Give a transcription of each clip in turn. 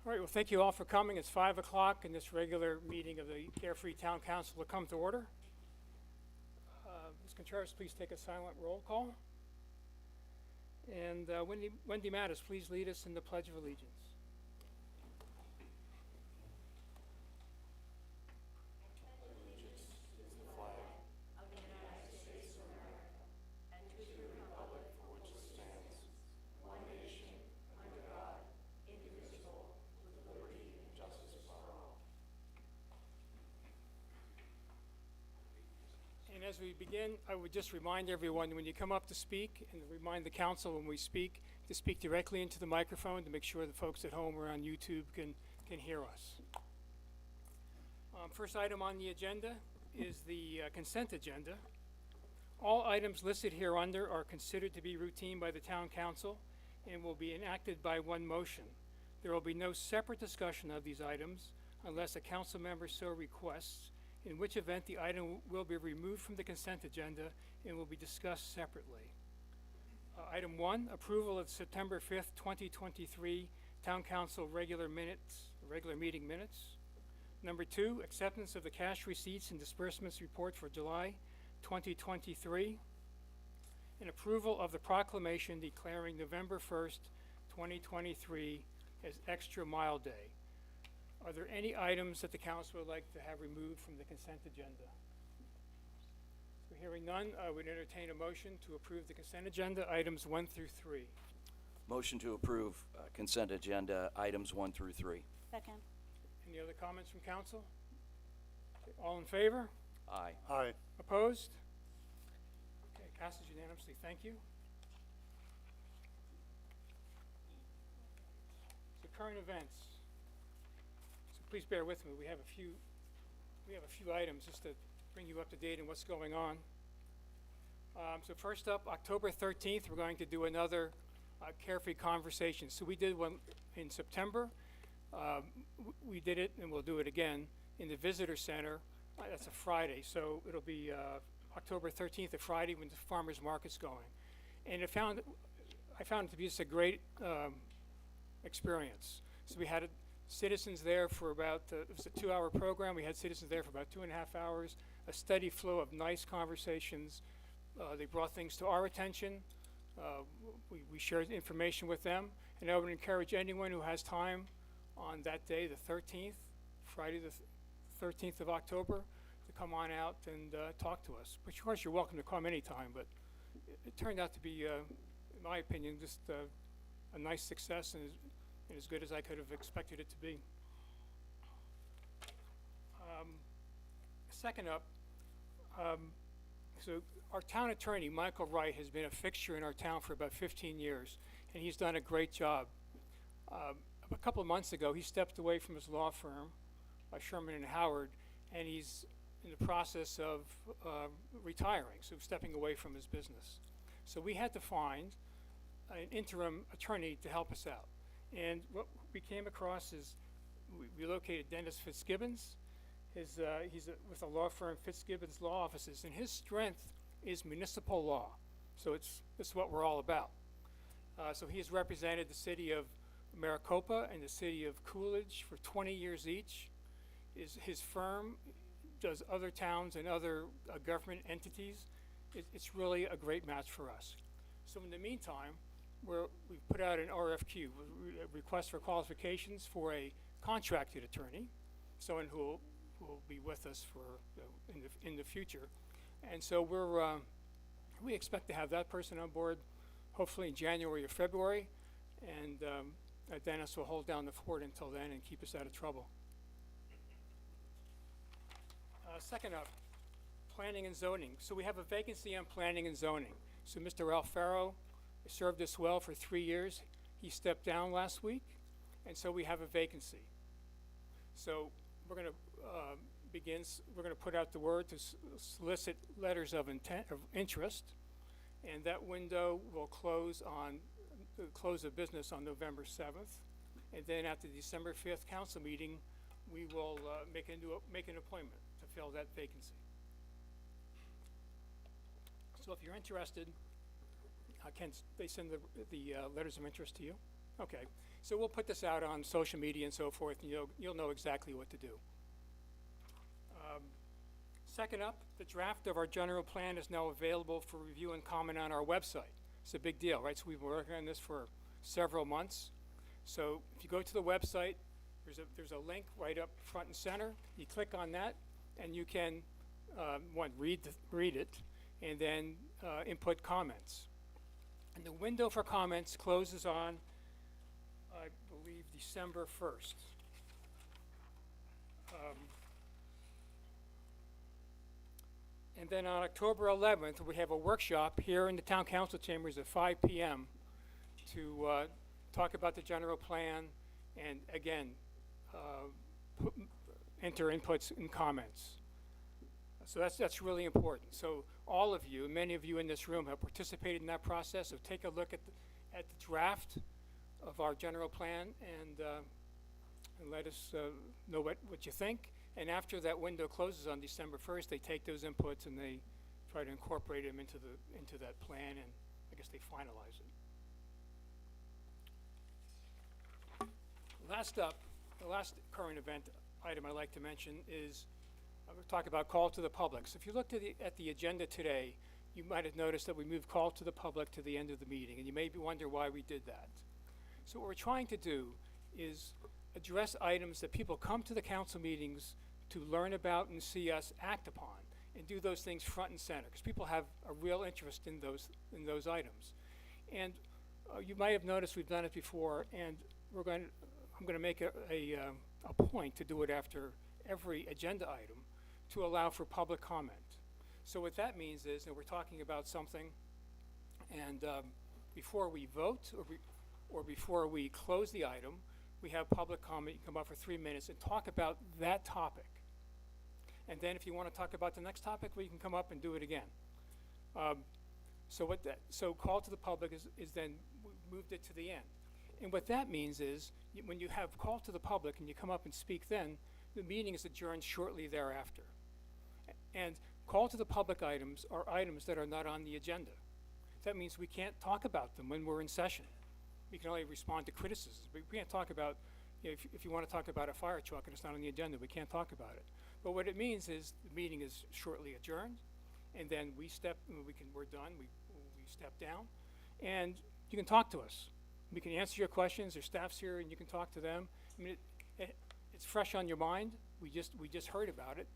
All right, well, thank you all for coming. It's 5 o'clock, and this regular meeting of the Carefree Town Council will come to order. Ms. Contreras, please take a silent roll call. And Wendy Mattis, please lead us in the Pledge of Allegiance. And as we begin, I would just remind everyone, when you come up to speak, and remind the council when we speak, to speak directly into the microphone to make sure the folks at home or on YouTube can hear us. First item on the agenda is the consent agenda. All items listed here under are considered to be routine by the town council and will be enacted by one motion. There will be no separate discussion of these items unless a council member so requests, in which event the item will be removed from the consent agenda and will be discussed separately. Item 1, approval of September 5th, 2023 Town Council regular meeting minutes. Number 2, acceptance of the cash receipts and disbursements report for July 2023. And approval of the proclamation declaring November 1st, 2023 as Extra Mile Day. Are there any items that the council would like to have removed from the consent agenda? So hearing none, I would entertain a motion to approve the consent agenda items 1 through 3. Motion to approve consent agenda items 1 through 3. Second. Any other comments from council? Okay, all in favor? Aye. Aye. Opposed? Okay, passes unanimously. Thank you. So current events. So please bear with me. We have a few items just to bring you up to date on what's going on. So first up, October 13th, we're going to do another Carefree Conversation. So we did one in September. We did it, and we'll do it again, in the Visitor Center. That's a Friday, so it'll be October 13th, a Friday, when the farmers market's going. And I found it to be just a great experience. So we had citizens there for about, it was a 2-hour program. We had citizens there for about 2.5 hours, a steady flow of nice conversations. They brought things to our attention. We shared information with them. And I would encourage anyone who has time on that day, the 13th, Friday the 13th of October, to come on out and talk to us. But of course, you're welcome to come anytime, but it turned out to be, in my opinion, just a nice success and as good as I could have expected it to be. Second up, so our town attorney, Michael Wright, has been a fixture in our town for about 15 years, and he's done a great job. A couple of months ago, he stepped away from his law firm, Sherman and Howard, and he's in the process of retiring, so stepping away from his business. So we had to find an interim attorney to help us out. And what we came across is we located Dennis Fitzgibbons. He's with the law firm Fitzgibbons Law Offices, and his strength is municipal law. So it's what we're all about. So he has represented the city of Maricopa and the city of Coolidge for 20 years each. His firm does other towns and other government entities. It's really a great match for us. So in the meantime, we've put out an RFQ, a request for qualifications for a contracted attorney, someone who will be with us for in the future. And so we expect to have that person on board hopefully in January or February, and Dennis will hold down the fort until then and keep us out of trouble. Second up, planning and zoning. So we have a vacancy on planning and zoning. So Mr. Ralph Farrow served us well for 3 years. He stepped down last week, and so we have a vacancy. So we're going to put out the word to solicit letters of interest, and that window will close on the close of business on November 7th. And then at the December 5th council meeting, we will make an appointment to fill that vacancy. So if you're interested, can they send the letters of interest to you? Okay. So we'll put this out on social media and so forth, and you'll know exactly what to do. Second up, the draft of our general plan is now available for review and comment on our website. It's a big deal, right? So we've been working on this for several months. So if you go to the website, there's a link right up front and center. You click on that, and you can read it, and then input comments. And the window for comments closes on, I believe, December 1st. And then on October 11th, we have a workshop here in the Town Council chambers at 5 p.m. to talk about the general plan and, again, enter inputs and comments. So that's really important. So all of you, many of you in this room have participated in that process, so take a look at the draft of our general plan and let us know what you think. And after that window closes on December 1st, they take those inputs and they try to incorporate them into that plan, and I guess they finalize it. Last up, the last current event item I'd like to mention is we'll talk about call to the public. So if you looked at the agenda today, you might have noticed that we moved call to the public to the end of the meeting, and you may wonder why we did that. So what we're trying to do is address items that people come to the council meetings to learn about and see us act upon, and do those things front and center, because people have a real interest in those items. And you might have noticed we've done it before, and I'm going to make a point to do it after every agenda item to allow for public comment. So what that means is that we're talking about something, and before we vote or before we close the item, we have public comment. You can come up for 3 minutes and talk about that topic. And then if you want to talk about the next topic, we can come up and do it again. So call to the public is then moved it to the end. And what that means is when you have call to the public and you come up and speak then, the meeting is adjourned shortly thereafter. And call to the public items are items that are not on the agenda. That means we can't talk about them when we're in session. We can only respond to criticisms. But we can't talk about, if you want to talk about a fire truck and it's not on the agenda, we can't talk about it. But what it means is the meeting is shortly adjourned, and then we're done, we step down, and you can talk to us. We can answer your questions. Their staff's here, and you can talk to them. I mean, it's fresh on your mind. We just heard about it,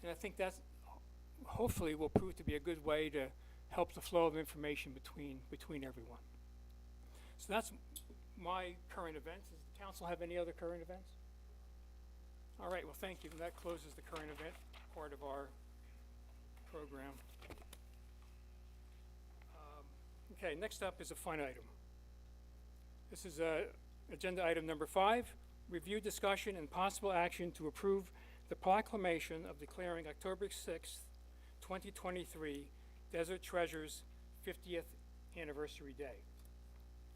and I think that's hopefully will prove to be a good way to help the flow of information between everyone. So that's my current events. Does the council have any other current events? All right, well, thank you. And that closes the current event part of our program. Okay, next up is a fun item. This is agenda item number 5, review, discussion, and possible action to approve the proclamation of declaring October 6th, 2023 Desert Treasures 50th Anniversary Day.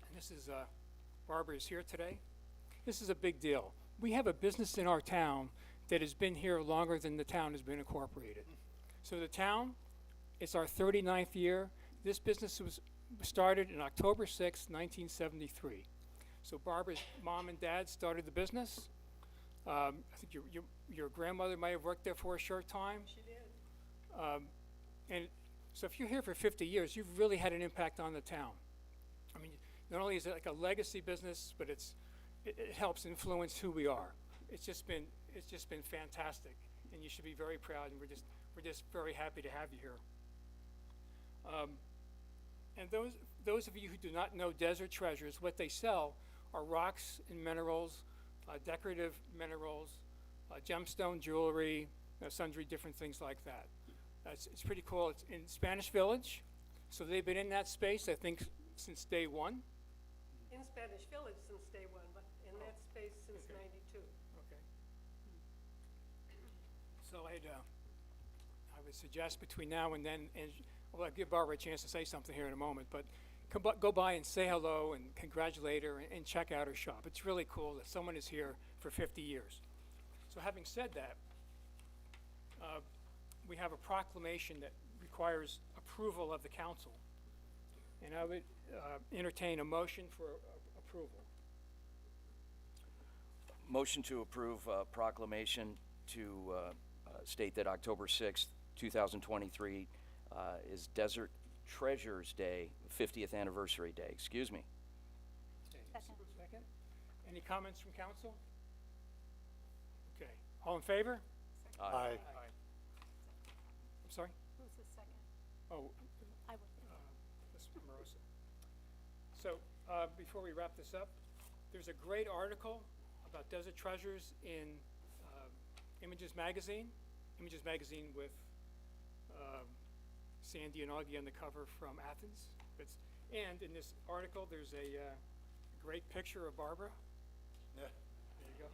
And this is, Barbara is here today. This is a big deal. We have a business in our town that has been here longer than the town has been incorporated. So the town, it's our 39th year. This business was started in October 6, 1973. So Barbara's mom and dad started the business. I think your grandmother might have worked there for a short time. She did. And so if you're here for 50 years, you've really had an impact on the town. I mean, not only is it like a legacy business, but it helps influence who we are. It's just been fantastic, and you should be very proud, and we're just very happy to have you here. And those of you who do not know Desert Treasures, what they sell are rocks and minerals, decorative minerals, gemstone jewelry, sundry different things like that. It's pretty cool. It's in Spanish Village, so they've been in that space, I think, since day one. In Spanish Village since day one, but in that space since Okay. 92. Okay. So I would suggest between now and then, and I'll give Barbara a chance to say something here in a moment, but go by and say hello and congratulate her and check out her shop. It's really cool that someone is here for 50 years. So having said that, we have a proclamation that requires approval of the council. And I would entertain a motion for approval. Motion to approve proclamation to state that October 6th, 2023 is Desert Treasures Day, 50th Anniversary Day, excuse me. Okay, Second. Second. Any comments from council? Okay, all in favor? Aye. I'm sorry? Who's the second? Oh, I will. Ms. Morosa. So, before we wrap this up, there's a great article about desert treasures in Images Magazine with Sandy and Augie on the cover from Athens. And in this article, there's a great picture of Barbara. Yeah. There you go.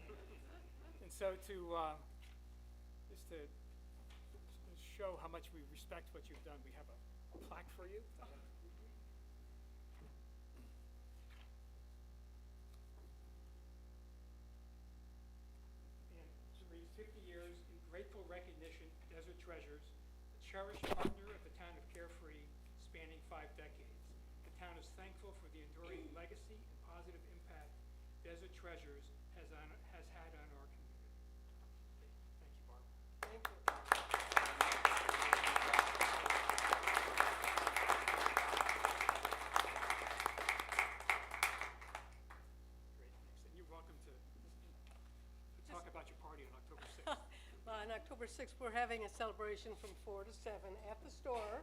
And so just to show how much we respect what you've done, we have a plaque for you. And it reads 50 years in grateful recognition, Desert Treasures, a cherished partner of the town of Carefree spanning 5 decades. The town is thankful for the enduring legacy and positive impact Desert Treasures has had on our community. Thank you, Barbara. Thank you. Great, thanks. And you're welcome to talk about your party on October 6th. On October 6th, we're having a celebration from 4 to 7 at the store.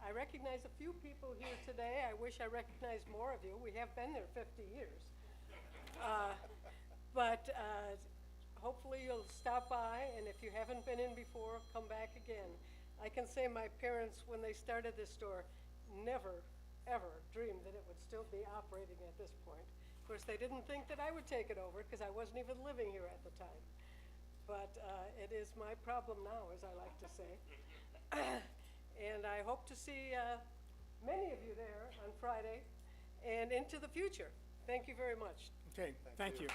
I recognize a few people here today. I wish I recognized more of you. We have been there 50 years. But hopefully you'll stop by, and if you haven't been in before, come back again. I can say my parents, when they started this store, never, ever dreamed that it would still be operating at this point. Of course, they didn't think that I would take it over, because I wasn't even living here at the time. But it is my problem now, as I like to say. And I hope to see many of you there on Friday and into the future. Thank you very much. Okay, thank you.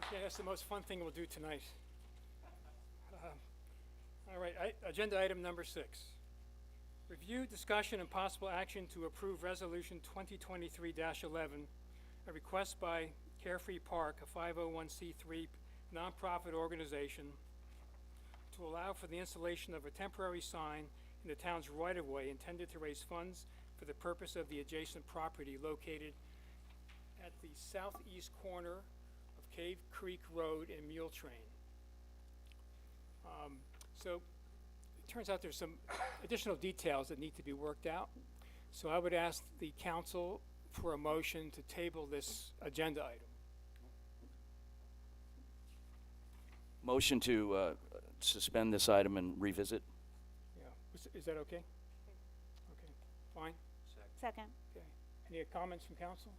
Okay, that's the most fun thing we'll do tonight. All right, agenda item number 6. Review, discussion, and possible action to approve Resolution 2023-11, a request by Carefree Park, a 501c3 nonprofit organization, to allow for the installation of a temporary sign in the town's right-of-way intended to raise funds for the purpose of the adjacent property located at the southeast corner of Cave Creek Road and Mule Train. So it turns out there's some additional details that need to be worked out. So I would ask the council for a motion to table this agenda item. Motion to suspend this item and revisit. Yeah, is that okay? Okay, fine. Second. Okay. Any comments from council?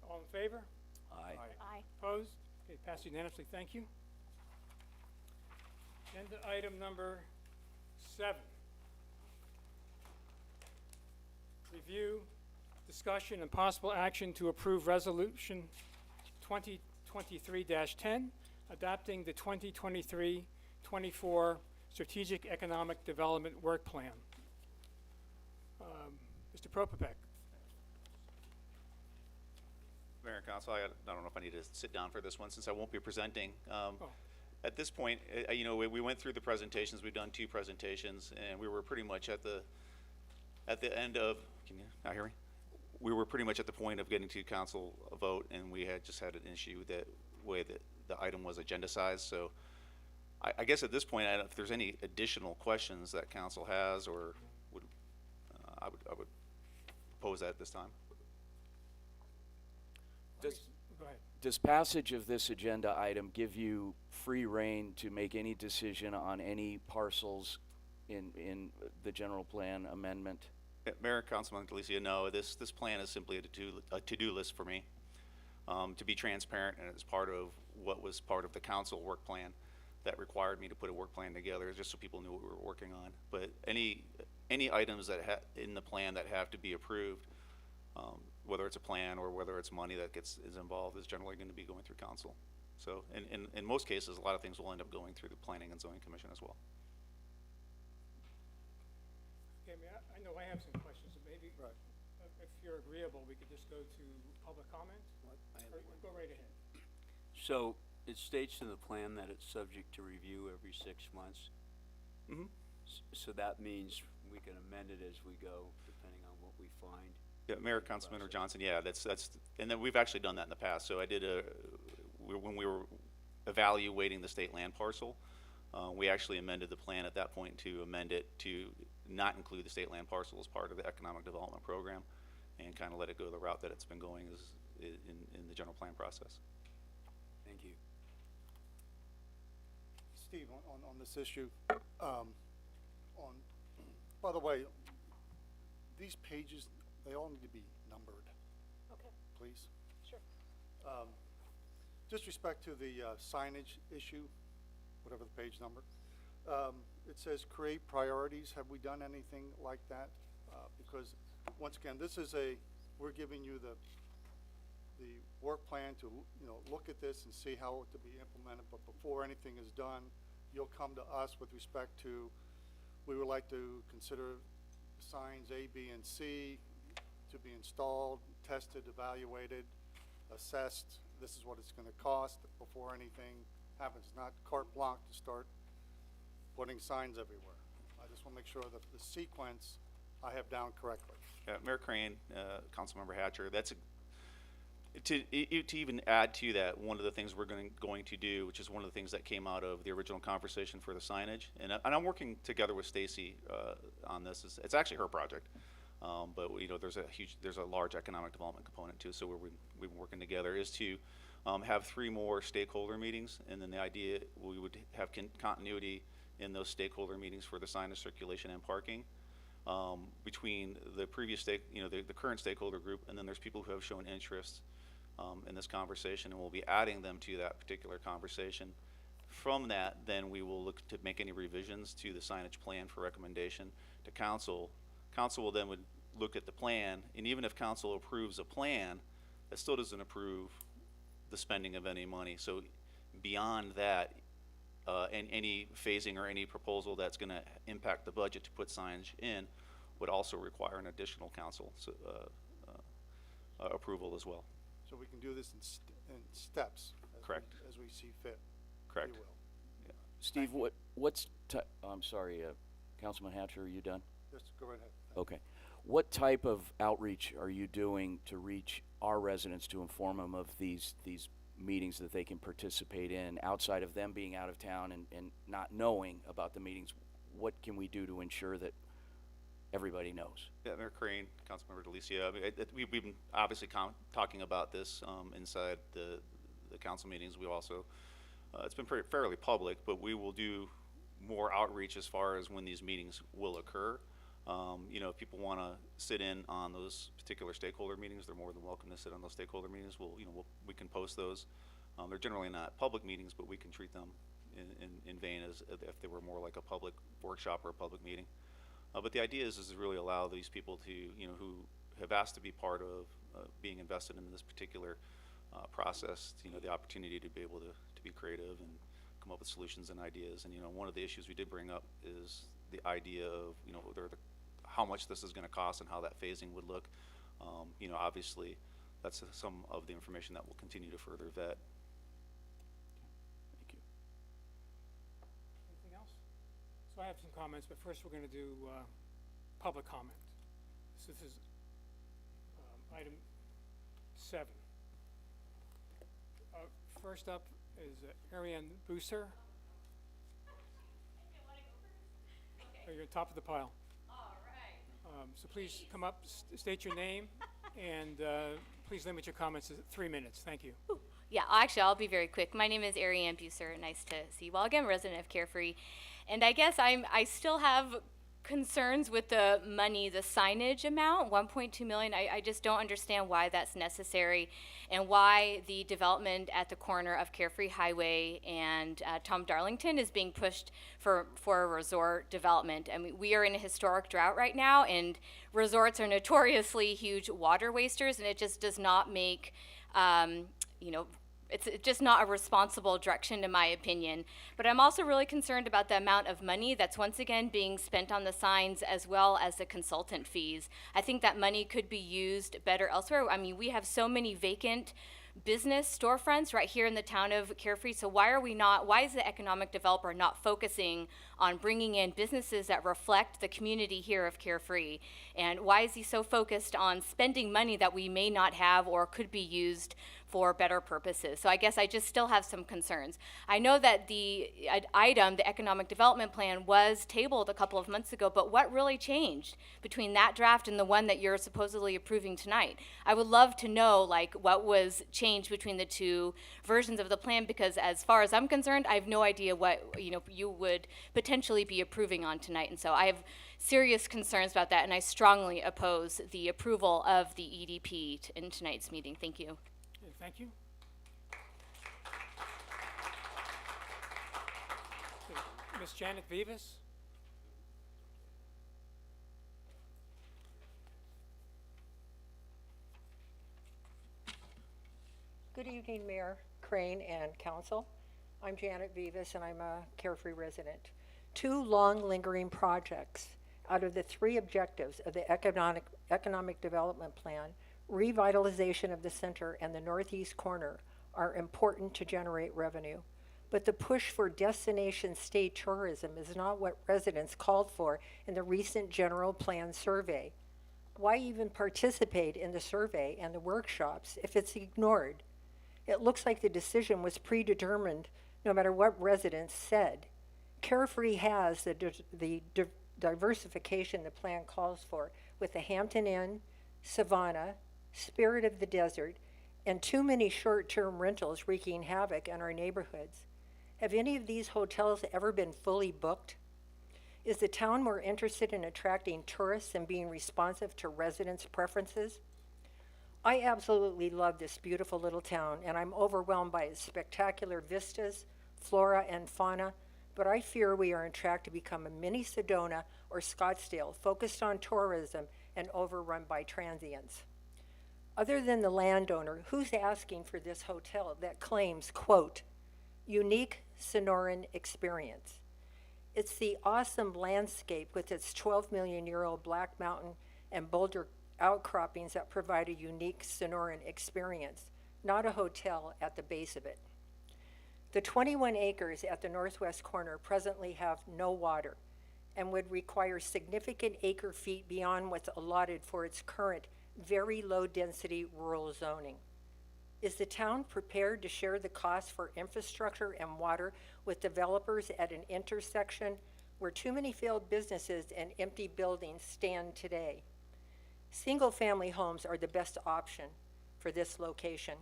All in favor? Aye. Aye. Opposed? Okay, passed unanimously. Thank you. Agenda item number 7. Review, discussion, and possible action to approve Resolution 2023-10, adopting the 2023-24 Strategic Economic Development Work Plan. Mr. Propopek. Mayor and Council, I don't know if I need to sit down for this one since I won't be presenting. At this point, you know, we went through the presentations. We've done 2 presentations, and we were pretty much at the end of. Can you now hear me? We were pretty much at the point of getting to council a vote, and we had just had an issue with the way that the item was agenda-sized. So, I guess at this point, if there's any additional questions that council has, or would I would propose that at this time. Go ahead. Does passage of this agenda item give you free rein to make any decision on any parcels in the general plan amendment? Mayor, Councilman Galicia, no, this plan is simply a to-do list for me. To be transparent, and it's part of what was part of the council work plan that required me to put a work plan together, just so people knew what we were working on. But any items that in the plan that have to be approved, whether it's a plan or whether it's money that is involved, is generally going to be going through council. So in most cases, a lot of things will end up going through the Planning and Zoning Commission as well. Okay, I know I have some questions If you're agreeable, we could just go to public comment, or go right ahead. So it states in the plan that it's subject to review every 6 months. Mhm. So that means we can amend it as we go, depending on what we find. Yeah, Mayor, Councilmember Johnson, yeah, that's, and then we've actually done that in the past. So I did when we were evaluating the state land parcel, we actually amended the plan at that point to amend it to not include the state land parcel as part of the economic development program, and kind of let it go the route that it's been going in the general plan process. Thank you. Steve, on this issue, by the way, these pages, they all need to be numbered, Okay, please. sure. Just respect to the signage issue, whatever the page number. It says create priorities. Have we done anything like that? Because once again, this is we're giving you the work plan to, look at this and see how it to be implemented, but before anything is done, you'll come to us with respect to, we would like to consider signs A, B, and C to be installed, tested, evaluated, assessed. This is what it's gonna cost before anything happens. Not carte blanche to start putting signs everywhere. I just wanna make sure that the sequence I have down correctly. Yeah, Mayor Crane, Councilmember Hatcher, to even add to that, one of the things we're going to do, which is one of the things that came out of the original conversation for the signage, and I'm working together with Stacy on this. It's actually her project, but there's a large economic development component too. So we've been working together is to have 3 more stakeholder meetings, and then the idea we would have continuity in those stakeholder meetings for the signage, circulation, and parking. Between the previous the current stakeholder group, and then there's people who have shown interest in this conversation, and we'll be adding them to that particular conversation. From that, then we will look to make any revisions to the signage plan for recommendation to council. Council will then would look at the plan, and even if council approves a plan, that still doesn't approve the spending of any money. So beyond that, and any phasing or any proposal that's going to impact the budget to put signage in would also require an additional council approval as well. So we can do this in steps. Correct. As we see fit. if Correct. you will. Steve, I'm sorry, Councilman Hatcher, are you done? Just go right ahead. Okay. What type of outreach are you doing to reach our residents to inform them of these meetings that they can participate in outside of them being out of town and not knowing about the meetings? What can we do to ensure that everybody knows? Yeah, Mayor Crane, Councilmember Delicia, I mean, we've been obviously talking about this inside the council meetings. We also, it's been fairly public, but we will do more outreach as far as when these meetings will occur. If people want to sit in on those particular stakeholder meetings, they're more than welcome to sit on those stakeholder meetings. We can post those. They're generally not public meetings, but we can treat them in vain as if they were more like a public workshop or a public meeting. But the idea is to really allow these people to, who have asked to be part of being invested in this particular process, the opportunity to be able to be creative and come up with solutions and ideas. And one of the issues we did bring up is the idea of how much this is going to cost and how that phasing would look. Obviously, that's some of the information that we'll continue to further vet. Thank you. Anything else? So I have some comments, but first we're going to do public comment. So this is item 7. First up is Ariane Busser. You're on top of the pile. All right. So please come up, state your name, and please limit your comments to 3 minutes. Thank you. Yeah, actually, I'll be very quick. My name is Ariane Busser. Nice to see you all again, resident of Carefree. And I guess I still have concerns with the money, the signage amount, 1.2 million. I just don't understand why that's necessary and why the development at the corner of Carefree Highway and Tom Darlington is being pushed for a resort development. I mean, we are in a historic drought right now, and resorts are notoriously huge water wasters, and it just does not make, it's just not a responsible direction in my opinion. But I'm also really concerned about the amount of money that's once again being spent on the signs as well as the consultant fees. I think that money could be used better elsewhere. I mean, we have so many vacant business storefronts right here in the town of Carefree. So why is the economic developer not focusing on bringing in businesses that reflect the community here of Carefree? And why is he so focused on spending money that we may not have or could be used for better purposes? So I guess I just still have some concerns. I know that the item, the economic development plan, was tabled a couple of months ago, but what really changed between that draft and the one that you're supposedly approving tonight? I would love to know, like, what was changed between the two versions of the plan, because as far as I'm concerned, I have no idea what, you would potentially be approving on tonight. And so I have serious concerns about that, and I strongly oppose the approval of the EDP in tonight's meeting. Thank you. Okay, thank you. Okay, Ms. Janet Vivas? Good evening, Mayor Crane and Council. I'm Janet Vivas, and I'm a Carefree resident. 2 long lingering projects out of the 3 objectives of the Economic Development Plan, revitalization of the center and the northeast corner, are important to generate revenue. But the push for destination state tourism is not what residents called for in the recent general plan survey. Why even participate in the survey and the workshops if it's ignored? It looks like the decision was predetermined no matter what residents said. Carefree has the diversification the plan calls for, with the Hampton Inn, Savannah, Spirit of the Desert, and too many short-term rentals wreaking havoc in our neighborhoods. Have any of these hotels ever been fully booked? Is the town more interested in attracting tourists than being responsive to residents' preferences? I absolutely love this beautiful little town, and I'm overwhelmed by its spectacular vistas, flora, and fauna, but I fear we are on track to become a mini Sedona or Scottsdale, focused on tourism and overrun by transients. Other than the landowner, who's asking for this hotel that claims, quote, unique Sonoran experience? It's the awesome landscape with its 12-million-year-old Black Mountain and boulder outcroppings that provide a unique Sonoran experience, not a hotel at the base of it. The 21 acres at the northwest corner presently have no water and would require significant acre feet beyond what's allotted for its current very low-density rural zoning. Is the town prepared to share the cost for infrastructure and water with developers at an intersection where too many failed businesses and empty buildings stand today? Single-family homes are the best option for this location.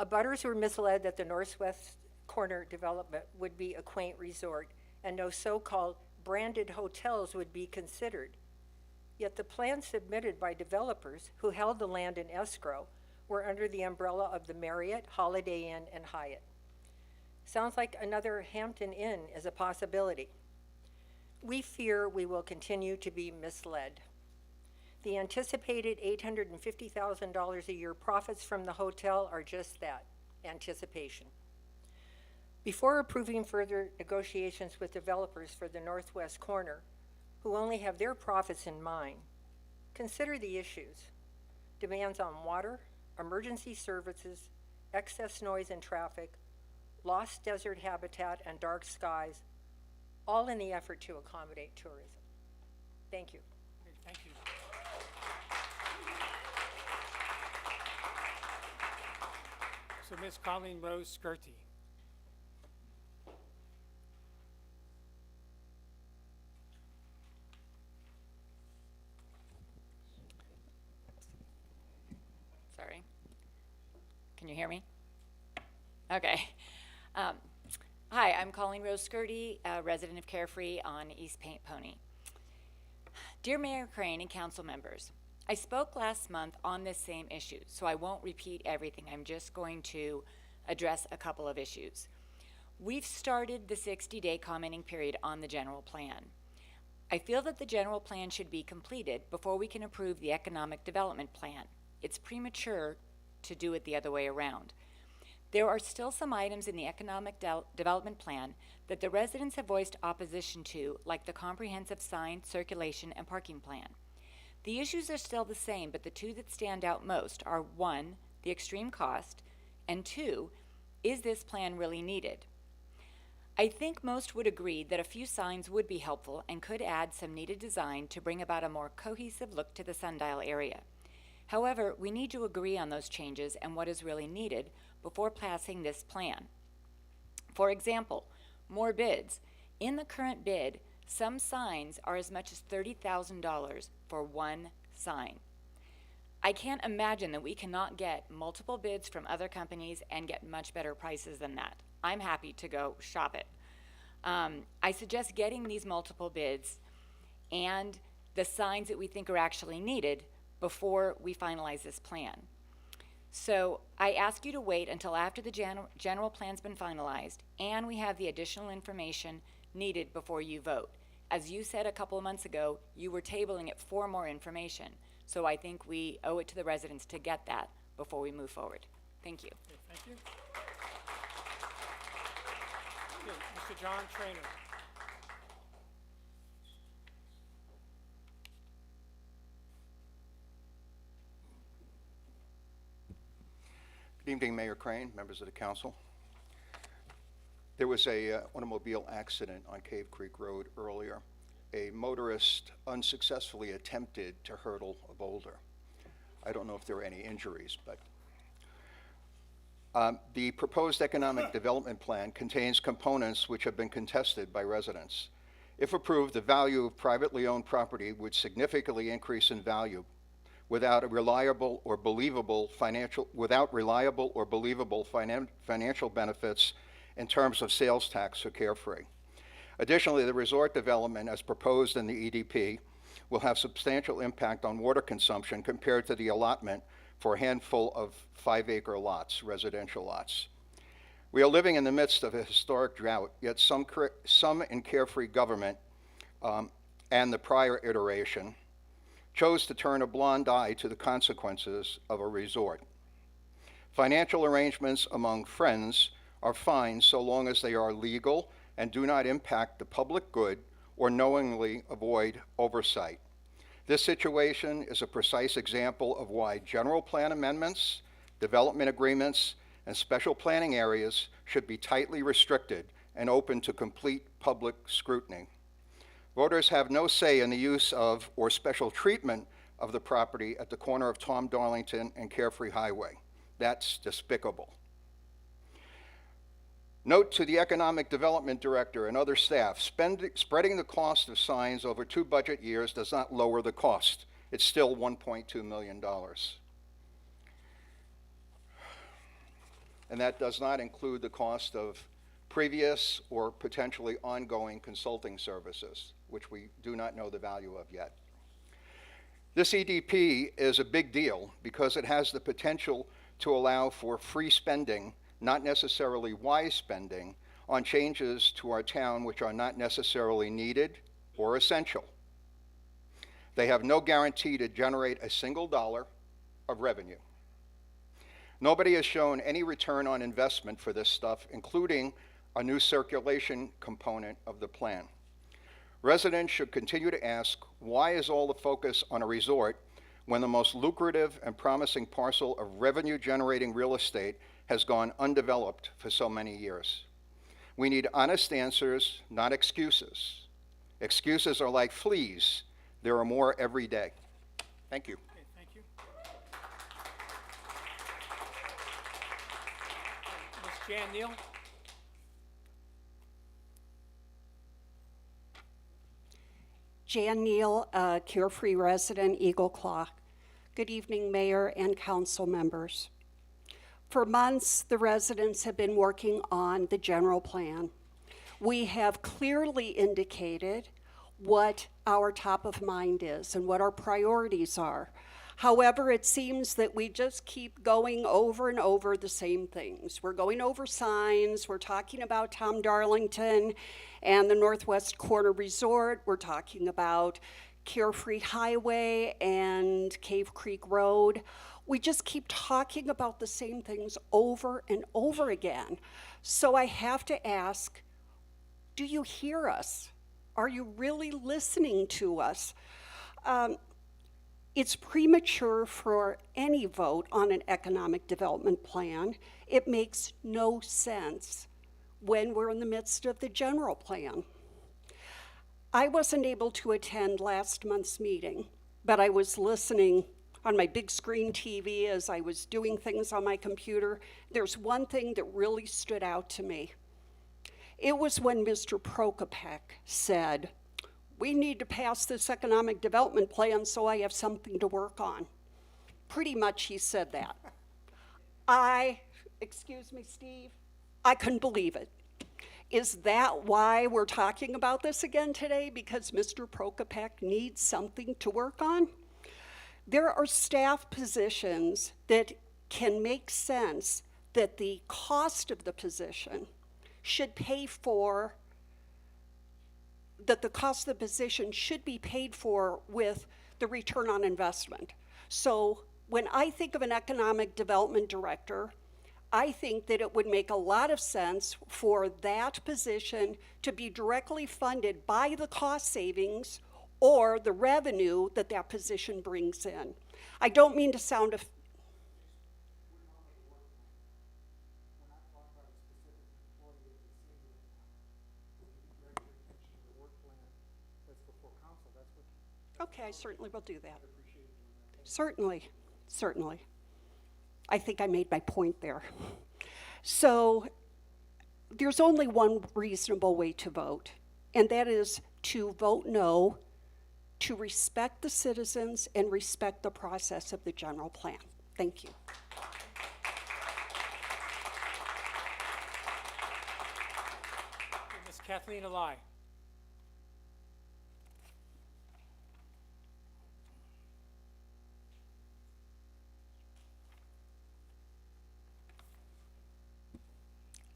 Abutters were misled that the northwest corner development would be a quaint resort and no so-called branded hotels would be considered. Yet the plans submitted by developers who held the land in escrow were under the umbrella of the Marriott, Holiday Inn, and Hyatt. Sounds like another Hampton Inn is a possibility. We fear we will continue to be misled. The anticipated $850,000 a year profits from the hotel are just that, anticipation. Before approving further negotiations with developers for the northwest corner, who only have their profits in mind, consider the issues: demands on water, emergency services, excess noise and traffic, lost desert habitat and dark skies, all in the effort to accommodate tourism. Thank you. Okay, thank you. So Ms. Colleen Rose Skirty. Sorry. Can you hear me? Okay. Hi, I'm Colleen Rose Skirty, a resident of Carefree on East Paint Pony. Dear Mayor Crane and council members, I spoke last month on this same issue, so I won't repeat everything. I'm just going to address a couple of issues. We've started the 60-day commenting period on the general plan. I feel that the general plan should be completed before we can approve the economic development plan. It's premature to do it the other way around. There are still some items in the Economic Development Plan that the residents have voiced opposition to, like the comprehensive sign, circulation, and parking plan. The issues are still the same, but the two that stand out most are 1, the extreme cost, and 2, is this plan really needed? I think most would agree that a few signs would be helpful and could add some needed design to bring about a more cohesive look to the sundial area. However, we need to agree on those changes and what is really needed before passing this plan. For example, more bids. In the current bid, some signs are as much as $30,000 for one sign. I can't imagine that we cannot get multiple bids from other companies and get much better prices than that. I'm happy to go shop it. I suggest getting these multiple bids and the signs that we think are actually needed before we finalize this plan. So I ask you to wait until after the general plan's been finalized and we have the additional information needed before you vote. As you said a couple of months ago, you were tabling it for more information. So I think we owe it to the residents to get that before we move forward. Thank you. Okay, thank you. Okay, Mr. John Trainer. Good evening, Mayor Crane, members of the council. There was a automobile accident on Cave Creek Road earlier. A motorist unsuccessfully attempted to hurdle a boulder. I don't know if there were any injuries, but the proposed economic development plan contains components which have been contested by residents. If approved, the value of privately owned property would significantly increase in value without reliable or believable financial benefits in terms of sales tax for Carefree. Additionally, the resort development as proposed in the EDP will have substantial impact on water consumption compared to the allotment for a handful of 5-acre lots, residential lots. We are living in the midst of a historic drought, yet some in Carefree government and the prior iteration chose to turn a blind eye to the consequences of a resort. Financial arrangements among friends are fine so long as they are legal and do not impact the public good or knowingly avoid oversight. This situation is a precise example of why general plan amendments, development agreements, and special planning areas should be tightly restricted and open to complete public scrutiny. Voters have no say in the use of or special treatment of the property at the corner of Tom Darlington and Carefree Highway. That's despicable. Note to the Economic Development Director and other staff, spreading the cost of signs over 2 budget years does not lower the cost. It's still $1.2 million. And that does not include the cost of previous or potentially ongoing consulting services, which we do not know the value of yet. This EDP is a big deal because it has the potential to allow for free spending, not necessarily wise spending, on changes to our town which are not necessarily needed or essential. They have no guarantee to generate a single dollar of revenue. Nobody has shown any return on investment for this stuff, including a new circulation component of the plan. Residents should continue to ask, why is all the focus on a resort when the most lucrative and promising parcel of revenue-generating real estate has gone undeveloped for so many years? We need honest answers, not excuses. Excuses are like fleas. There are more every day. Thank you. Okay, thank you. Ms. Jan Neal? Jan Neal, Carefree resident, Eagle Claw. Good evening, Mayor and council members. For months, the residents have been working on the general plan. We have clearly indicated what our top of mind is and what our priorities are. However, it seems that we just keep going over and over the same things. We're going over signs, we're talking about Tom Darlington and the Northwest Corner Resort, we're talking about Carefree Highway and Cave Creek Road. We just keep talking about the same things over and over again. So I have to ask, do you hear us? Are you really listening to us? It's premature for any vote on an economic development plan. It makes no sense when we're in the midst of the general plan. I wasn't able to attend last month's meeting, but I was listening on my big screen TV as I was doing things on my computer. There's one thing that really stood out to me. It was when Mr. Prokopek said, "We need to pass this economic development plan so I have something to work on." Pretty much he said that. Excuse me, Steve, I couldn't believe it. Is that why we're talking about this again today? Because Mr. Prokopek needs something to work on? There are staff positions that can make sense that the cost of the position should pay for, that the cost of the position should be paid for with the return on investment. So when I think of an economic development director, I think that it would make a lot of sense for that position to be directly funded by the cost savings or the revenue that that position brings in. I don't mean to sound Okay, I certainly will do that. Certainly. I think I made my point there. So there's only one reasonable way to vote, and that is to vote no, to respect the citizens and respect the process of the general plan. Thank you. Ms. Kathleen Alai.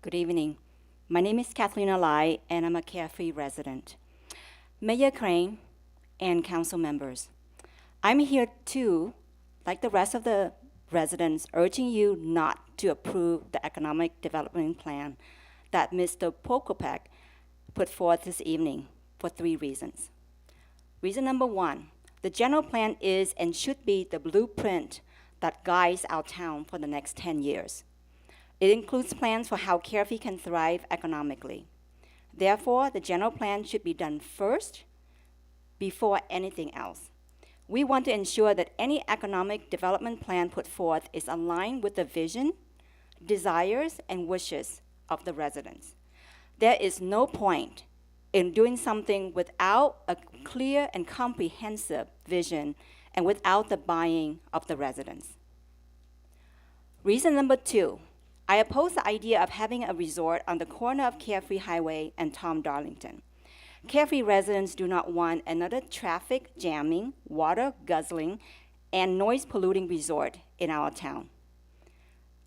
Good evening. My name is Kathleen Alai, and I'm a Carefree resident. Mayor Crane and council members, I'm here too, like the rest of the residents, urging you not to approve the economic development plan that Mr. Prokopek put forth this evening for 3 reasons. Reason number 1, the general plan is and should be the blueprint that guides our town for the next 10 years. It includes plans for how Carefree can thrive economically. Therefore, the general plan should be done first before anything else. We want to ensure that any economic development plan put forth is aligned with the vision, desires, and wishes of the residents. There is no point in doing something without a clear and comprehensive vision and without the buy-in of the residents. Reason number 2, I oppose the idea of having a resort on the corner of Carefree Highway and Tom Darlington. Carefree residents do not want another traffic jamming, water guzzling, and noise polluting resort in our town.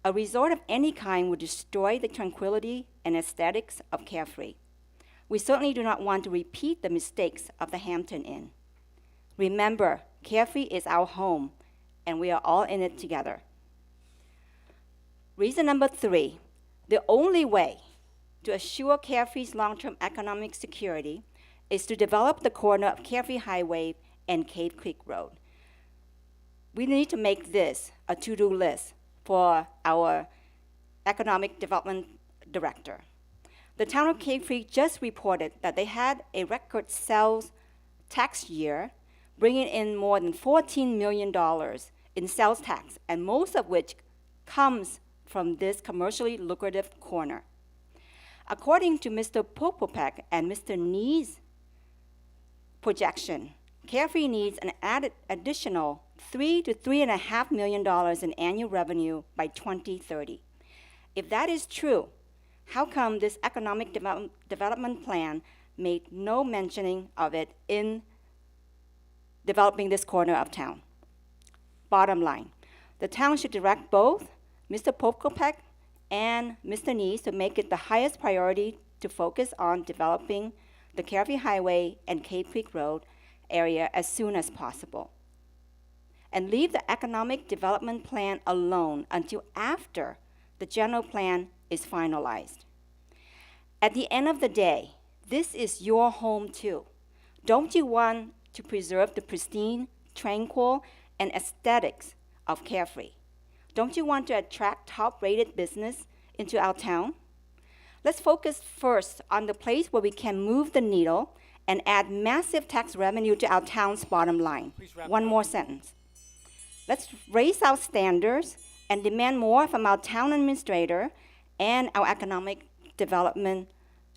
A resort of any kind would destroy the tranquility and aesthetics of Carefree. We certainly do not want to repeat the mistakes of the Hampton Inn. Remember, Carefree is our home, and we are all in it together. Reason number 3, the only way to assure Carefree's long-term economic security is to develop the corner of Carefree Highway and Cave Creek Road. We need to make this a to-do list for our economic development director. The town of Cave Creek just reported that they had a record sales tax year, bringing in more than $14 million in sales tax, and most of which comes from this commercially lucrative corner. According to Mr. Prokopek and Mr. Nee's projection, Carefree needs an additional $3 to $3.5 million in annual revenue by 2030. If that is true, how come this economic development plan made no mentioning of it in developing this corner of town? Bottom line, the town should direct both Mr. Prokopek and Mr. Nees to make it the highest priority to focus on developing the Carefree Highway and Cave Creek Road area as soon as possible. And leave the economic development plan alone until after the general plan is finalized. At the end of the day, this is your home too. Don't you want to preserve the pristine, tranquil, and aesthetics of Carefree? Don't you want to attract top-rated business into our town? Let's focus first on the place where we can move the needle and add massive tax revenue to our town's bottom line. One more sentence. Let's raise our standards and demand more from our town administrator and our economic development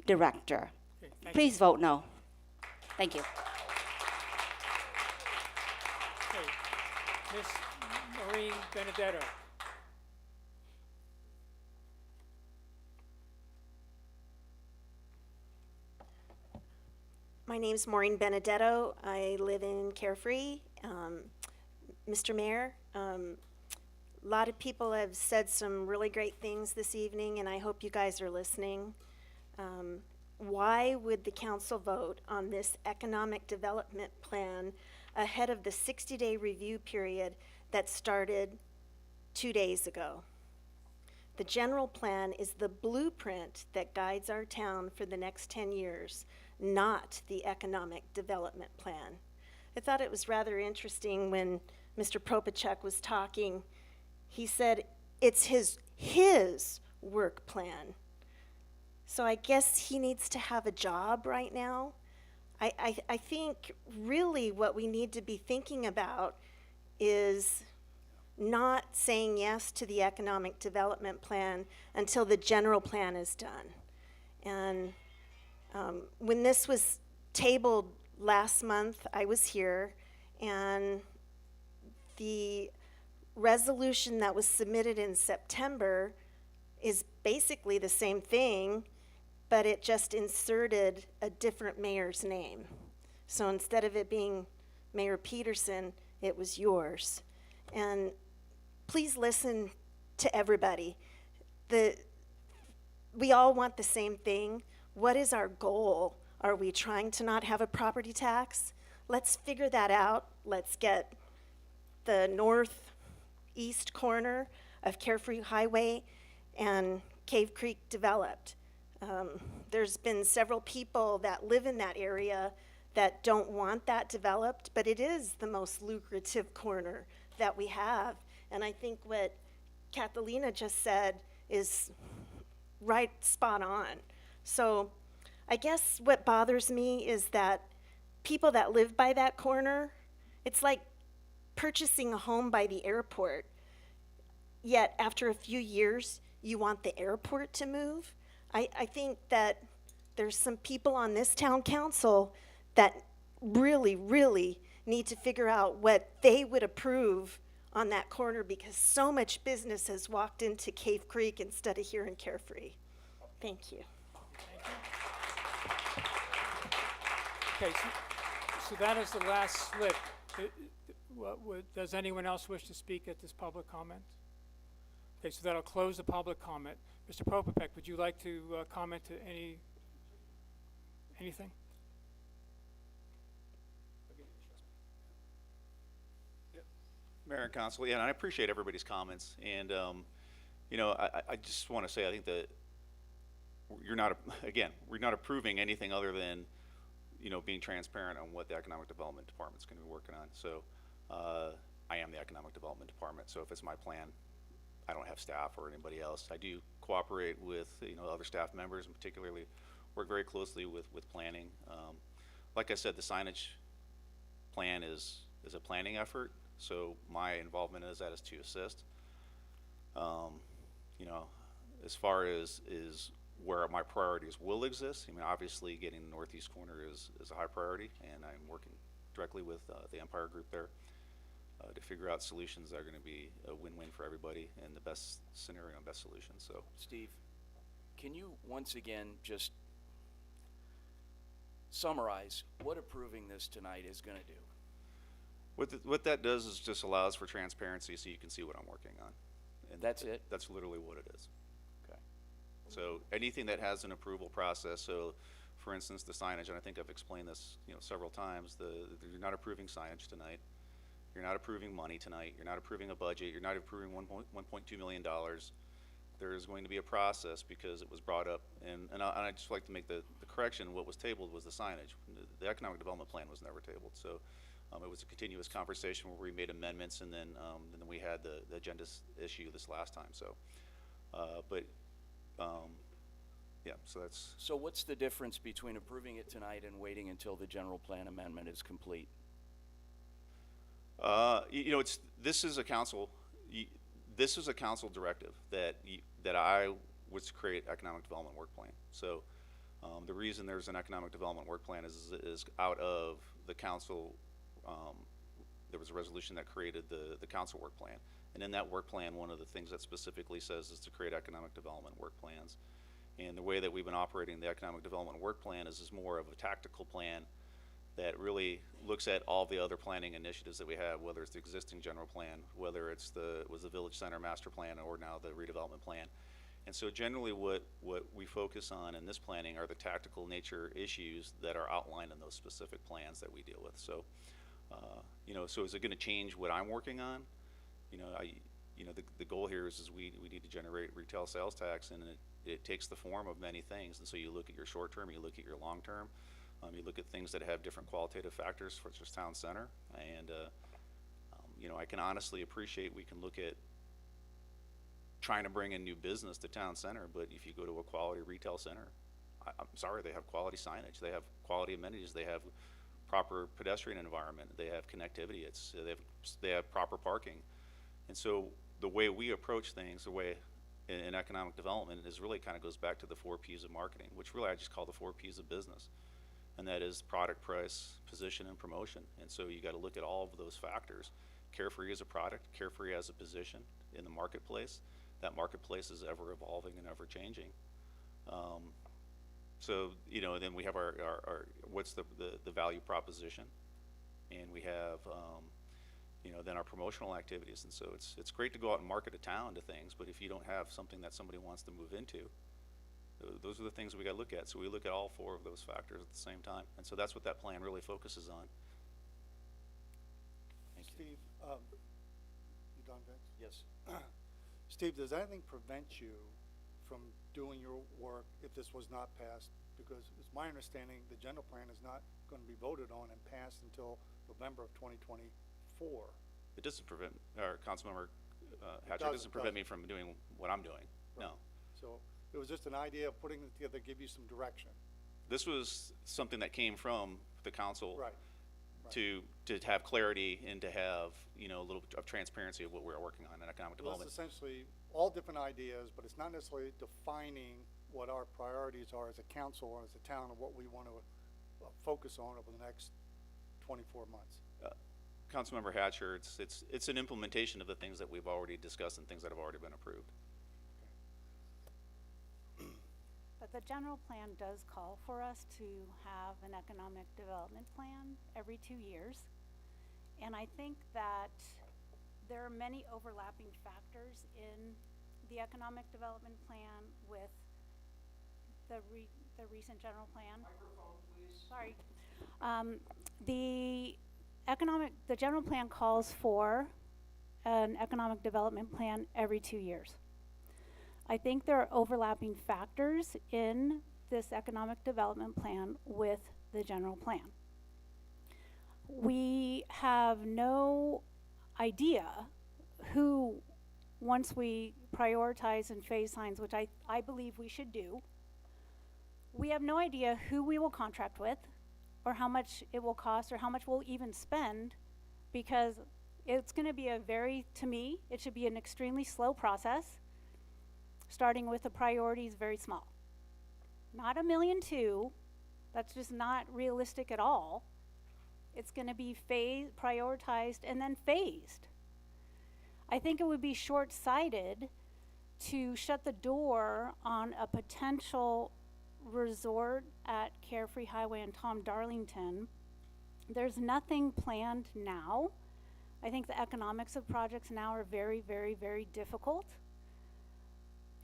director. Please vote no. Thank you. Okay. Ms. Maureen Benedetto. My name's Maureen Benedetto. I live in Carefree. Mr. Mayor, a lot of people have said some really great things this evening, and I hope you guys are listening. Why would the council vote on this economic development plan ahead of the 60-day review period that started 2 days ago? The general plan is the blueprint that guides our town for the next 10 years, not the economic development plan. I thought it was rather interesting when Mr. Propachek was talking. He said it's his work plan. So I guess he needs to have a job right now. I think really what we need to be thinking about is not saying yes to the economic development plan until the general plan is done. And when this was tabled last month, I was here, and the resolution that was submitted in September is basically the same thing, but it just inserted a different mayor's name. So instead of it being Mayor Peterson, it was yours. And please listen to everybody. We all want the same thing. What is our goal? Are we trying to not have a property tax? Let's figure that out. Let's get the northeast corner of Carefree Highway and Cave Creek developed. There's been several people that live in that area that don't want that developed, but it is the most lucrative corner that we have. And I think what Catalina just said is right spot on. So I guess what bothers me is that people that live by that corner, it's like purchasing a home by the airport. Yet after a few years, you want the airport to move. I think that there's some people on this town council that really, really need to figure out what they would approve on that corner, because so much business has walked into Cave Creek instead of here in Carefree. Thank you. Okay, so that is the last slip. Does anyone else wish to speak at this public comment? Okay, so that'll close the public comment. Mr. Propopek, would you like to comment to anything? Mayor and Council, yeah, and I appreciate everybody's comments. And, you know, I just want to say, I think that we're not approving anything other than, you know, being transparent on what the Economic Development Department's going to be working on. So I am the Economic Development Department, so if it's my plan, I don't have staff or anybody else. I do cooperate with, you know, other staff members, and particularly work very closely with planning. Like I said, the signage plan is a planning effort, so my involvement is to assist. You know, as far as where my priorities will exist, I mean, obviously getting the northeast corner is a high priority, and I'm working directly with the Empire Group there to figure out solutions that are going to be a win-win for everybody and the best scenario and best solution. So, Steve, can you once again just summarize what approving this tonight is going to do? What that does is just allows for transparency, so you can see what I'm working on. And that's it? That's literally what it is. Okay. So anything that has an approval process, so for instance, the signage, and I think I've explained this, several times, you're not approving signage tonight. You're not approving money tonight. You're not approving a budget. You're not approving $1.2 million. There's going to be a process because it was brought up, and I'd just like to make the correction. What was tabled was the signage. The economic development plan was never tabled, so it was a continuous conversation where we made amendments, and then we had the agenda issue this last time. So, yeah, so that's. So what's the difference between approving it tonight and waiting until the general plan amendment is complete? This is a council directive that I was to create economic development work plan. So the reason there's an economic development work plan is out of the council. There was a resolution that created the council work plan, and in that work plan, one of the things that specifically says is to create economic development work plans. And the way that we've been operating the economic development work plan is more of a tactical plan that really looks at all the other planning initiatives that we have, whether it's the existing general plan, whether it's the Village Center master plan, or now the redevelopment plan. And so generally what we focus on in this planning are the tactical nature issues that are outlined in those specific plans that we deal with. So, so is it gonna change what I'm working on? The goal here is we need to generate retail sales tax, and it takes the form of many things. And so you look at your short term, you look at your long term, you look at things that have different qualitative factors, such as town center, and I can honestly appreciate we can look at trying to bring in new business to town center, but if you go to a quality retail center, I'm sorry, they have quality signage, they have quality amenities, they have proper pedestrian environment, they have connectivity, they have proper parking, and so the way we approach things, the way in economic development, is really kind of goes back to the 4 P's of marketing, which really I just call the 4 P's of business. And that is product, price, position, and promotion. And so you got to look at all of those factors. Carefree as a product, Carefree as a position in the marketplace. That marketplace is ever evolving and ever changing. So, then we have our what's the value proposition, and we have, then our promotional activities. And so it's great to go out and market a town to things, but if you don't have something that somebody wants to move into, those are the things we got to look at. So we look at all 4 of those factors at the same time. And so that's what that plan really focuses on. Thank you. Steve, you done, Vince? Yes. Steve, does anything prevent you from doing your work if this was not passed? Because it's my understanding the general plan is not going to be voted on and passed until November of 2024. It doesn't prevent, or Councilmember Hatcher, doesn't prevent me from doing what I'm doing. Right. No. So it was just an idea of putting it together, give you some direction. This was something that came from the council. Right. To have clarity and to have, a little bit of transparency of what we're working on in economic Well, development. it's essentially all different ideas, but it's not necessarily defining what our priorities are as a council or as a town and what we want to focus on over the next 24 months. Councilmember Hatcher, it's an implementation of the things that we've already discussed and things that have already been approved. But the general plan does call for us to have an economic development plan every 2 years. And I think that there are many overlapping factors in the economic development plan with the recent general plan. Microphone, please. Sorry. The general plan calls for an economic development plan every 2 years. I think there are overlapping factors in this economic development plan with the general plan. We have no idea who, once we prioritize and phase signs, which I believe we should do, we have no idea who we will contract with or how much it will cost or how much we'll even spend, because it's going to be to me, it should be an extremely slow process, starting with the priorities very small. Not $1.2 million, that's just not realistic at all. It's going to be prioritized and then phased. I think it would be short-sighted to shut the door on a potential resort at Carefree Highway and Tom Darlington. There's nothing planned now. I think the economics of projects now are very, very, very difficult.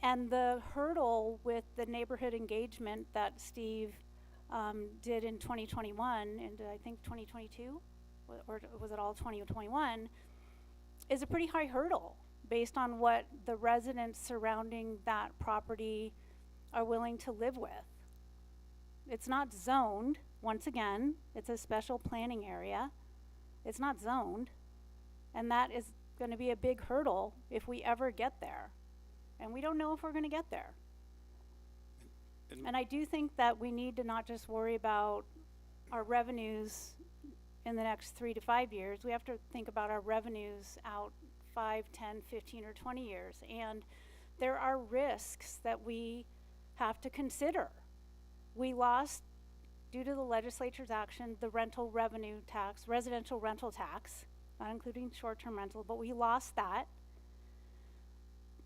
And the hurdle with the neighborhood engagement that Steve did in 2021 and I think 2022, or was it all 2021, is a pretty high hurdle based on what the residents surrounding that property are willing to live with. It's not zoned, once again, it's a special planning area. It's not zoned, and that is gonna be a big hurdle if we ever get there. And we don't know if we're gonna get there. And I do think that we need to not just worry about our revenues in the next 3 to 5 years. We have to think about our revenues out 5, 10, 15, or 20 years. And there are risks that we have to consider. We lost, due to the legislature's action, the rental revenue tax, residential rental tax, not including short-term rental, but we lost that.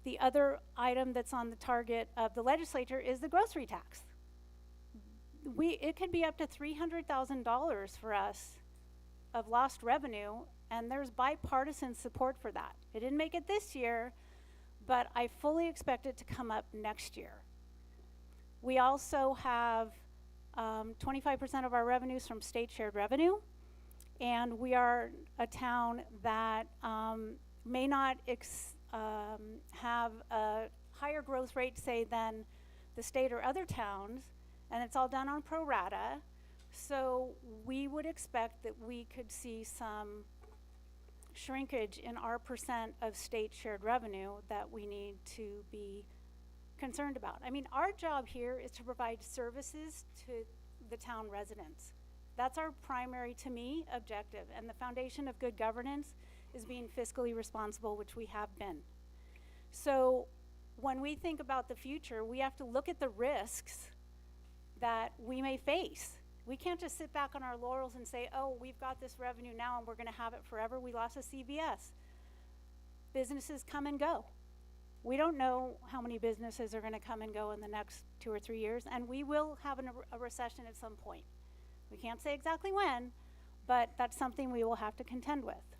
The other item that's on the target of the legislature is the grocery tax. It could be up to $300,000 for us of lost revenue, and there's bipartisan support for that. It didn't make it this year, but I fully expect it to come up next year. We also have 25% of our revenues from state shared revenue, and we are a town that may not have a higher growth rate, say, than the state or other towns, and it's all done on pro rata. So we would expect that we could see some shrinkage in our percent of state shared revenue that we need to be concerned about. I mean, our job here is to provide services to the town residents. That's our primary, to me, objective. And the foundation of good governance is being fiscally responsible, which we have been. So when we think about the future, we have to look at the risks that we may face. We can't just sit back on our laurels and say, oh, we've got this revenue now and we're gonna have it forever. We lost a CVS. Businesses come and go. We don't know how many businesses are gonna come and go in the next 2 or 3 years, and we will have a recession at some point. We can't say exactly when, but that's something we will have to contend with.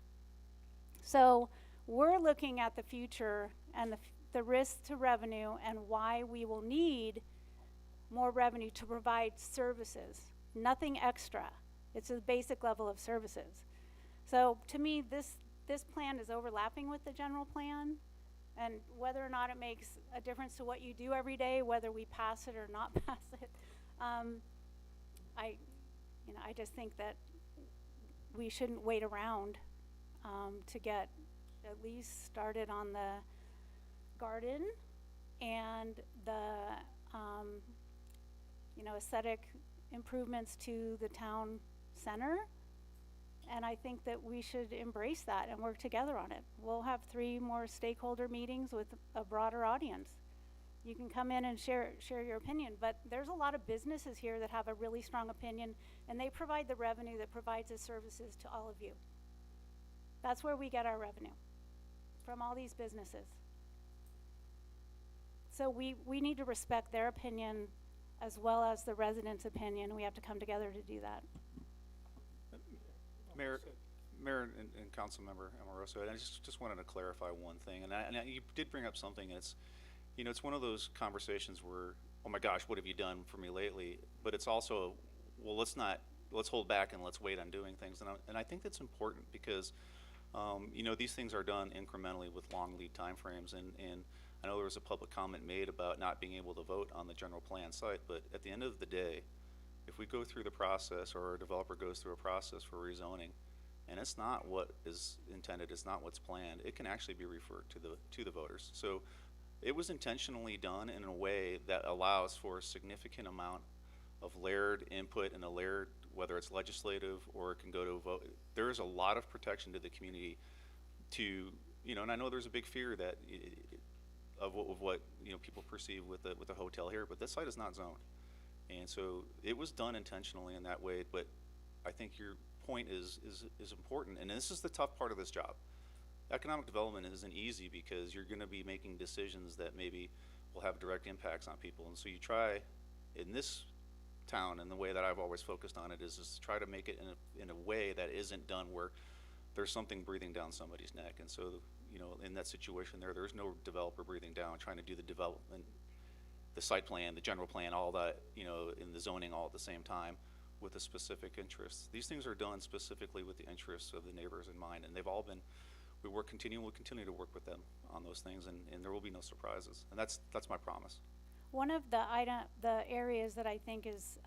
So we're looking at the future and the risk to revenue and why we will need more revenue to provide services, nothing extra. It's a basic level of services. So to me, this plan is overlapping with the general plan, and whether or not it makes a difference to what you do every day, whether we pass it or not pass it, I just think that we shouldn't wait around to get at least started on the garden and the aesthetic improvements to the town center. And I think that we should embrace that and work together on it. We'll have 3 more stakeholder meetings with a broader audience. You can come in and share your opinion, but there's a lot of businesses here that have a really strong opinion, and they provide the revenue that provides the services to all of you. That's where we get our revenue, from all these businesses. So we need to respect their opinion as well as the residents' opinion. We have to come together to do that. Mayor and Councilmember Amoroso, I just wanted to clarify one thing, and you did bring up something. It's, it's one of those conversations where, oh my gosh, what have you done for me lately? But it's also, well, let's hold back and let's wait on doing things. And I think that's important because, these things are done incrementally with long lead time frames, and I know there was a public comment made about not being able to vote on the general plan site, but at the end of the day, if we go through the process, or a developer goes through a process for rezoning, and it's not what is intended, it's not what's planned, it can actually be referred to the voters. So it was intentionally done in a way that allows for a significant amount of layered input and a layered, whether it's legislative or it can go to a vote. There is a lot of protection to the community to, and I know there's a big fear that of what people perceive with the hotel here, but this site is not zoned. And so it was done intentionally in that way, but I think your point is important, and this is the tough part of this job. Economic development isn't easy because you're going to be making decisions that maybe will have direct impacts on people, and so you try, in this town, and the way that I've always focused on it is to try to make it in a way that isn't done where there's something breathing down somebody's neck. And so, in that situation there's no developer breathing down trying to do the development the site plan, the general plan, all that, you know, in the zoning all at the same time with a specific interest. These things are done specifically with the interests of the neighbors in mind, and they've all been, we'll continue to work with them on those things, and there will be no surprises. And that's my promise. One of the areas that I think is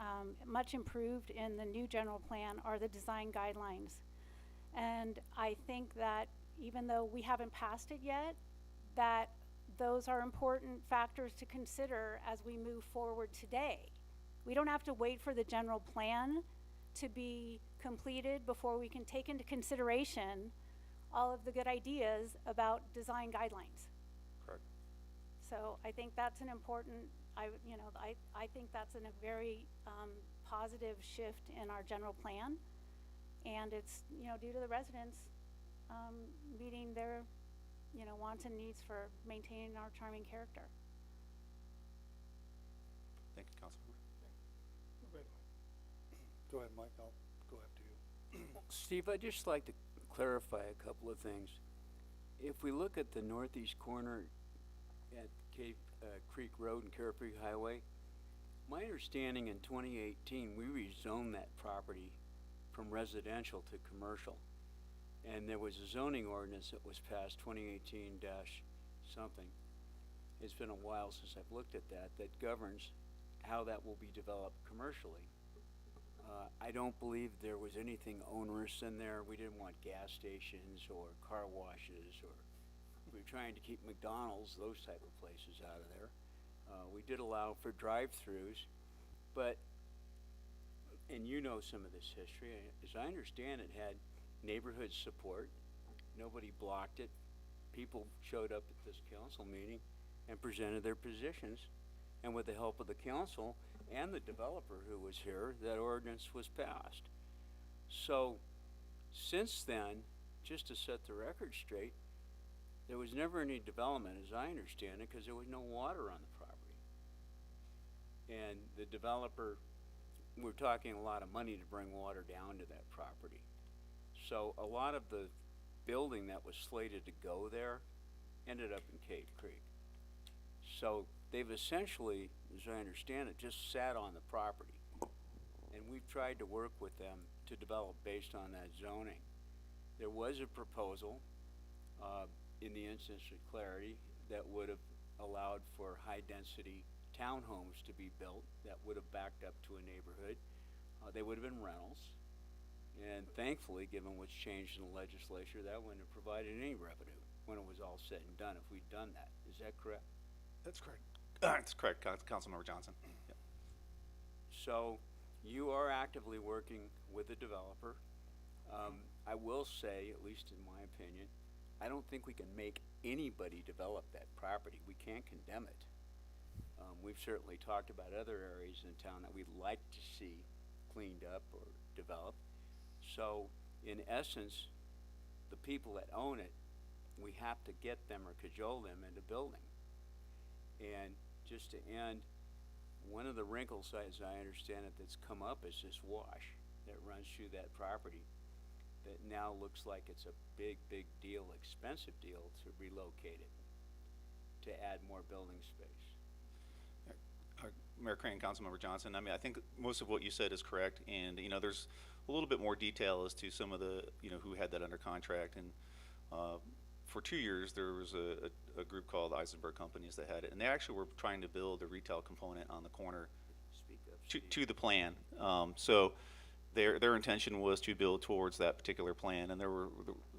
much improved in the new general plan are the design guidelines. And I think that even though we haven't passed it yet, that those are important factors to consider as we move forward today. We don't have to wait for the general plan to be completed before we can take into consideration all of the good ideas about design guidelines. Correct. So I think that's an important, I think that's a very positive shift in our general plan. And it's, due to the residents meeting their, wants and needs for maintaining our charming character. Thank you, Councilmember. Go ahead, Mike, I'll go after you. Steve, I'd just like to clarify a couple of things. If we look at the northeast corner at Cave Creek Road and Carefree Highway, my understanding in 2018, we rezoned that property from residential to commercial. And there was a zoning ordinance that was passed, 2018-something. It's been a while since I've looked at that governs how that will be developed commercially. I don't believe there was anything onerous in there. We didn't want gas stations or car washes, or we were trying to keep McDonald's, those type of places out of there. We did allow for drive-throughs, but, and you know some of this history, as I understand it, had neighborhood support. Nobody blocked it. People showed up at this council meeting and presented their positions, and with the help of the council and the developer who was here, that ordinance was passed. So since then, just to set the record straight, there was never any development, as I understand it, because there was no water on the property. And the developer, we're talking a lot of money to bring water down to that property. So a lot of the building that was slated to go there ended up in Cave Creek. So they've essentially, as I understand it, just sat on the property. And we've tried to work with them to develop based on that zoning. There was a proposal in the instance of Clarity that would have allowed for high-density townhomes to be built that would have backed up to a neighborhood. They would have been rentals. And thankfully, given what's changed in the legislature, that wouldn't have provided any revenue when it was all said and done if we'd done that. Is that correct? That's correct. That's correct, Councilmember Johnson. Yep. So you are actively working with the developer. I will say, at least in my opinion, I don't think we can make anybody develop that property. We can't condemn it. We've certainly talked about other areas in town that we'd like to see cleaned up or developed. So in essence, the people that own it, we have to get them or cajole them into building. And just to end, one of the wrinkles, as I understand it, that's come up is this wash that runs through that property that now looks like it's a big, big deal, expensive deal to relocate it, to add more building space. Mayor Crane, Councilmember Johnson, I mean, I think most of what you said is correct, and, there's a little bit more detail as to some of the, who had that under contract, and for 2 years, there was a group called Eisenberg Companies that had it, and they actually were trying to build a retail component on the corner to the plan. So their intention was to build towards that particular plan, and there were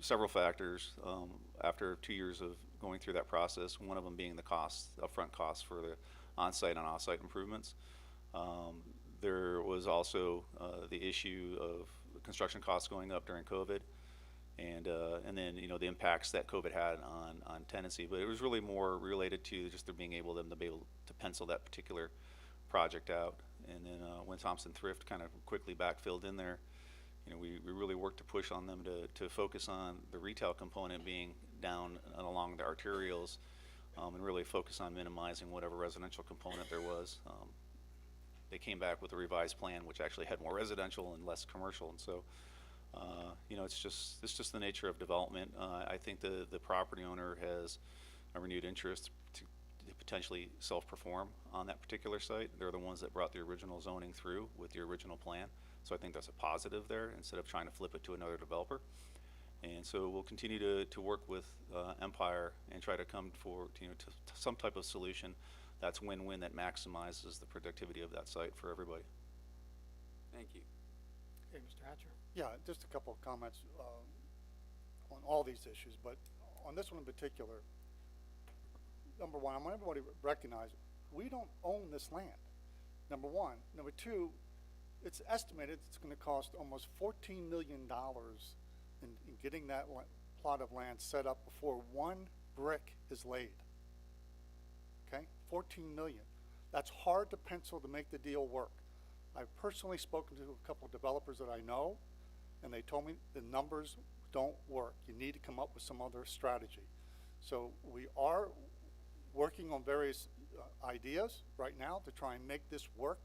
several factors after 2 years of going through that process, one of them being the costs, upfront costs for the on-site and off-site improvements. There was also the issue of construction costs going up during COVID, and then the impacts that COVID had on tenancy. But it was really more related to just them being able to pencil that particular project out. And then when Thompson Thrift kind of quickly backfilled in there, we really worked to push on them to focus on the retail component being down and along the arterials, and really focus on minimizing whatever residential component there was. They came back with a revised plan which actually had more residential and less commercial, and so it's just the nature of development. I think the property owner has a renewed interest to potentially self-perform on that particular site. They're the ones that brought the original zoning through with the original plan. So I think that's a positive there instead of trying to flip it to another developer. And so we'll continue to work with Empire and try to come forward to some type of solution that's win-win, that maximizes the productivity of that site for everybody. Thank you. Okay, Mr. Hatcher. Yeah, just a couple of comments on all these issues, but on this one in particular, number one, I want everybody to recognize we don't own this land, number one. Number two, it's estimated it's going to cost almost $14 million in getting that plot of land set up before one brick is laid. Okay, 14 million. That's hard to pencil to make the deal work. I've personally spoken to a couple of developers that I know, and they told me the numbers don't work. You need to come up with some other strategy. So we are working on various ideas right now to try and make this work,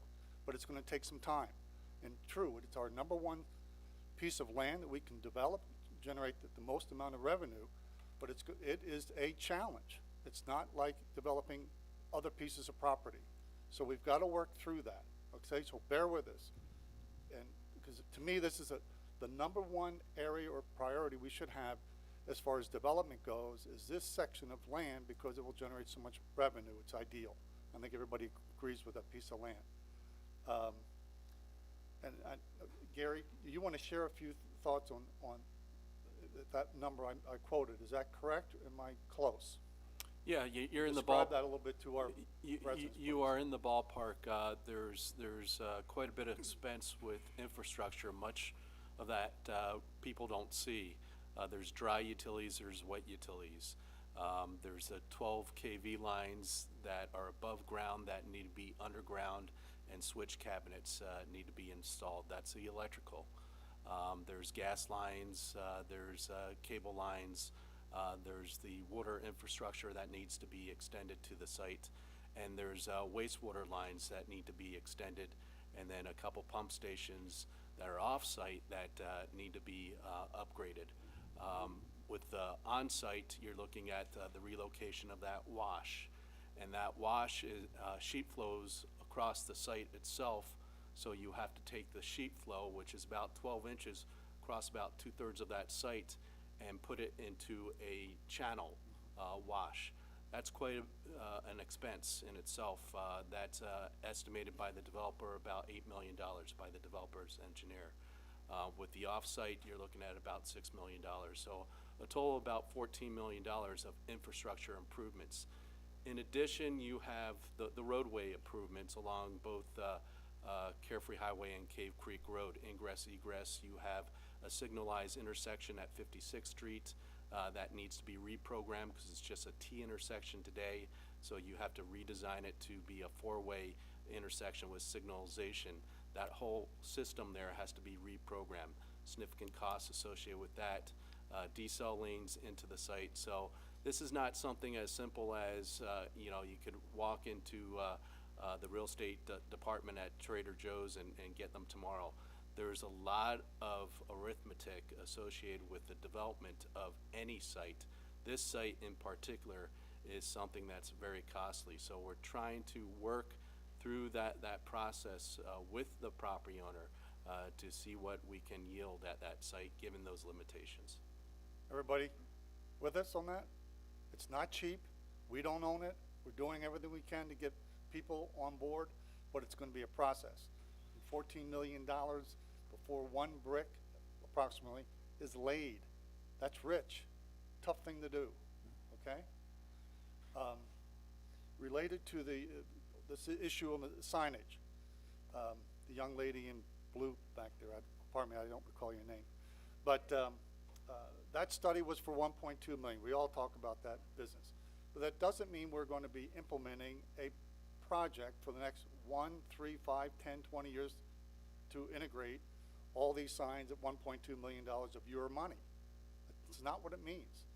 but it's going to take some time. And true, it's our number one piece of land that we can develop, generate the most amount of revenue, but it is a challenge. It's not like developing other pieces of property. So we've got to work through that, okay? So bear with us. And because to me, this is the number one area or priority we should have as far as development goes, is this section of land, because it will generate so much revenue. It's ideal. I think everybody agrees with that piece of land. Gary, do you want to share a few thoughts on that number I quoted? Is that correct? Am I close? Yeah, you're in the ball. Describe that a little bit to our residents. You are in the ballpark. There's quite a bit of expense with infrastructure. Much of that people don't see. There's dry utilities. There's wet utilities. There's 12 kV lines that are above ground that need to be underground, and switch cabinets need to be installed. That's the electrical. There's gas lines. There's cable lines. There's the water infrastructure that needs to be extended to the site, and there's wastewater lines that need to be extended, and then a couple pump stations that are off-site that need to be upgraded. With the on-site, you're looking at the relocation of that wash, and that wash is sheet flows across the site itself, so you have to take the sheet flow, which is about 12 inches, across about 2/3 of that site, and put it into a channel wash. That's quite an expense in itself. That's estimated by the developer about $8 million by the developer's engineer. With the off-site, you're looking at about $6 million. So a total of about $14 million of infrastructure improvements. In addition, you have the roadway improvements along both Carefree Highway and Cave Creek Road, ingress, egress. You have a signalized intersection at 56th Street that needs to be reprogrammed because it's just a T intersection today. So you have to redesign it to be a four-way intersection with signalization. That whole system there has to be reprogrammed. Significant costs associated with that. Decel lanes into the site. So this is not something as simple as, you could walk into the real estate department at Trader Joe's and get them tomorrow. There's a lot of arithmetic associated with the development of any site. This site in particular is something that's very costly. So we're trying to work through that process with the property owner to see what we can yield at that site given those limitations. Everybody with us on that? It's not cheap. We don't own it. We're doing everything we can to get people on board, but it's going to be a process. $14 million before one brick, approximately, is laid. That's rich. Tough thing to do, okay? Related to this issue of signage, the young lady in blue back there, pardon me, I don't recall your name, but that study was for 1.2 million. We all talk about that business. But that doesn't mean we're going to be implementing a project for the next 1, 3, 5, 10, 20 years to integrate all these signs at $1.2 million of your money. It's not what it means.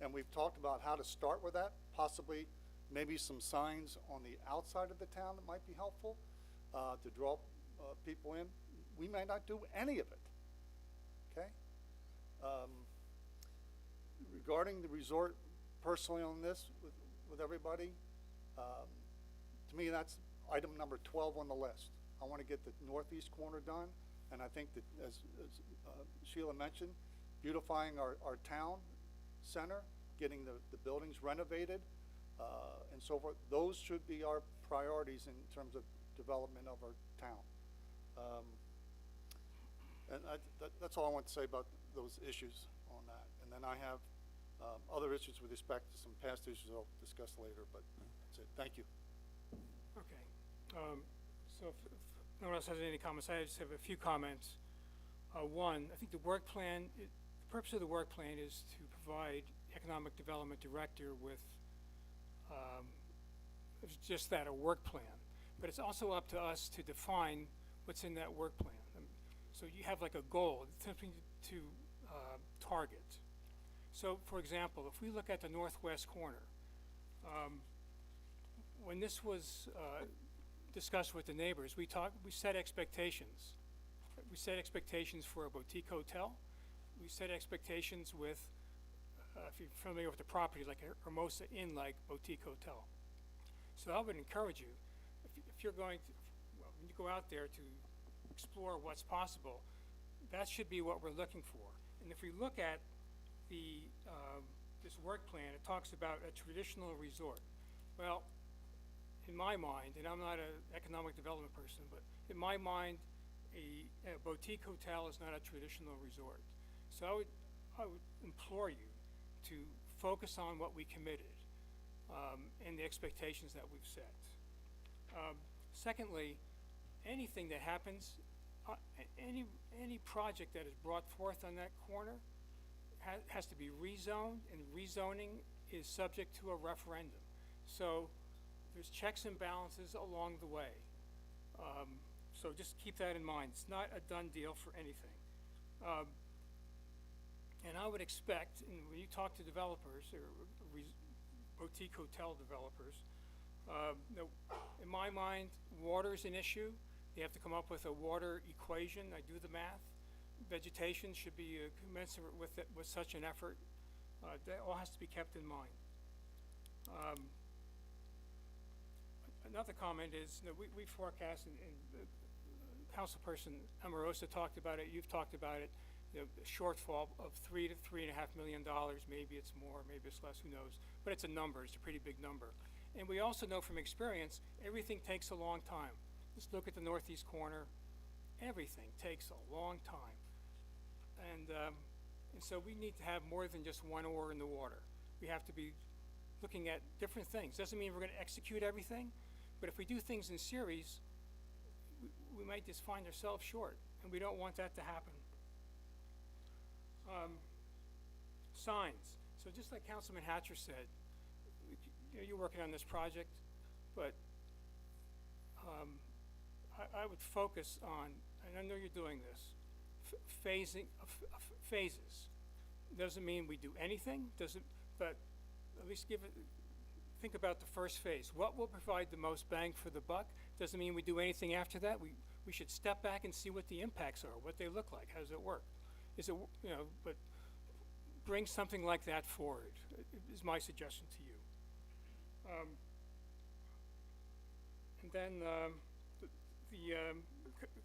And we've talked about how to start with that, possibly maybe some signs on the outside of the town that might be helpful to draw people in. We may not do any of it, okay? Regarding the resort, personally on this with everybody, To me, that's item number 12 on the list. I want to get the northeast corner done, and I think that, as Sheila mentioned, beautifying our town center, getting the buildings renovated, and so forth, those should be our priorities in terms of development of our town. And that's all I want to say about those issues on that. And then I have other issues with respect to some past issues I'll discuss later, but that's it. Thank you. Okay. So if no one else has any comments, I just have a few comments. One, I think the work plan, the purpose of the work plan is to provide economic development director with it's just that, a work plan. But it's also up to us to define what's in that work plan. So you have like a goal, something to target. So, for example, if we look at the northwest corner, when this was discussed with the neighbors, we set expectations. We set expectations for a boutique hotel. We set expectations with, if you're familiar with the property, like a Hermosa Inn-like boutique hotel. So I would encourage you, if you're going to, well, when you go out there to explore what's possible, that should be what we're looking for. And if we look at the this work plan, it talks about a traditional resort. Well, in my mind, and I'm not an economic development person, but in my mind, a boutique hotel is not a traditional resort. So I would implore you to focus on what we committed and the expectations that we've set. Secondly, anything that happens, any project that is brought forth on that corner has to be rezoned, and rezoning is subject to a referendum. So there's checks and balances along the way. So just keep that in mind. It's not a done deal for anything. And I would expect, and when you talk to developers or boutique hotel developers, in my mind, water is an issue. You have to come up with a water equation. I do the math. Vegetation should be commensurate with it, with such an effort. That all has to be kept in mind. Another comment is that we forecast, and Councilperson Amorosa talked about it, you've talked about it, the shortfall of $3 to $3.5 million. Maybe it's more, maybe it's less, who knows? But it's a number, it's a pretty big number. And we also know from experience, everything takes a long time. Let's look at the northeast corner. Everything takes a long time. And so we need to have more than just one oar in the water. We have to be looking at different things. Doesn't mean we're going to execute everything, but if we do things in series, we might just find ourselves short, and we don't want that to happen. Signs. So just like Councilman Hatcher said, you're working on this project, but I would focus on, and I know you're doing this, phases. Doesn't mean we do anything, but at least think about the first phase. What will provide the most bang for the buck? Doesn't mean we do anything after that. We should step back and see what the impacts are, what they look like, how does it work? Is it, but bring something like that forward, is my suggestion to you. And then a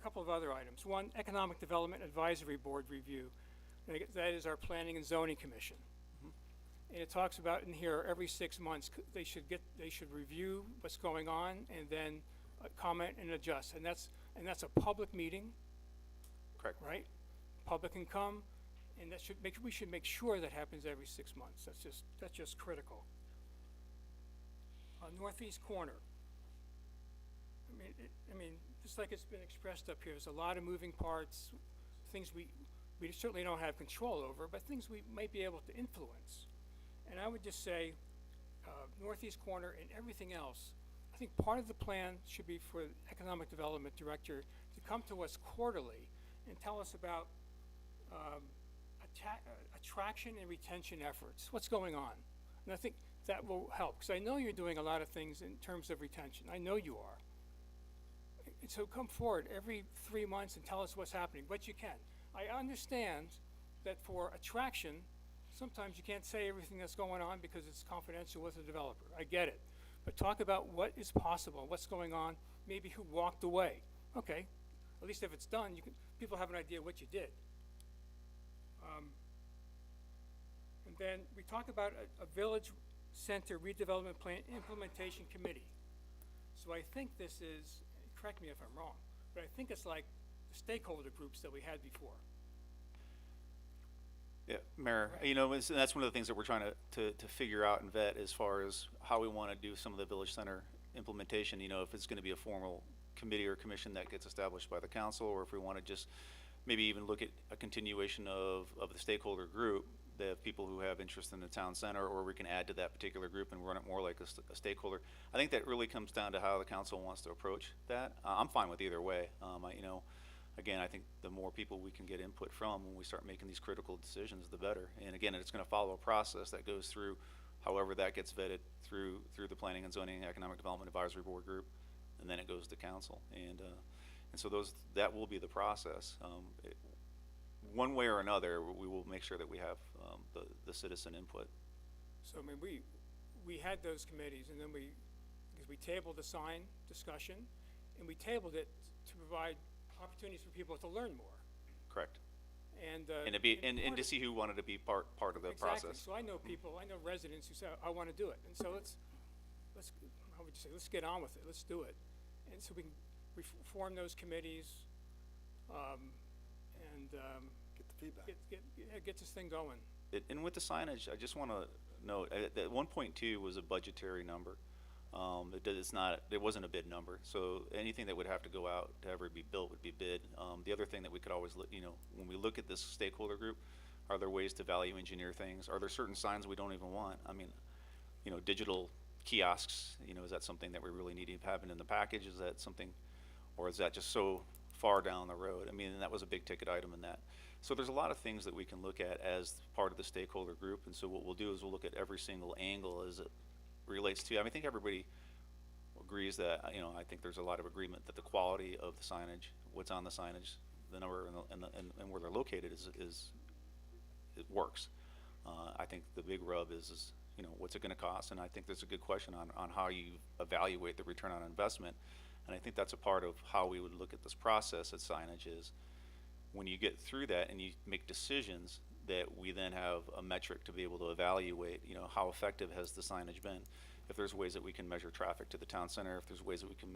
couple of other items. One, Economic Development Advisory Board review. And that is our Planning and Zoning Commission. And it talks about in here every 6 months they should review what's going on and then comment and adjust. And that's a public meeting. Correct. Right? Public can come, and we should make sure that happens every 6 months. That's just critical. Northeast corner. I mean, just like it's been expressed up here, there's a lot of moving parts, things we certainly don't have control over, but things we might be able to influence. And I would just say, northeast corner and everything else, I think part of the plan should be for the Economic Development Director to come to us quarterly and tell us about attraction and retention efforts, what's going on. And I think that will help, because I know you're doing a lot of things in terms of retention. I know you are. And so come forward every 3 months and tell us what's happening, what you can. I understand that for attraction, sometimes you can't say everything that's going on because it's confidential with the developer. I get it. but talk about what is possible, what's going on, maybe who walked away. Okay, at least if it's done, people have an idea what you did. And then we talk about a village center redevelopment plan implementation committee. So I think this is, correct me if I'm wrong, but I think it's like the stakeholder groups that we had before. Yeah, Mayor, that's one of the things that we're trying to figure out and vet as far as how we want to do some of the village center implementation, if it's going to be a formal committee or commission that gets established by the council, or if we want to just maybe even look at a continuation of the stakeholder group, the people who have interest in the town center, or we can add to that particular group and run it more like a stakeholder. I think that really comes down to how the council wants to approach that. I'm fine with either way. Again, I think the more people we can get input from when we start making these critical decisions, the better. And again, it's going to follow a process that goes through, however that gets vetted through the Planning and Zoning Economic Development Advisory Board group, and then it goes to council. And so that will be the process. One way or another, we will make sure that we have the citizen input. So I mean, we had those committees, and then because we tabled the sign discussion, and we tabled it to provide opportunities for people to learn more. Correct. And to see who wanted to be part of the exactly. process. So I know people, I know residents who say, I want to do it. And so let's how would you say, let's get on with it. Let's do it. And so we can form those committees, and Get the feedback. get this thing going. And with the signage, I just want to note that 1.2 was a budgetary number. It wasn't a bid number. So anything that would have to go out to ever be built would be bid. The other thing that we could always look, when we look at this stakeholder group, are there ways to value engineer things? Are there certain signs we don't even want? I mean, digital kiosks, is that something that we really need to have in the package? Is that something, or is that just so far down the road? I mean, that was a big ticket item in that. So there's a lot of things that we can look at as part of the stakeholder group. And so what we'll do is we'll look at every single angle as it relates to, I think everybody agrees that, I think there's a lot of agreement that the quality of the signage, what's on the signage, the number and where they're located it works. I think the big rub is what's it going to cost? And I think there's a good question on how you evaluate the return on investment. And I think that's a part of how we would look at this process at signage is when you get through that and you make decisions that we then have a metric to be able to evaluate, how effective has the signage been? If there's ways that we can measure traffic to the town center, if there's ways that we can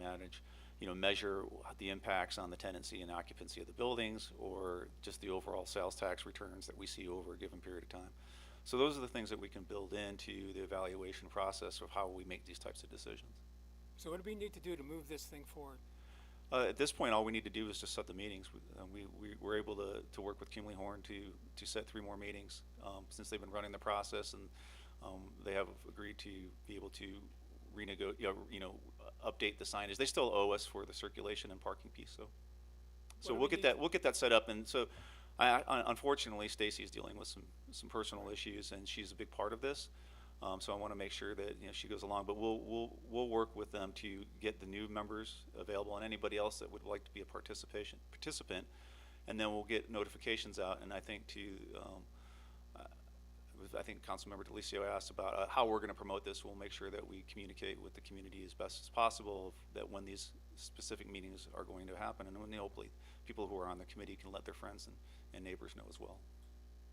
measure the impacts on the tenancy and occupancy of the buildings, or just the overall sales tax returns that we see over a given period of time. So those are the things that we can build into the evaluation process of how we make these types of decisions. So what do we need to do to move this thing forward? At this point, all we need to do is just set the meetings. We were able to work with Kimley Horn to set 3 more meetings since they've been running the process, and they have agreed to be able to update the signage. They still owe us for the circulation and parking piece, so we'll get that set up. And so, unfortunately, Stacy is dealing with some personal issues, and she's a big part of this. So I want to make sure that she goes along, but we'll work with them to get the new members available and anybody else that would like to be a participant, and then we'll get notifications out. And I think I think Councilmember Delicio asked about how we're going to promote this. We'll make sure that we communicate with the community as best as possible that when these specific meetings are going to happen, and when hopefully people who are on the committee can let their friends and neighbors know as well.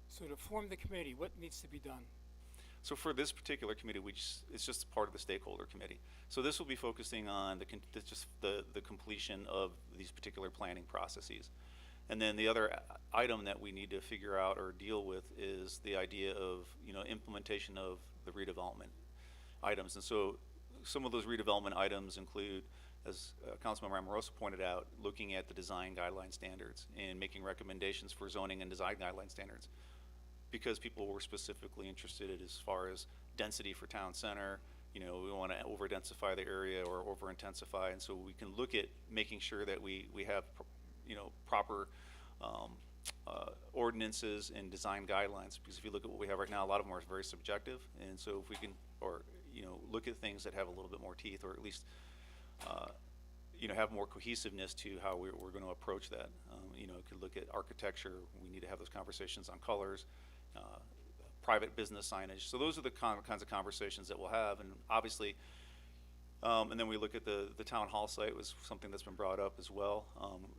So to form the committee, what needs to be done? So for this particular committee, it's just part of the stakeholder committee. So this will be focusing on the completion of these particular planning processes. And then the other item that we need to figure out or deal with is the idea of implementation of the redevelopment items. And so some of those redevelopment items include, as Councilmember Amoroso pointed out, looking at the design guideline standards and making recommendations for zoning and design guideline standards, because people were specifically interested as far as density for town center. We want to over-densify the area or over-intensify, and so we can look at making sure that we have proper ordinances and design guidelines, because if you look at what we have right now, a lot of them are very subjective. And so if we can look at things that have a little bit more teeth, or at least have more cohesiveness to how we're going to approach that. Could look at architecture. We need to have those conversations on colors, private business signage. So those are the kinds of conversations that we'll have. And obviously, And then we look at the town hall site was something that's been brought up as well,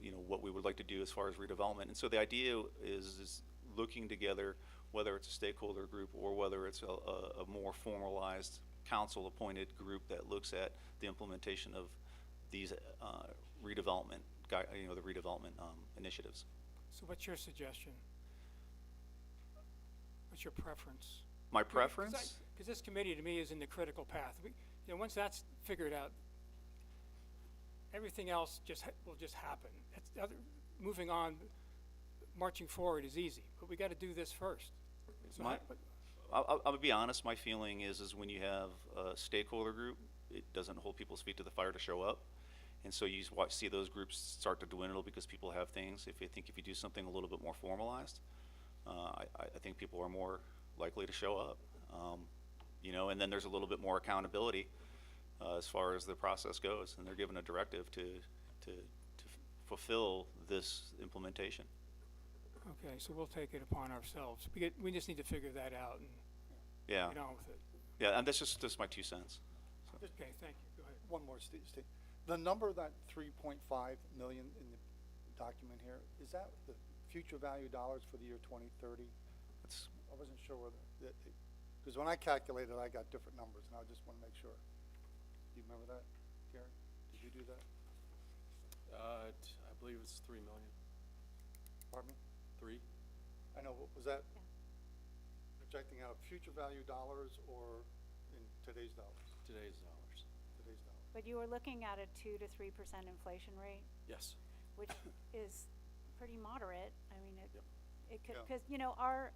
you know, what we would like to do as far as redevelopment. And so the idea is looking together, whether it's a stakeholder group or whether it's a more formalized council-appointed group that looks at the implementation of these redevelopment, you know, the redevelopment initiatives. So what's your suggestion? What's your preference? My preference? Because this committee to me is in the critical path. You know, once that's figured out, everything else will just happen. Moving on, marching forward is easy, but we got to do this first. So I'll be honest, my feeling is when you have a stakeholder group, it doesn't hold people's feet to the fire to show up. And so you see those groups start to dwindle because people have things. If you do something a little bit more formalized, I think people are more likely to show up. You know, and then there's a little bit more accountability as far as the process goes, and they're given a directive to fulfill this implementation. Okay, so we'll take it upon ourselves. We just need to figure that out and Yeah. get on with it. Yeah, and that's just my 2 cents. So. Okay, thank you. Go ahead. One more, Steve. The number, that 3.5 million in the document here, is that the future value dollars for the year 2030? I wasn't sure whether, because when I calculated, I got different numbers, and I just want to make sure. Do you remember that, Gary? Did you do that? I believe it's 3 million. Pardon me? 3? I know, was that projecting out future value dollars or in today's dollars? Today's dollars. Today's dollars. But you were looking at a 2 to 3% inflation rate, Yes. which is pretty moderate. I mean, it could, Yeah. because, you know, our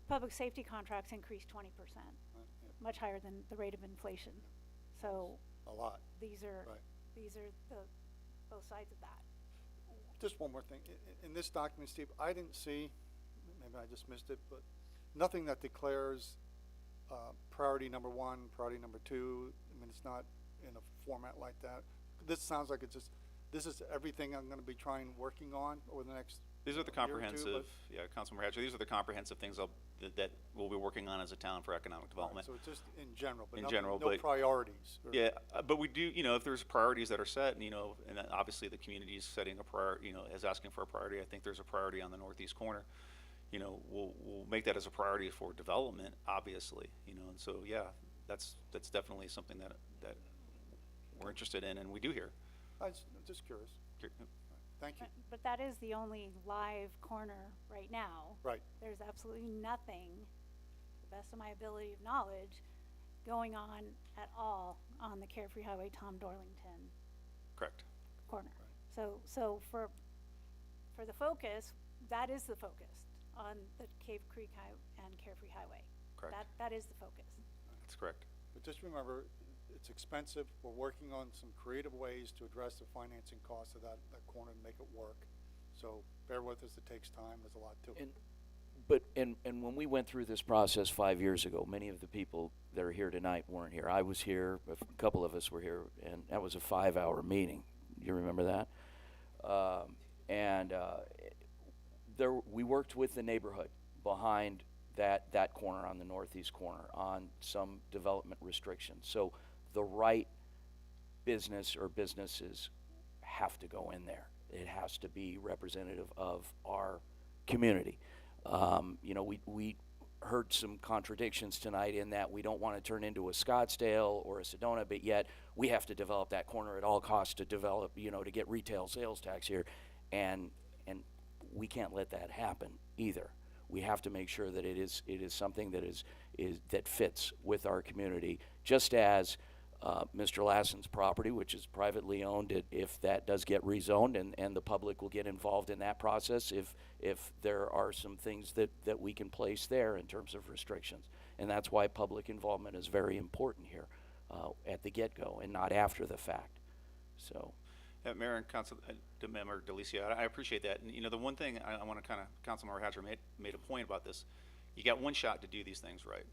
public safety contracts increased 20%, Yeah, much higher than the rate of inflation. So a lot. these are Right. both sides of that. Just one more thing. In this document, Steve, I didn't see, maybe I just missed it, but nothing that declares priority number 1, priority number 2. I mean, it's not in a format like that. This sounds like it's just, this is everything I'm going to be working on over the next These are the year or two, comprehensive, yeah, Councilmember Hatcher, these are the comprehensive things that we'll be working on as a town for economic development. So it's just in general, but In nothing, general, no but- priorities. Yeah, but we do, you know, if there's priorities that are set, and, you know, and then obviously the community is setting a priority, you know, is asking for a priority. I think there's a priority on the northeast corner. You know, we'll make that as a priority for development, obviously, you know, and so, yeah, that's definitely something that we're interested in, and we do here. I'm just curious. Thank you. But that is the only live corner right now. Right. There's absolutely nothing, to the best of my ability of knowledge, going on at all on the Carefree Highway Tom Dorlington Correct. corner. So for the focus, that is the focus on the Cave Creek and Carefree Highway. Correct. That is the focus. That's correct. But just remember, it's expensive. We're working on some creative ways to address the financing costs of that corner and make it work. So bear with us, it takes time, there's a lot to it. But when we went through this process 5 years ago, many of the people that are here tonight weren't here. I was here, a couple of us were here, and that was a 5-hour meeting. You remember that? We worked with the neighborhood behind that corner on the northeast corner on some development restrictions. So the right business or businesses have to go in there. It has to be representative of our community. You know, we heard some contradictions tonight in that we don't want to turn into a Scottsdale or a Sedona, but yet we have to develop that corner at all costs to develop, you know, to get retail sales tax here. And we can't let that happen either. We have to make sure that it is something that that fits with our community, just as Mr. Lassen's property, which is privately owned, if that does get rezoned, and the public will get involved in that process if there are some things that we can place there in terms of restrictions. And that's why public involvement is very important here at the get-go and not after the fact. So. Mayor and Councilmember Delicia, I appreciate that. And, you know, the one thing I want to kind of, Councilmember Hatcher made a point about this. You got one shot to do these things right.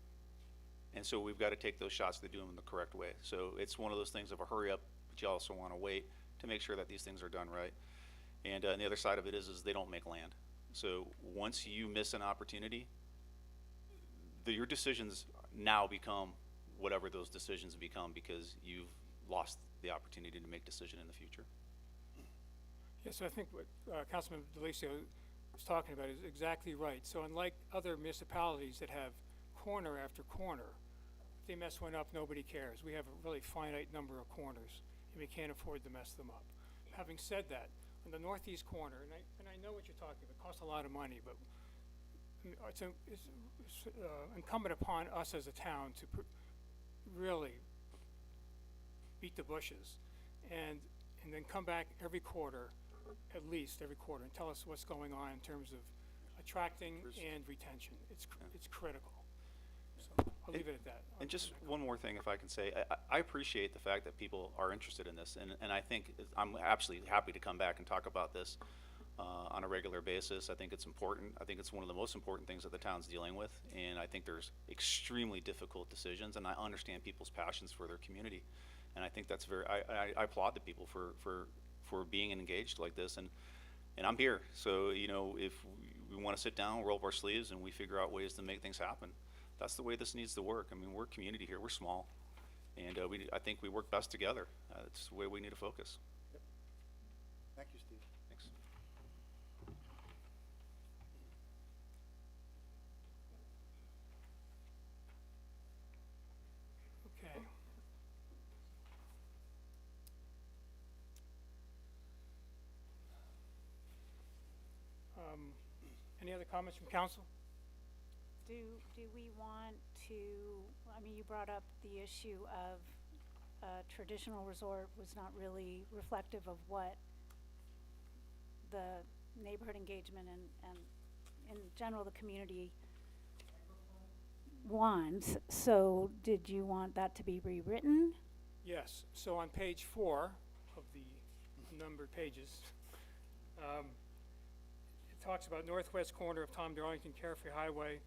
And so we've got to take those shots to do them in the correct way. So it's one of those things of a hurry up, but you also want to wait to make sure that these things are done right. And the other side of it is they don't make land. So once you miss an opportunity, your decisions now become whatever those decisions become, because you've lost the opportunity to make decision in the future. Yes, so I think what Councilman DeLisio was talking about is exactly right. So unlike other municipalities that have corner after corner, if they mess one up, nobody cares. We have a really finite number of corners, and we can't afford to mess them up. Having said that, on the northeast corner, and I know what you're talking about, it costs a lot of money, but it's incumbent upon us as a town to really beat the bushes and then come back every quarter, at least every quarter, and tell us what's going on in terms of attracting and retention. It's critical. So I'll leave it at that. And just one more thing, if I can say, I appreciate the fact that people are interested in this, and I think I'm absolutely happy to come back and talk about this on a regular basis. I think it's important. I think it's one of the most important things that the town's dealing with, and I think there's extremely difficult decisions, and I understand people's passions for their community, and I think that's I applaud the people for being engaged like this, and I'm here. So, you know, if we want to sit down, roll up our sleeves, and we figure out ways to make things happen, that's the way this needs to work. I mean, we're a community here, we're small, and I think we work best together. It's the way we need to focus. Thank you, Steve. Thanks. Okay. Any other comments from council? Do we want to, I mean, you brought up the issue of a traditional resort was not really reflective of what the neighborhood engagement and in general the community wants. So did you want that to be rewritten? Yes. So on page 4 of the numbered pages, it talks about northwest corner of Tom Darlington Carefree Highway.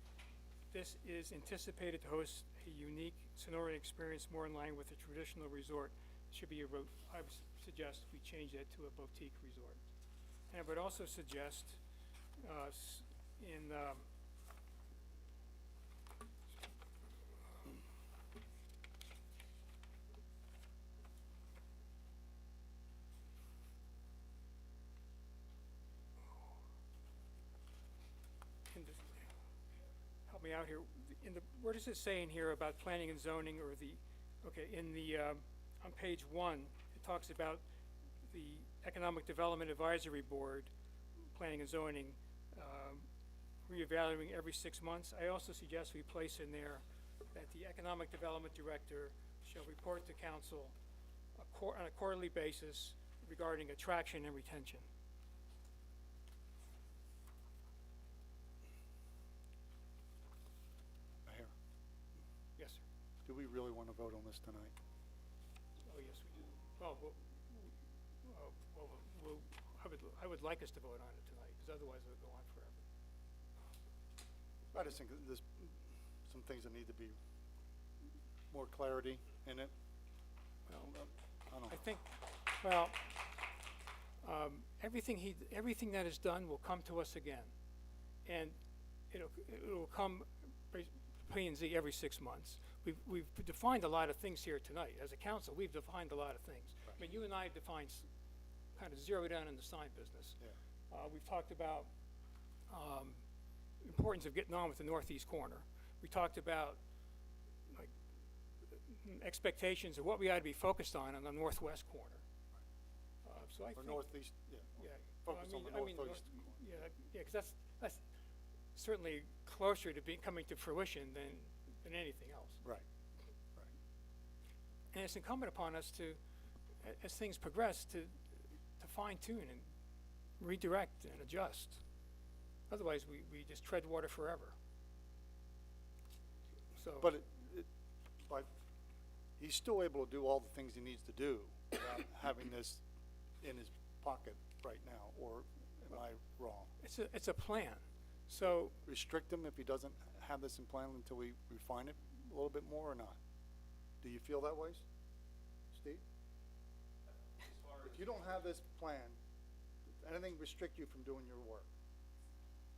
This is anticipated to host a unique sonoran experience more in line with a traditional resort. It should be I would suggest we change that to a boutique resort. And I would also suggest help me out here. Where does it say in here about planning and zoning, or on page 1, it talks about the Economic Development Advisory Board, planning and zoning, reevaluating every 6 months. I also suggest we place in there that the Economic Development Director shall report to council on a quarterly basis regarding attraction and retention. Mayor, Yes, sir. do we really want to vote on this tonight? Oh, yes, we do. Well, I would like us to vote on it tonight, because otherwise it would go on forever. I just think that there's some things that need to be more clarity in it. Well, I don't know. I think, everything that is done will come to us again. And it'll come P and Z every 6 months. We've defined a lot of things here tonight. As a council, we've defined a lot of things. I mean, you and I defined, kind of zeroed down in the sign business. Yeah. We've talked about importance of getting on with the northeast corner. We talked about like expectations of what we ought to be focused on the northwest corner. So I Or think northeast, yeah. yeah, Focus on the northeast corner. yeah, because that's certainly closer to coming to fruition than anything else. Right. And it's incumbent upon us to, as things progress, to fine tune and redirect and adjust. Otherwise, we just tread water forever. So. But he's still able to do all the things he needs to do without having this in his pocket right now, or am I wrong? It's a plan. So Restrict him if he doesn't have this in plan until we refine it a little bit more, or not? Do you feel that way, Steve? If you don't have this plan, does anything restrict you from doing your work?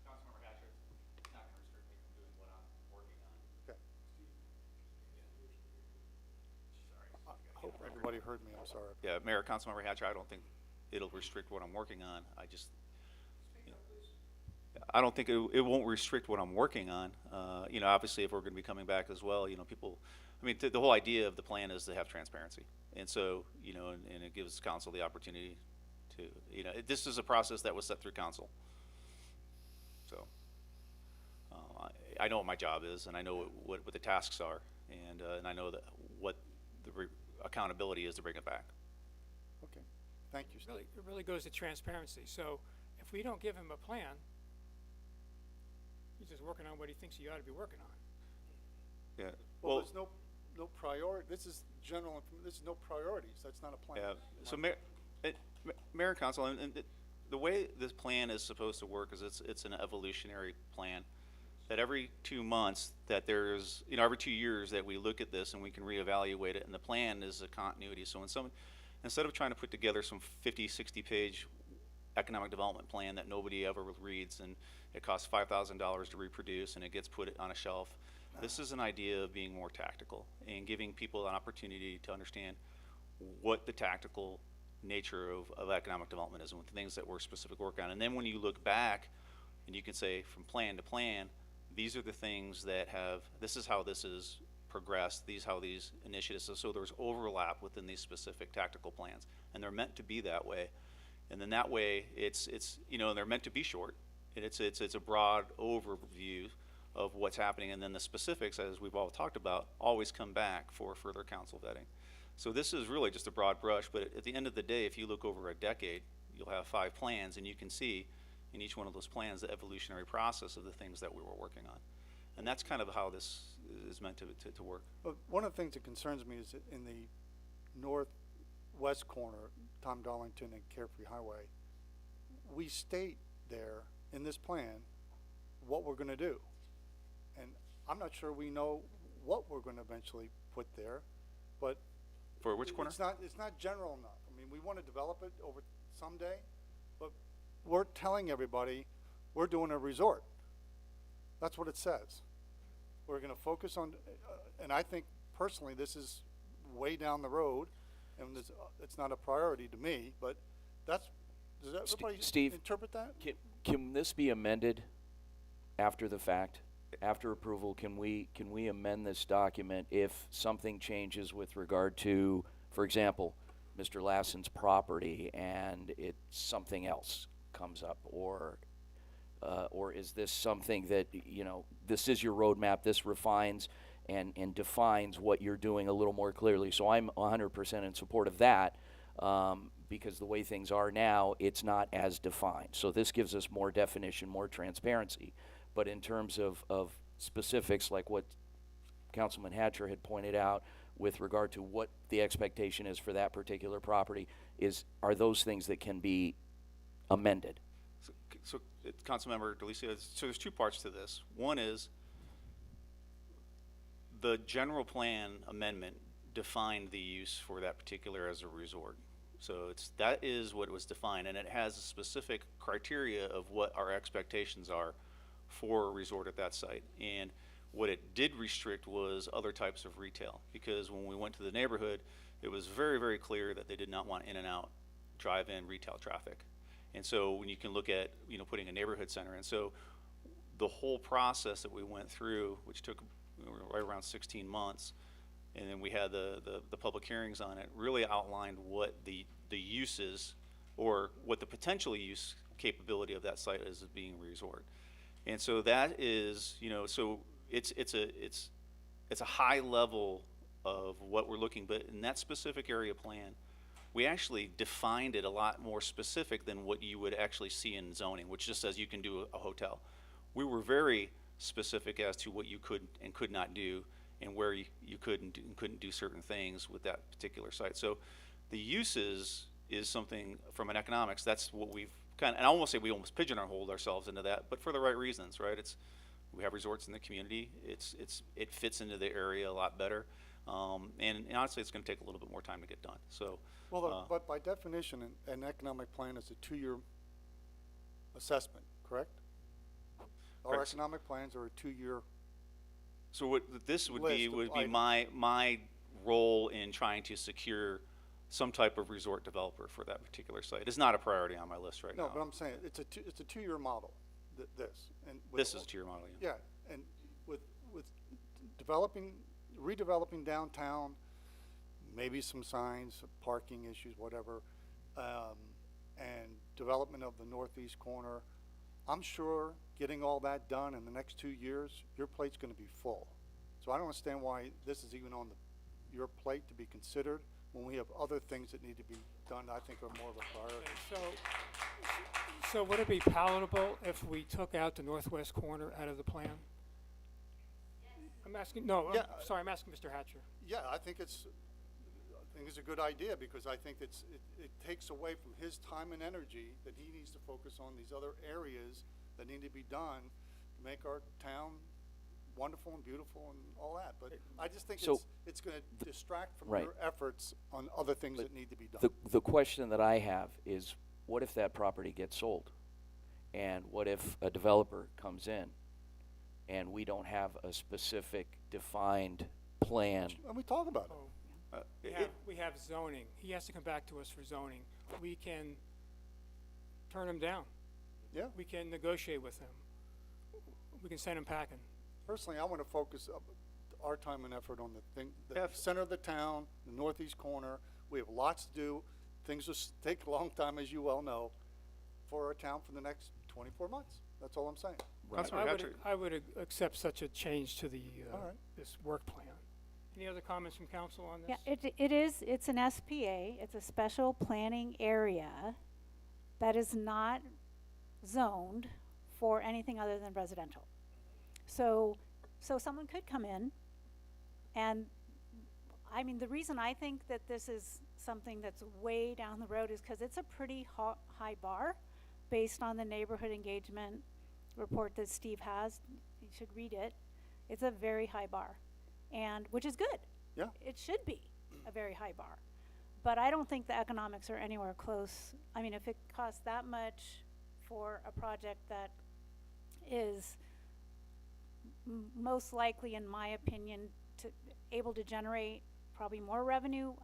Councilmember Hatcher, it's not going to restrict me from doing what I'm working on. Okay. heard me, I'm sorry. Yeah, Mayor, Councilmember Hatcher, I don't think it'll restrict what I'm working on. I just, you know, I don't think it won't restrict what I'm working on. You know, obviously, if we're gonna be coming back as well, you know, people, I mean, the whole idea of the plan is to have transparency. And so, you know, and it gives council the opportunity to, you know, this is a process that was set through council. So, I know what my job is, and I know what the tasks are, and I know that what the accountability is to bring it back. Okay, thank you, Steve. It really goes to transparency. So if we don't give him a plan, he's just working on what he thinks he ought to be working on. Yeah. Well, there's no priority, this is general, this is no priorities, that's not a plan. Yeah, so Mayor and Council, and the way this plan is supposed to work is it's an evolutionary plan. That every 2 months, that there's, you know, every 2 years that we look at this and we can reevaluate it, and the plan is a continuity. So instead of trying to put together some 50, 60-page economic development plan that nobody ever reads, and it costs $5,000 to reproduce and it gets put on a shelf, this is an idea of being more tactical and giving people an opportunity to understand what the tactical nature of economic development is and what the things that we're specifically working on. And then when you look back and you can say from plan to plan, these are the things that this is how this is progressed, how these initiatives, so there's overlap within these specific tactical plans. And they're meant to be that way. And then that way, it's you know, they're meant to be short. And it's a broad overview of what's happening. And then the specifics, as we've all talked about, always come back for further council vetting. So this is really just a broad brush, but at the end of the day, if you look over a decade, you'll have 5 plans, and you can see in each one of those plans the evolutionary process of the things that we were working on. And that's kind of how this is meant to work. But one of the things that concerns me is that in the northwest corner, Tom Darlington and Carefree Highway, we state there in this plan what we're gonna do. And I'm not sure we know what we're gonna eventually put there, but For which corner? it's not general enough. I mean, we wanna develop it over someday, but we're telling everybody we're doing a resort. That's what it says. We're gonna focus on, and I think personally this is way down the road, and it's not a priority to me, but does everybody Steve, interpret that? Can this be amended after the fact? After approval, can we amend this document if something changes with regard to, for example, Mr. Lassen's property and it's something else comes up, or is this something that, you know, this is your roadmap, this refines and defines what you're doing a little more clearly? So I'm 100% in support of that, because the way things are now, it's not as defined. So this gives us more definition, more transparency. But in terms of specifics, like what Councilman Hatcher had pointed out with regard to what the expectation is for that particular property, are those things that can be amended? So Councilmember Delicio, so there's 2 parts to this. One is the general plan amendment defined the use for that particular as a resort. So that is what was defined, and it has a specific criteria of what our expectations are for a resort at that site. And what it did restrict was other types of retail, because when we went to the neighborhood, it was very, very clear that they did not want in and out drive-in retail traffic. And so when you can look at, you know, putting a neighborhood center in, so the whole process that we went through, which took right around 16 months, and then we had the public hearings on it, really outlined what the uses, or what the potential use capability of that site is as being a resort. And so that is, you know, so it's a high level of what we're looking, but in that specific area plan, we actually defined it a lot more specific than what you would actually see in zoning, which just says you can do a hotel. We were very specific as to what you could and could not do, and where you could and couldn't do certain things with that particular site. So the uses is something from an economics, that's what we've kind of, and I almost say we almost pigeonholed ourselves into that, but for the right reasons, right? We have resorts in the community. It fits into the area a lot better. And honestly, it's going to take a little bit more time to get done. So, Well, but by definition, an economic plan is a 2-year assessment, correct? Our Correct. economic plans are a 2-year. so what this would be List of my role in trying to secure some type of resort developer for that particular site. It's not a priority on my list right No, now. but I'm saying, it's a two-year model, this. And with This all- is to your model, yeah. Yeah, and with redeveloping downtown, maybe some signs, parking issues, whatever, and development of the northeast corner, I'm sure getting all that done in the next 2 years, your plate's gonna be full. So I don't understand why this is even on your plate to be considered, when we have other things that need to be done, I think are more of a priority. So would it be palatable if we took out the northwest corner out of the plan? I'm asking, no, Yeah, sorry, I'm asking Mr. Hatcher. Yeah, I think it's a good idea, because I think it takes away from his time and energy that he needs to focus on these other areas that need to be done to make our town wonderful and beautiful and all that. But I just think So it's gonna distract from right. your efforts on other things that need to be done. The question that I have is, what if that property gets sold? And what if a developer comes in and we don't have a specific defined plan? And we talk about it. We have zoning. He has to come back to us for zoning. We can turn him down. Yeah. We can negotiate with him. We can send him packing. Personally, I wanna focus our time and effort on the Yeah. center of the town, the northeast corner. We have lots to do. Things will take a long time, as you well know, for our town for the next 24 months. That's all I'm saying. Councilmember Hatcher. I would accept such a change to the, All right. this work plan. Any other comments from council on this? Yeah, it's an SPA, it's a special planning area that is not zoned for anything other than residential. So someone could come in, and, I mean, the reason I think that this is something that's way down the road is because it's a pretty high bar based on the neighborhood engagement report that Steve has. You should read it. It's a very high bar, and, which is good. Yeah. It should be a very high bar. But I don't think the economics are anywhere close. I mean, if it costs that much for a project that is most likely, in my opinion, able to generate probably more revenue,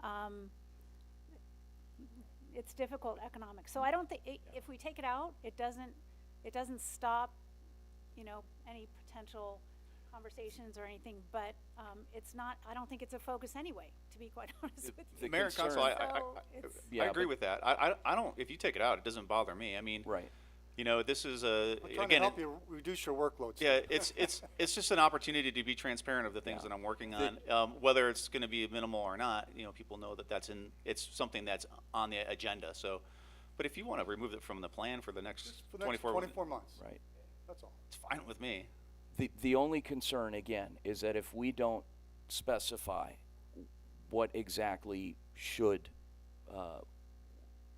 it's difficult economics. So I don't think, if we take it out, it doesn't stop, any potential conversations or anything, but it's not, I don't think it's a focus anyway, to be quite honest with you. Mayor and Council, I So I agree with that. I don't, if you take it out, it doesn't bother me. I mean, Right. This is a, I'm trying to again, help you reduce your workload. yeah, it's just an opportunity to be transparent of the things that I'm working on. Whether it's gonna be minimal or not, people know that it's something that's on the agenda, so. But if you wanna remove it from the plan for the next For the next 24 months. Right. That's all. it's fine with me. The only concern, again, is that if we don't specify what exactly should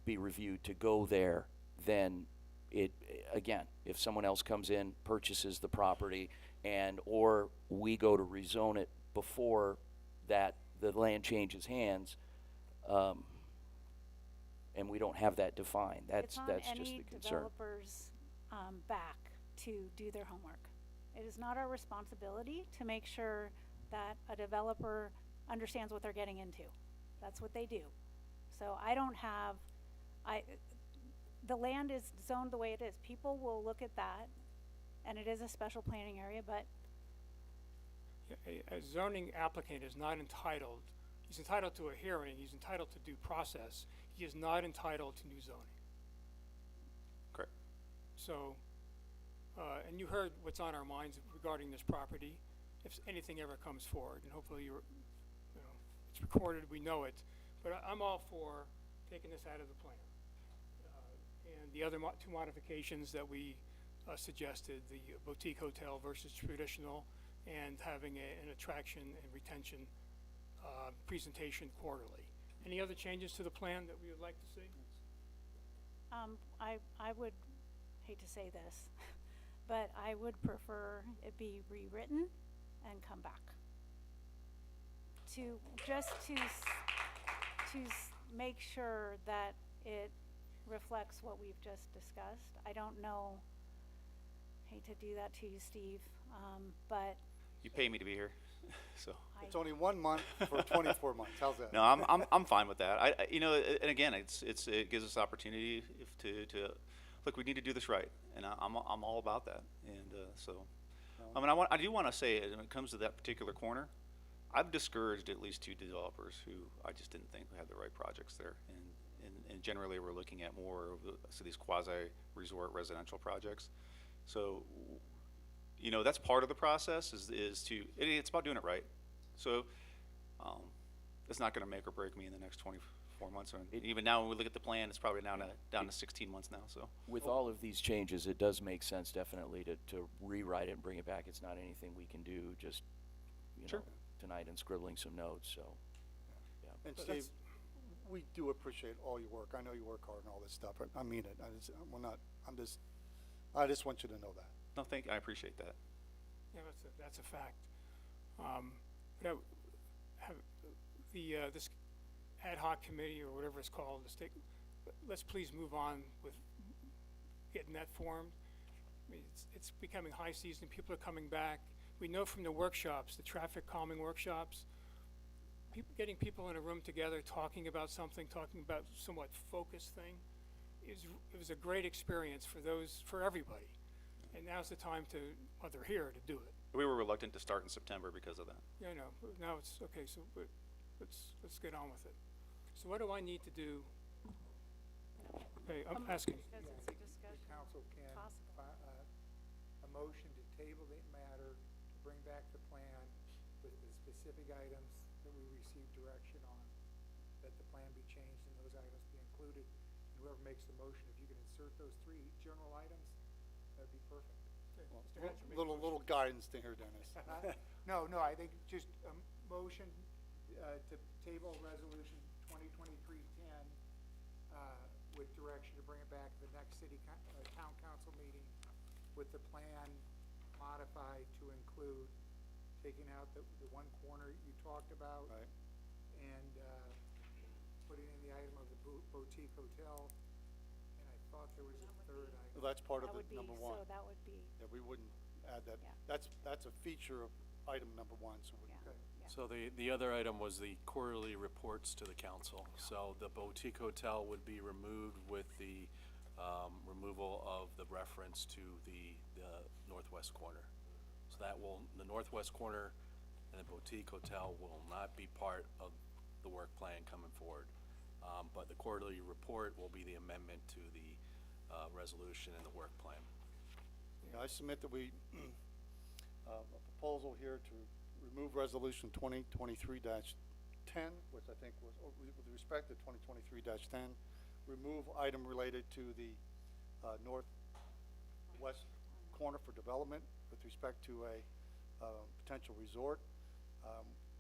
be reviewed to go there, then again, if someone else comes in, purchases the property, or we go to rezone it before the land changes hands, and we don't have that defined, that's just the It's on any concern. developer's back to do their homework. It is not our responsibility to make sure that a developer understands what they're getting into. That's what they do. So I don't have, the land is zoned the way it is. People will look at that, and it is a special planning area, but A zoning applicant is not entitled, he's entitled to a hearing, he's entitled to due process. He is not entitled to new zoning. Correct. So, and you heard what's on our minds regarding this property, if anything ever comes forward, and hopefully it's recorded, we know it. But I'm all for taking this out of the plan. And the other two modifications that we suggested, the boutique hotel versus traditional, and having an attraction and retention presentation quarterly. Any other changes to the plan that we would like to see? I would hate to say this, but I would prefer it be rewritten and come back. To make sure that it reflects what we've just discussed. I don't know, hate to do that to you, Steve, but You pay me to be here, so. It's only 1 month for 24 months. How's that? No, I'm fine with that. You know, and again, it gives us opportunity to look. We need to do this right, and I'm all about that. And so, I mean, I do want to say, when it comes to that particular corner, I've discouraged at least 2 developers who I just didn't think had the right projects there, and generally we're looking at more of these quasi-resort residential projects. So, you know, that's part of the process. It's about doing it right. So, it's not going to make or break me in the next 24 months. And even now, when we look at the plan, it's probably down to 16 months now. So, With all of these changes, it does make sense definitely to rewrite it and bring it back. It's not anything we can do just, Sure. know, tonight and scribbling some notes, so, yeah. And But Steve, we do appreciate all your work. I know you work hard and all this stuff, but I mean it. I just want you to know that. no, I appreciate that. Yeah, that's a fact. But have this ad hoc committee or whatever it's called, let's please move on with getting that formed. I mean, it's becoming high season, people are coming back. We know from the workshops, the traffic calming workshops, getting people in a room together, talking about something, talking about somewhat focused thing, it was a great experience for everybody. And now's the time while they're here, to do it. We were reluctant to start in September because of that. Yeah, I know. Now it's okay. So let's get on with it. So what do I need to do? Okay, I'm asking. Council can, a motion to table the matter, to bring back the plan with the specific items that we received direction on, that the plan be changed and those items be included. And whoever makes the motion, if you can insert those 3 general items, that'd be perfect. Well, Mr. Hatcher, make a motion. Little guidance to here, Dennis. No, I think just a motion to table resolution 2023-10 with direction to bring it back to the next town council meeting with the plan modified to include taking out the one corner you talked about. Right. And putting in the item of the boutique hotel. And I thought there was a third item. Well, that's part of That the would be, number so 1. that would be, Yeah, we wouldn't add that. Yeah. That's a feature of item number 1, so we. yeah. So the other item was the quarterly reports to the council. So the boutique hotel would be removed with the removal of the reference to the northwest corner. So the northwest corner and the boutique hotel will not be part of the work plan coming forward. But the quarterly report will be the amendment to the resolution and the work plan. Yeah, I submit that we, a proposal here to remove resolution 2023-10, which I think was, with respect to 2023-10, remove item related to the northwest corner for development with respect to a potential resort.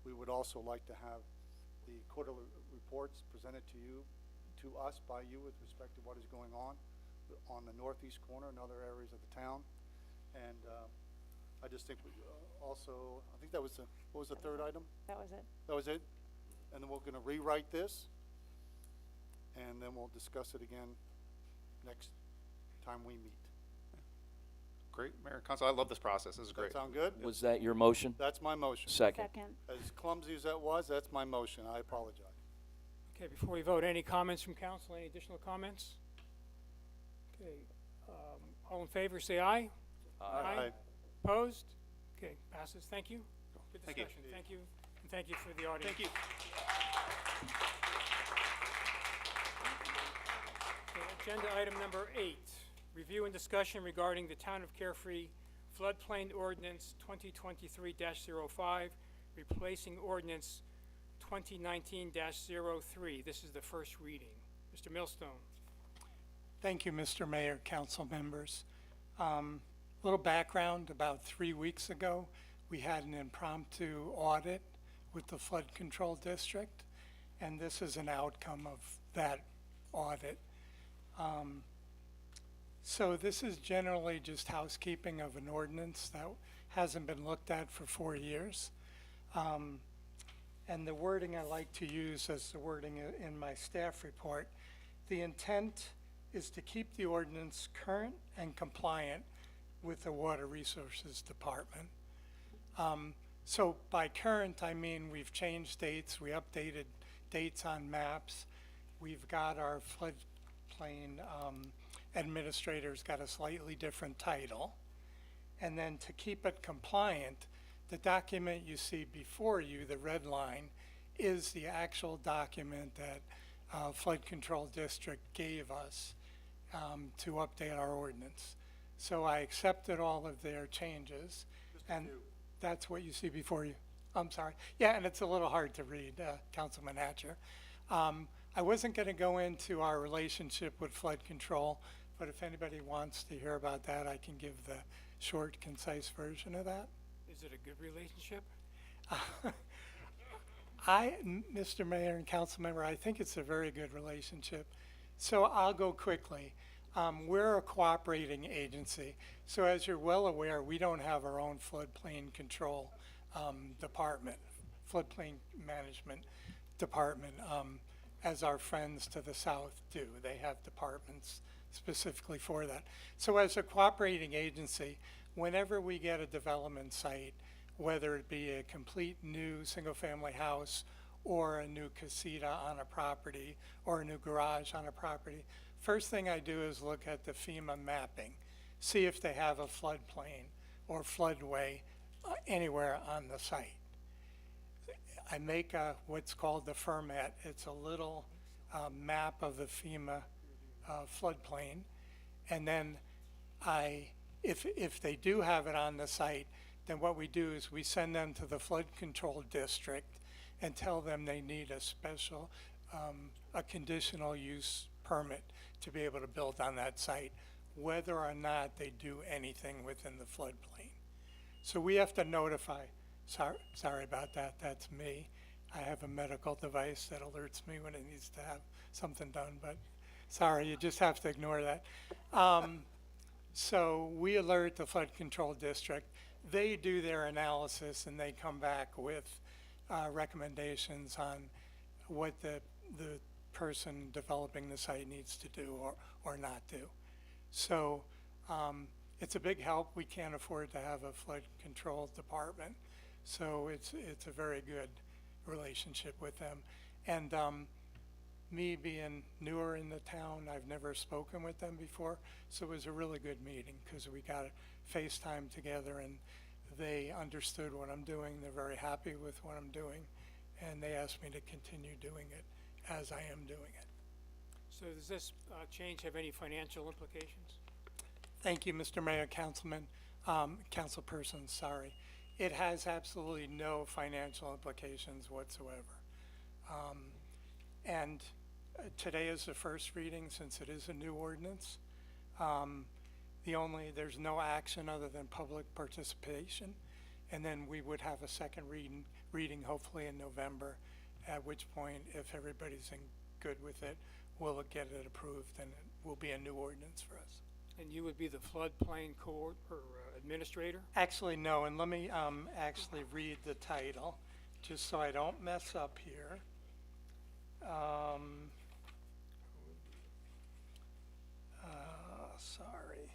We would also like to have the quarterly reports presented to us by you with respect to what is going on the northeast corner and other areas of the town. And I just think also, I think that was what was the third item? That was it. That was it? And then we're gonna rewrite this, and then we'll discuss it again next time we meet. Great, Mayor, Council, I love this process. This is Does great. that sound good? Was that your motion? That's my motion. Second. Second. As clumsy as that was, that's my motion. I apologize. Okay, before we vote, any comments from council? Any additional comments? Okay, all in favor, say aye. Aye. Opposed? Okay, passes. Thank you. Good Thank you. discussion. Thank you. And thank you for the audience. Thank you. Okay, agenda item number 8, review and discussion regarding the Town of Carefree Floodplain Ordinance 2023-05, replacing Ordinance 2019-03. This is the first reading. Mr. Millstone. Thank you, Mr. Mayor, council members. Little background, about 3 weeks ago, we had an impromptu audit with the Flood Control District, and this is an outcome of that audit. So this is generally just housekeeping of an ordinance that hasn't been looked at for 4 years. And the wording I like to use as the wording in my staff report, the intent is to keep the ordinance current and compliant with the Water Resources Department. So by current, I mean we've changed dates, we updated dates on maps. We've got our floodplain administrator's got a slightly different title. And then to keep it compliant, the document you see before you, the red line, is the actual document that Flood Control District gave us to update our ordinance. So I accepted all of their changes, and that's what you see before you. I'm sorry. Yeah, and it's a little hard to read, Councilman Hatcher. I wasn't going to go into our relationship with flood control, but if anybody wants to hear about that, I can give the short, concise version of that. Is it a good relationship? Mr. Mayor and council member, I think it's a very good relationship. So I'll go quickly. We're a cooperating agency. So as you're well aware, we don't have our own floodplain control department, floodplain management department, as our friends to the south do. They have departments specifically for that. So as a cooperating agency, whenever we get a development site, whether it be a complete new single-family house or a new casita on a property or a new garage on a property, first thing I do is look at the FEMA mapping, see if they have a floodplain or floodway anywhere on the site. I make what's called the FERMAT. It's a little map of the FEMA floodplain, and then if they do have it on the site, then what we do is we send them to the flood control district and tell them they need a special, a conditional use permit to be able to build on that site, whether or not they do anything within the floodplain. So we have to notify, sorry about that, that's me. I have a medical device that alerts me when it needs to have something done, but sorry, you just have to ignore that. So we alert the flood control district. They do their analysis and they come back with recommendations on what the person developing the site needs to do or not do. So it's a big help. We can't afford to have a flood control department. So it's a very good relationship with them. And me being newer in the town, I've never spoken with them before. So it was a really good meeting because we got a FaceTime together and they understood what I'm doing. They're very happy with what I'm doing. And they asked me to continue doing it as I am doing it. So does this change have any financial implications? Thank you, Mr. Mayor, Councilman, Councilperson, sorry. It has absolutely no financial implications whatsoever. And today is the first reading since it is a new ordinance. There's no action other than public participation. And then we would have a second reading hopefully in November, at which point, if everybody's good with it, we'll get it approved and it will be a new ordinance for us. And you would be the floodplain administrator? Actually, no, and let me actually read the title, just so I don't mess up here. Sorry.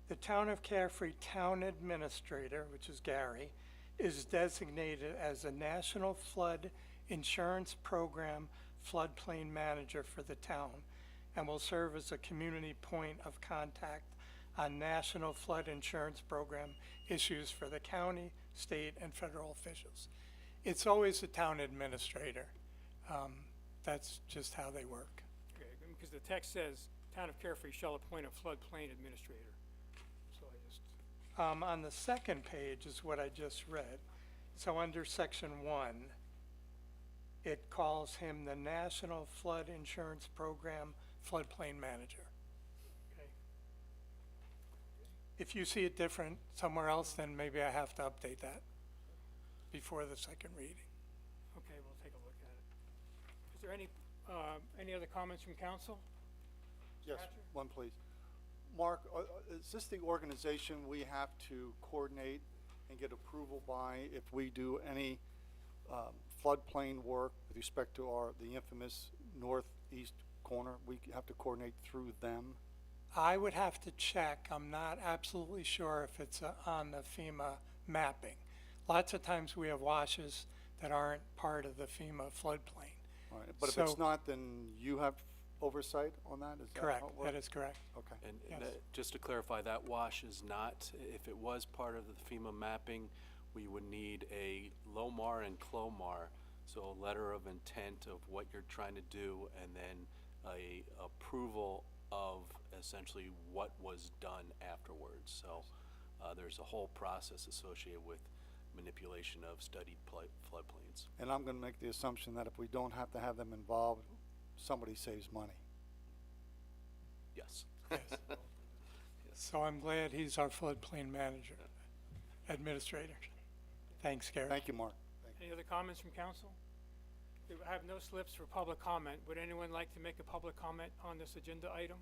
The Town of Carefree Town Administrator, which is Gary, is designated as a National Flood Insurance Program floodplain manager for the town and will serve as a community point of contact on National Flood Insurance Program issues for the county, state, and federal officials. It's always the town administrator. That's just how they work. Okay, because the text says, Town of Carefree shall appoint a floodplain administrator. So I just, On the second page is what I just read. So under section 1, it calls him the National Flood Insurance Program floodplain manager. okay. If you see it different somewhere else, then maybe I have to update that before the second reading. Okay, we'll take a look at it. Is there any other comments from council? Yes, Hatcher? one please. Mark, is this the organization we have to coordinate and get approval by if we do any floodplain work with respect to the infamous northeast corner? We have to coordinate through them? I would have to check. I'm not absolutely sure if it's on the FEMA mapping. Lots of times we have washes that aren't part of the FEMA floodplain. All right, but if it's So- not, then you have oversight on that? Is that how Correct, it works? that is correct. Okay. And Yes. just to clarify, that wash is not, if it was part of the FEMA mapping, we would need a LOMAR and CLOMAR, so a letter of intent of what you're trying to do, and then a approval of essentially what was done afterwards. So there's a whole process associated with manipulation of studied floodplains. And I'm gonna make the assumption that if we don't have to have them involved, somebody saves money. Yes. So I'm glad he's our floodplain manager, administrator. Thanks, Gary. Thank you, Mark. Any other comments from council? We have no slips for public comment. Would anyone like to make a public comment on this agenda item?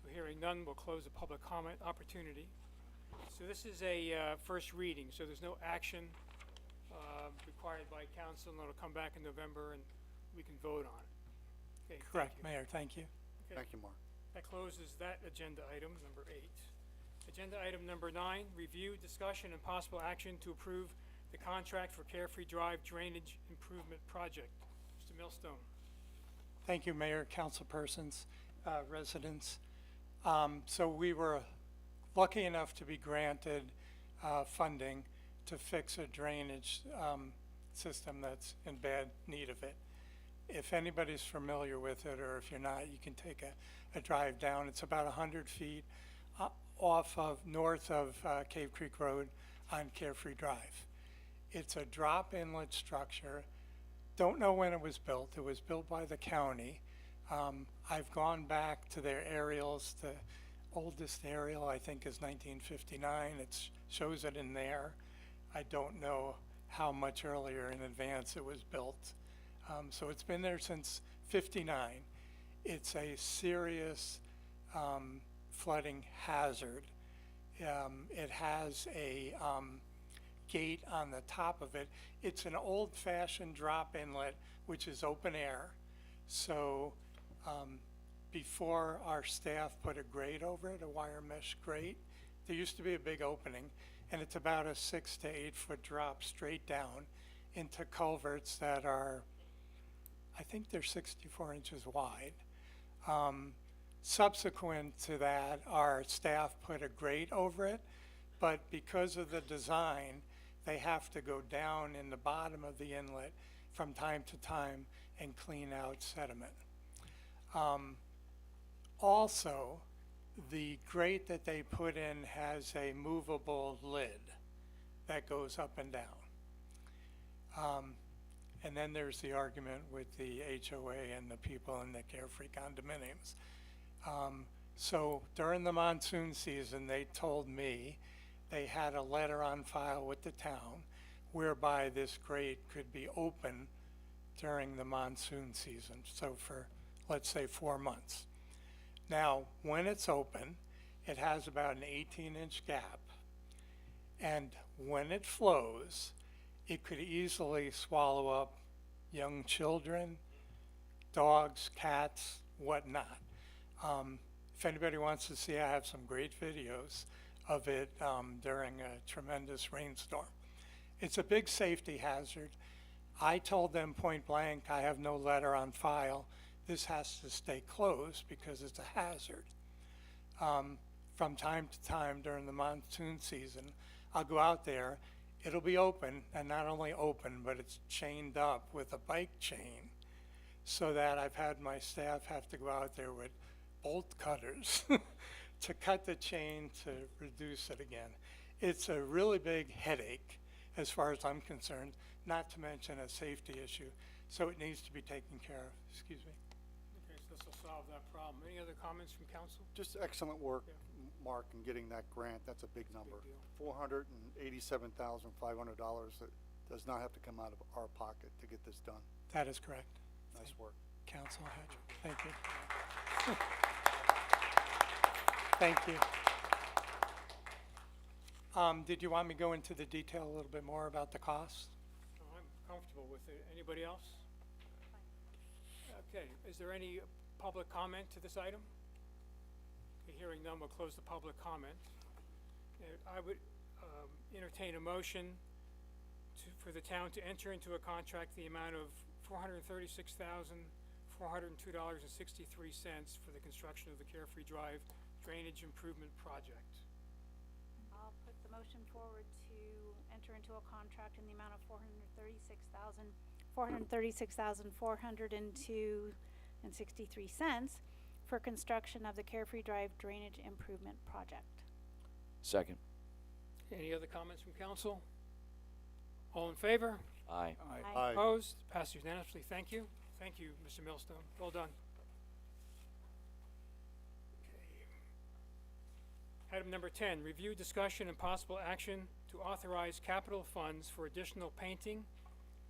So hearing none, we'll close the public comment opportunity. So this is a first reading, so there's no action required by council, and it'll come back in November and we can vote on it. Okay, thank Correct, you. Mayor, thank you. Okay. Thank you, Mark. That closes that agenda item, number 8. Agenda item number 9, review, discussion, and possible action to approve the contract for Carefree Drive Drainage Improvement Project. Mr. Millstone. Thank you, Mayor, councilpersons, residents. So we were lucky enough to be granted funding to fix a drainage system that's in bad need of it. If anybody's familiar with it, or if you're not, you can take a drive down. It's about 100 feet north of Cave Creek Road on Carefree Drive. It's a drop inlet structure. Don't know when it was built. It was built by the county. I've gone back to their aerials. The oldest aerial, I think, is 1959. It shows it in there. I don't know how much earlier in advance it was built. So it's been there since '59. It's a serious flooding hazard. It has a gate on the top of it. It's an old-fashioned drop inlet, which is open air. So before our staff put a grate over it, a wire mesh grate, there used to be a big opening, and it's about a 6 to 8 foot drop straight down into culverts that are, I think they're 64 inches wide. Subsequent to that, our staff put a grate over it, but because of the design, they have to go down in the bottom of the inlet from time to time and clean out sediment. Also, the grate that they put in has a movable lid that goes up and down. And then there's the argument with the HOA and the people in the Carefree condominiums. So during the monsoon season, they told me they had a letter on file with the town whereby this grate could be open during the monsoon season, so for, let's say, 4 months. Now, when it's open, it has about an 18-inch gap, and when it flows, it could easily swallow up young children, dogs, cats, whatnot. If anybody wants to see, I have some great videos of it during a tremendous rainstorm. It's a big safety hazard. I told them point blank, I have no letter on file. This has to stay closed because it's a hazard. From time to time during the monsoon season, I'll go out there, it'll be open, and not only open, but it's chained up with a bike chain, so that I've had my staff have to go out there with bolt cutters to cut the chain to reduce it again. It's a really big headache as far as I'm concerned, not to mention a safety issue, so it needs to be taken care of. Excuse me. Okay, so this will solve that problem. Any other comments from council? Just excellent work, Yeah. Mark, in getting that grant. That's a big number. deal. $487,500 that does not have to come out of our pocket to get this done. That is correct. Nice work. Council Hedge. Thank you. Thank you. Did you want me to go into the detail a little bit more about the costs? No, I'm comfortable with it. Anybody else? Okay, is there any public comment to this item? Okay, hearing none, we'll close the public comment. I would entertain a motion for the town to enter into a contract the amount of $436,402.63 for the construction of the Carefree Drive Drainage Improvement Project. I'll put the motion forward to enter into a contract in the amount of $436,402.63 for construction of the Carefree Drive Drainage Improvement Project. Second. Any other comments from council? All in favor? Aye. Aye. Opposed? Passed unanimously. Thank you. Thank you, Mr. Millstone. Well done. Okay. Item number 10, review, discussion, and possible action to authorize capital funds for additional painting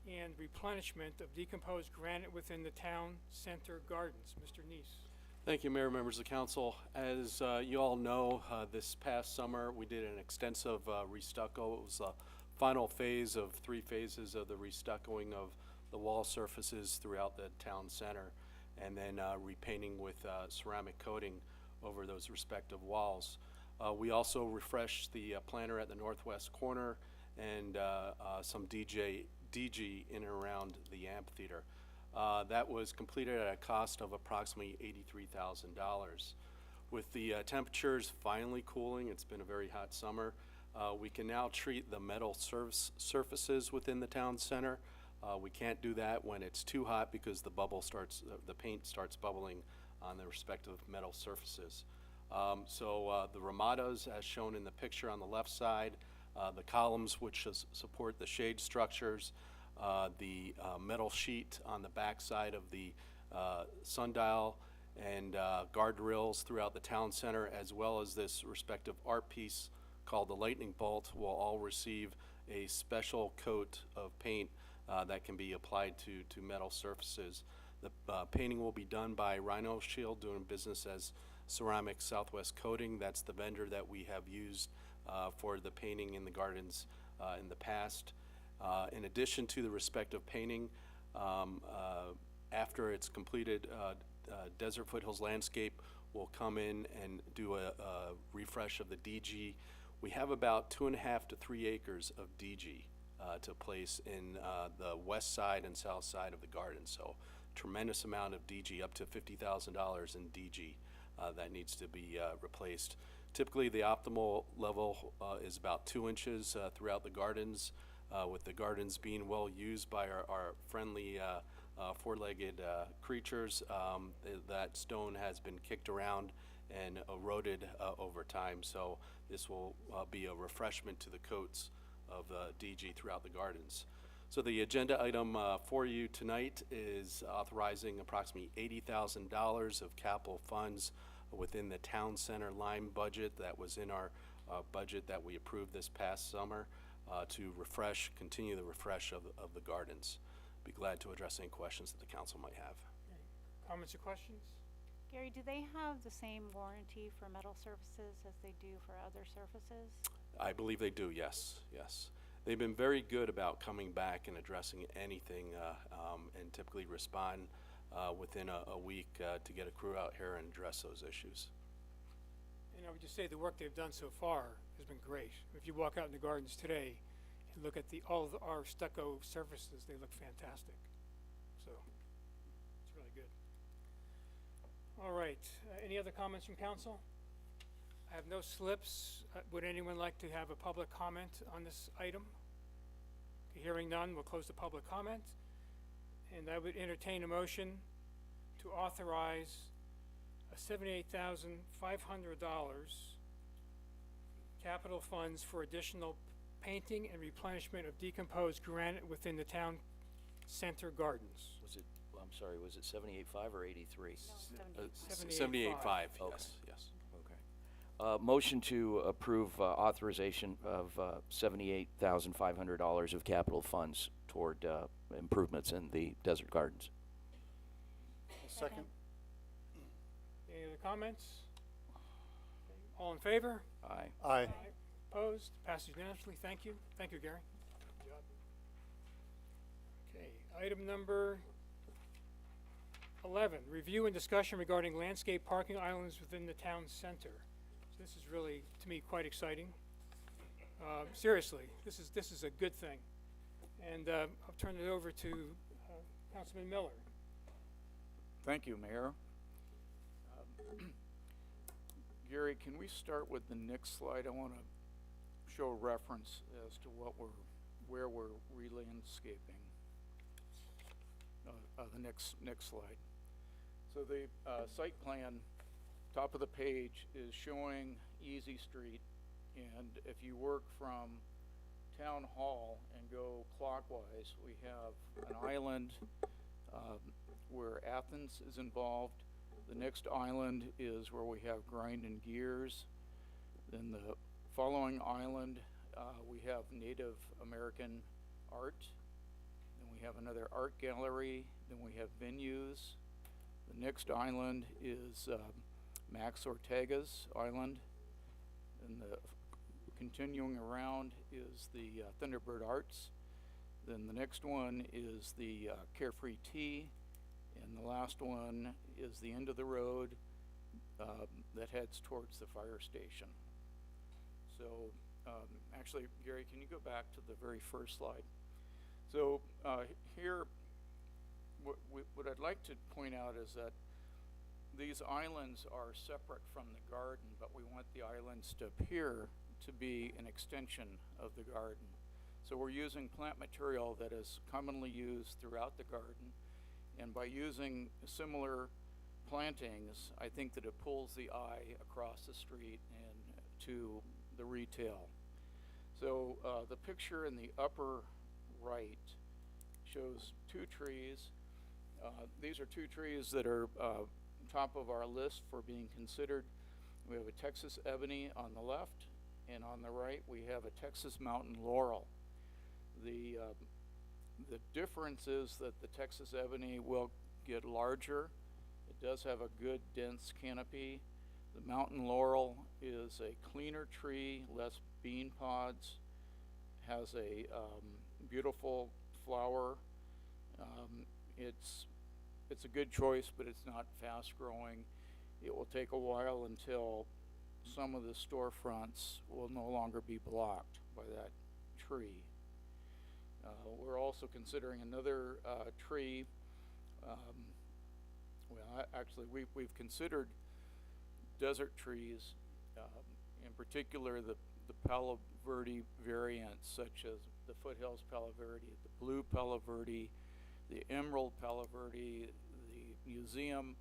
and replenishment of decomposed granite within the town center gardens. Mr. Neese. Thank you, Mayor, members of the council. As you all know, this past summer we did an extensive restucco. It was the final phase of 3 phases of the restuccoing of the wall surfaces throughout the town center, and then repainting with ceramic coating over those respective walls. We also refreshed the planter at the northwest corner and some DG in and around the amphitheater. That was completed at a cost of approximately $83,000. With the temperatures finally cooling, it's been a very hot summer, we can now treat the metal surfaces within the town center. We can't do that when it's too hot because the paint starts bubbling on the respective metal surfaces. The ramadas, as shown in the picture on the left side, the columns which support the shade structures, the metal sheet on the back side of the sundial, and guardrails throughout the town center, as well as this respective art piece called the lightning bolt, will all receive a special coat of paint that can be applied to metal surfaces. The painting will be done by Rhino Shield, doing business as Ceramic Southwest Coating. That's the vendor that we have used for the painting in the gardens in the past. In addition to the respective painting, after it's completed, Desert Foothills Landscape will come in and do a refresh of the DG. We have about 2.5 to 3 acres of DG to place in the west side and south side of the garden. So tremendous amount of DG, up to $50,000 in DG that needs to be replaced. Typically the optimal level is about 2 inches throughout the gardens, with the gardens being well used by our friendly four-legged creatures. That stone has been kicked around and eroded over time, so this will be a refreshment to the coats of DG throughout the gardens. So the agenda item for you tonight is authorizing approximately $80,000 of capital funds within the town center line budget that was in our budget that we approved this past summer to continue the refresh of the gardens. Be glad to address any questions that the council might have. Comments or questions? Gary, do they have the same warranty for metal surfaces as they do for other surfaces? I believe they do, yes, yes. They've been very good about coming back and addressing anything and typically respond within a week to get a crew out here and address those issues. And I would just say the work they've done so far has been great. If you walk out in the gardens today and look at all of our stucco surfaces, they look fantastic. So it's really good. All right, any other comments from council? I have no slips. Would anyone like to have a public comment on this item? Okay, hearing none, we'll close the public comment. And I would entertain a motion to authorize $78,500 capital funds for additional painting and replenishment of decomposed granite within the town center gardens. I'm sorry, was it 78.5 or 83? 78.5, yes, yes. Okay. Motion to approve authorization of $78,500 of capital funds toward improvements in the desert gardens. Second. Any other comments? All in favor? Aye. Aye. Opposed? Passes unanimously. Thank you. Thank you, Gary. Good job. Okay, item number 11, review and discussion regarding landscape parking islands within the town center. So this is really, to me, quite exciting. Seriously, this is a good thing. And I'll turn it over to Councilman Miller. Thank you, Mayor. Gary, can we start with the next slide? I want to show a reference as to where we're re-landscaping. The next slide. So the site plan, top of the page, is showing Easy Street, and if you work from Town Hall and go clockwise, we have an island where Athens is involved. The next island is where we have Grind and Gears. Then the following island, we have Native American art. Then we have another art gallery. Then we have venues. The next island is Max Ortega's island. And the continuing around is the Thunderbird Arts. Then the next one is the Carefree Tea. And the last one is the end of the road that heads towards the fire station. So actually, Gary, can you go back to the very first slide? So here, what I'd like to point out is that these islands are separate from the garden, but we want the islands to appear to be an extension of the garden. So we're using plant material that is commonly used throughout the garden, and by using similar plantings, I think that it pulls the eye across the street and to the retail. So the picture in the upper right shows two trees. These are two trees that are top of our list for being considered. We have a Texas ebony on the left, and on the right we have a Texas mountain laurel. The difference is that the Texas ebony will get larger. It does have a good dense canopy. The mountain laurel is a cleaner tree, less bean pods, has a beautiful flower. It's a good choice, but it's not fast growing. It will take a while until some of the storefronts will no longer be blocked by that tree. We're also considering another tree. Actually, we've considered desert trees, in particular the Palo Verde variants, such as the Foothills Palo Verde, the Blue Palo Verde, the Emerald Palo Verde, the Museum.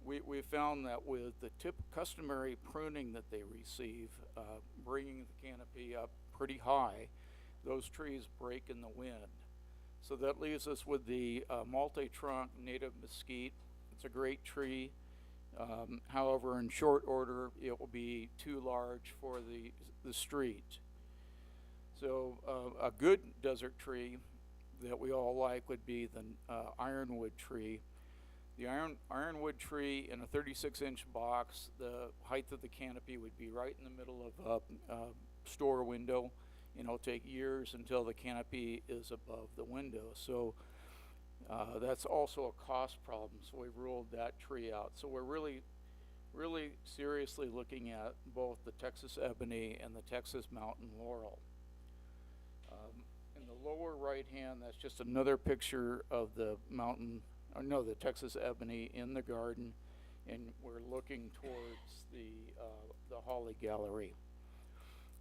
We found that with the customary pruning that they receive, bringing the canopy up pretty high, those trees break in the wind. So that leaves us with the multi-trunk native mesquite. It's a great tree. However, in short order, it will be too large for the street. So a good desert tree that we all like would be the ironwood tree. The ironwood tree in a 36-inch box, the height of the canopy would be right in the middle of a store window, and it'll take years until the canopy is above the window. So that's also a cost problem, so we've ruled that tree out. So we're really seriously looking at both the Texas ebony and the Texas mountain laurel. In the lower right hand, that's just another picture of the the Texas ebony in the garden, and we're looking towards the Holly Gallery.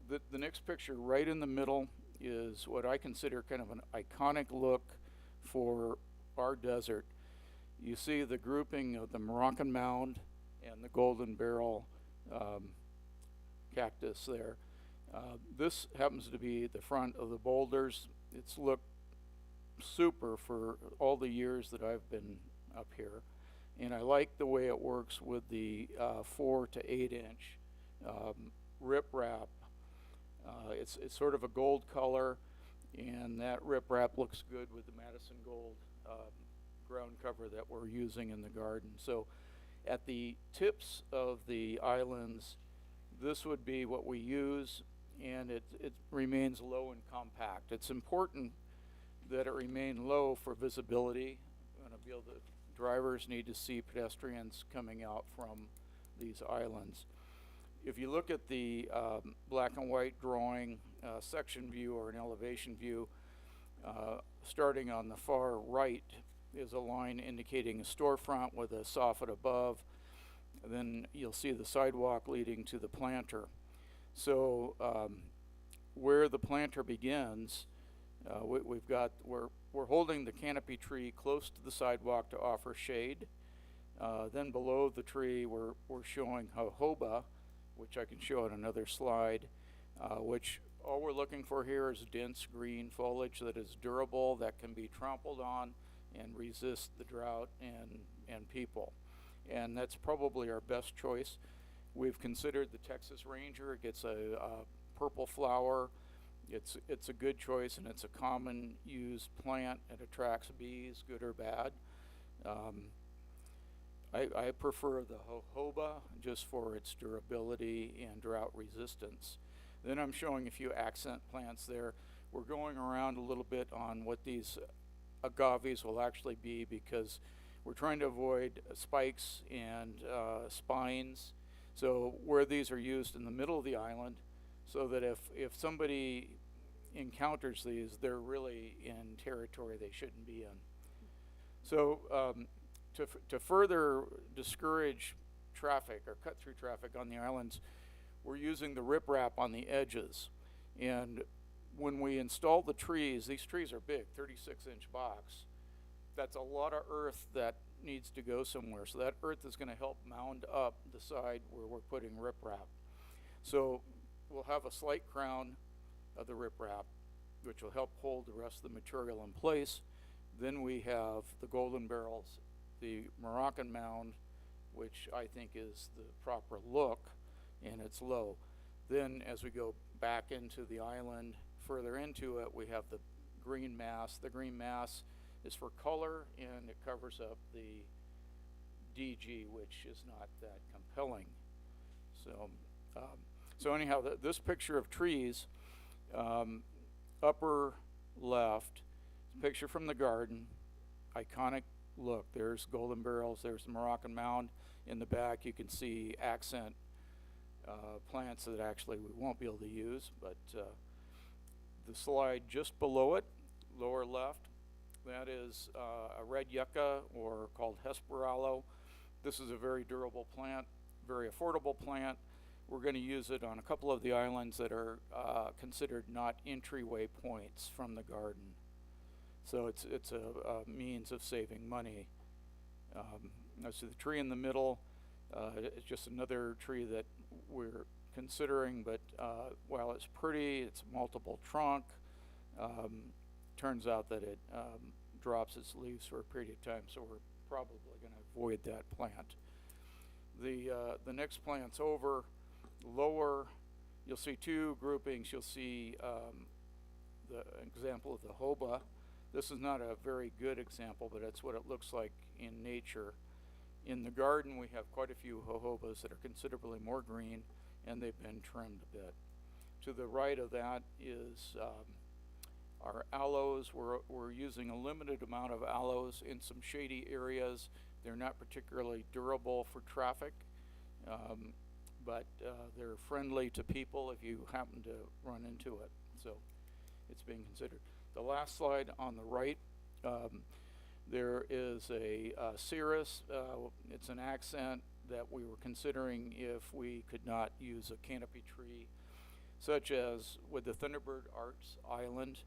The next picture right in the middle is what I consider kind of an iconic look for our desert. You see the grouping of the Moroccan mound and the golden barrel cactus there. This happens to be the front of the boulders. It's looked super for all the years that I've been up here, and I like the way it works with the 4 to 8 inch riprap. It's sort of a gold color, and that riprap looks good with the Madison Gold ground cover that we're using in the garden. So at the tips of the islands, this would be what we use, and it remains low and compact. It's important that it remain low for visibility. I'm going to be able to drivers need to see pedestrians coming out from these islands. If you look at the black and white drawing, section view or an elevation view, starting on the far right is a line indicating a storefront with a soffit above. Then you'll see the sidewalk leading to the planter. So where the planter begins, we're holding the canopy tree close to the sidewalk to offer shade. Then below the tree, we're showing jojoba, which I can show on another slide, which all we're looking for here is dense green foliage that is durable, that can be trampled on and resist the drought and people. And that's probably our best choice. We've considered the Texas Ranger. It gets a purple flower. It's a good choice, and it's a common used plant. It attracts bees, good or bad. I prefer the jojoba just for its durability and drought resistance. Then I'm showing a few accent plants there. We're going around a little bit on what these agaves will actually be, because we're trying to avoid spikes and spines. So where these are used in the middle of the island, so that if somebody encounters these, they're really in territory they shouldn't be in. So to further discourage traffic or cut through traffic on the islands, we're using the riprap on the edges. And when we install the trees, these trees are big, 36-inch box. That's a lot of earth that needs to go somewhere. So that earth is going to help mound up the side where we're putting riprap. So we'll have a slight crown of the riprap, which will help hold the rest of the material in place. Then we have the golden barrels, the Moroccan mound, which I think is the proper look, and it's low. Then as we go back into the island, further into it, we have the green mass. The green mass is for color, and it covers up the DG, which is not that compelling. So anyhow, this picture of trees, upper left, picture from the garden, iconic look. There's golden barrels, there's the Moroccan mound. In the back you can see accent plants that actually we won't be able to use, but the slide just below it, lower left, that is a red yucca, or called Hesperaloe. This is a very durable plant, very affordable plant. We're going to use it on a couple of the islands that are considered not entryway points from the garden. So it's a means of saving money. So the tree in the middle, it's just another tree that we're considering, but while it's pretty, it's multiple trunk. Turns out that it drops its leaves for a period of time, so we're probably going to avoid that plant. The next plant's over. Lower, you'll see two groupings. You'll see the example of the jojoba. This is not a very good example, but it's what it looks like in nature. In the garden, we have quite a few jojobas that are considerably more green, and they've been trimmed a bit. To the right of that is our aloes. We're using a limited amount of aloes in some shady areas. They're not particularly durable for traffic, but they're friendly to people if you happen to run into it. So it's being considered. The last slide on the right, there is a cirrus. It's an accent that we were considering if we could not use a canopy tree, such as with the Thunderbird Arts Island.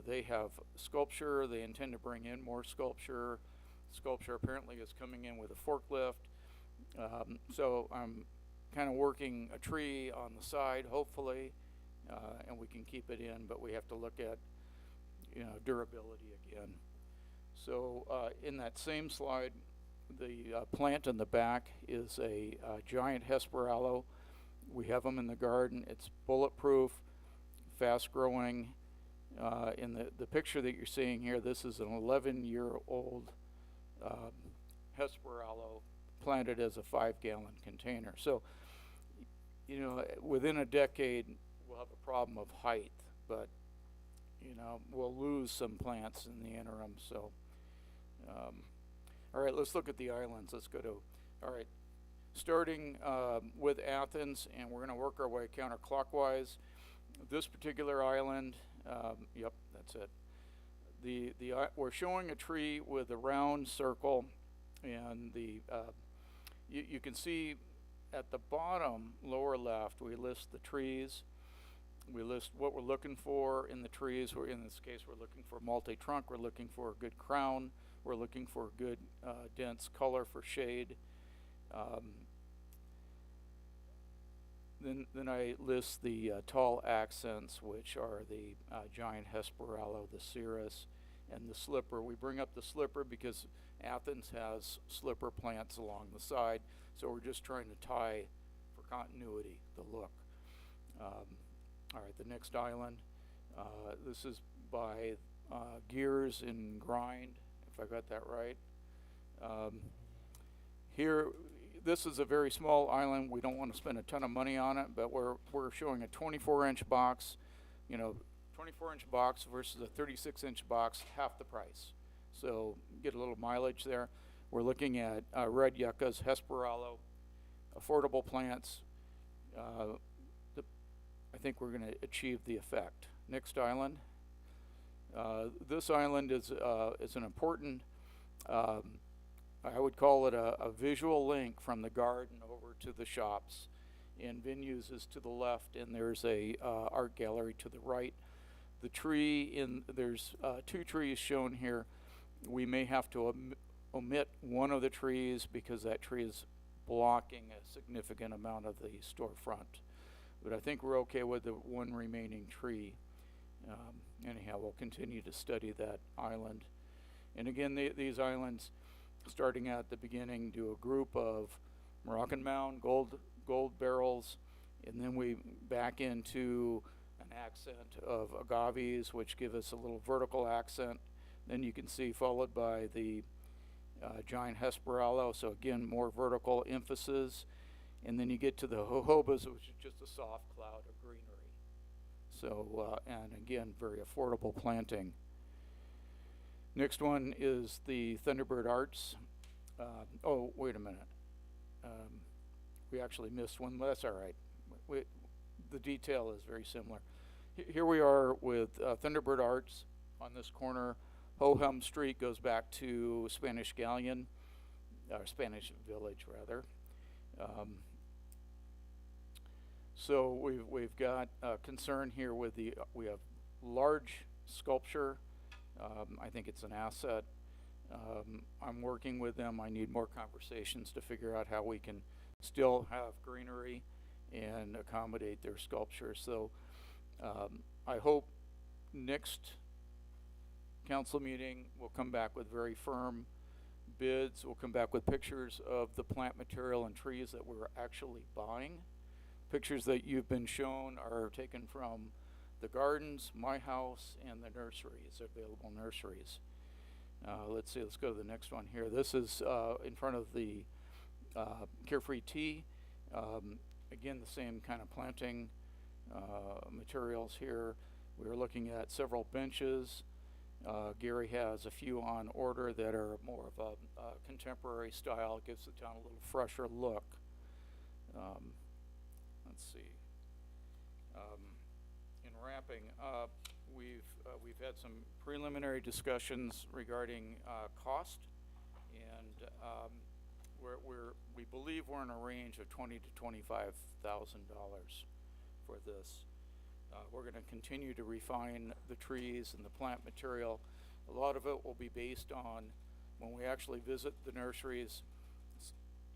They have sculpture. They intend to bring in more sculpture. Sculpture apparently is coming in with a forklift. So I'm kind of working a tree on the side, hopefully, and we can keep it in, but we have to look at, durability again. So in that same slide, the plant in the back is a giant Hesperaloe. We have them in the garden. It's bulletproof, fast growing. In the picture that you're seeing here, this is an 11-year-old Hesperaloe planted as a 5-gallon container. So, within a decade, we'll have a problem of height, but, we'll lose some plants in the interim. So, All right, let's look at the islands. Let's go to, all right, starting with Athens, and we're going to work our way counterclockwise. This particular island, yep, that's it. We're showing a tree with a round circle, and you can see at the bottom lower left we list the trees. We list what we're looking for in the trees. In this case, we're looking for multi-trunk. We're looking for a good crown. We're looking for a good dense color for shade. Then I list the tall accents, which are the giant hesperaloe, the cerus, and the slipper. We bring up the slipper because Athens has slipper plants along the side, so we're just trying to tie, for continuity, the look. All right, the next island. This is by Gears and Grind, if I got that right. Here, this is a very small island. We don't want to spend a ton of money on it, but we're showing a 24-inch box. 24-inch box versus a 36-inch box, half the price. So get a little mileage there. We're looking at red yuccas, hesperaloe, affordable plants. I think we're going to achieve the effect. Next island. This island is an important, I would call it a visual link from the garden over to the shops. And venues is to the left, and there's a art gallery to the right. The tree there's 2 trees shown here. We may have to omit one of the trees because that tree is blocking a significant amount of the storefront. But I think we're okay with the one remaining tree. Anyhow, we'll continue to study that island. And again, these islands, starting at the beginning, do a group of Moroccan mound, gold barrels, and then we back into an accent of agaves, which give us a little vertical accent. Then you can see followed by the giant hesperaloe, so again, more vertical emphasis. And then you get to the jojobas, which is just a soft cloud of greenery. So, and again, very affordable planting. Next one is the Thunderbird Arts. Oh, wait a minute. We actually missed one, but that's all right. The detail is very similar. Here we are with Thunderbird Arts on this corner. Hoham Street goes back to Spanish Galleon, or Spanish Village rather. So we've got concern here with we have large sculpture. I think it's an asset. I'm working with them. I need more conversations to figure out how we can still have greenery and accommodate their sculpture. So I hope next council meeting we'll come back with very firm bids. We'll come back with pictures of the plant material and trees that we're actually buying. Pictures that you've been shown are taken from the gardens, my house, and the nurseries, available nurseries. Let's see, let's go to the next one here. This is in front of the Carefree Tea. Again, the same kind of planting materials here. We're looking at several benches. Gary has a few on order that are more of a contemporary style. It gives the town a little fresher look. Let's see. In wrapping up, we've had some preliminary discussions regarding cost, and we believe we're in a range of $20,000 to $25,000 for this. We're going to continue to refine the trees and the plant material. A lot of it will be based on when we actually visit the nurseries.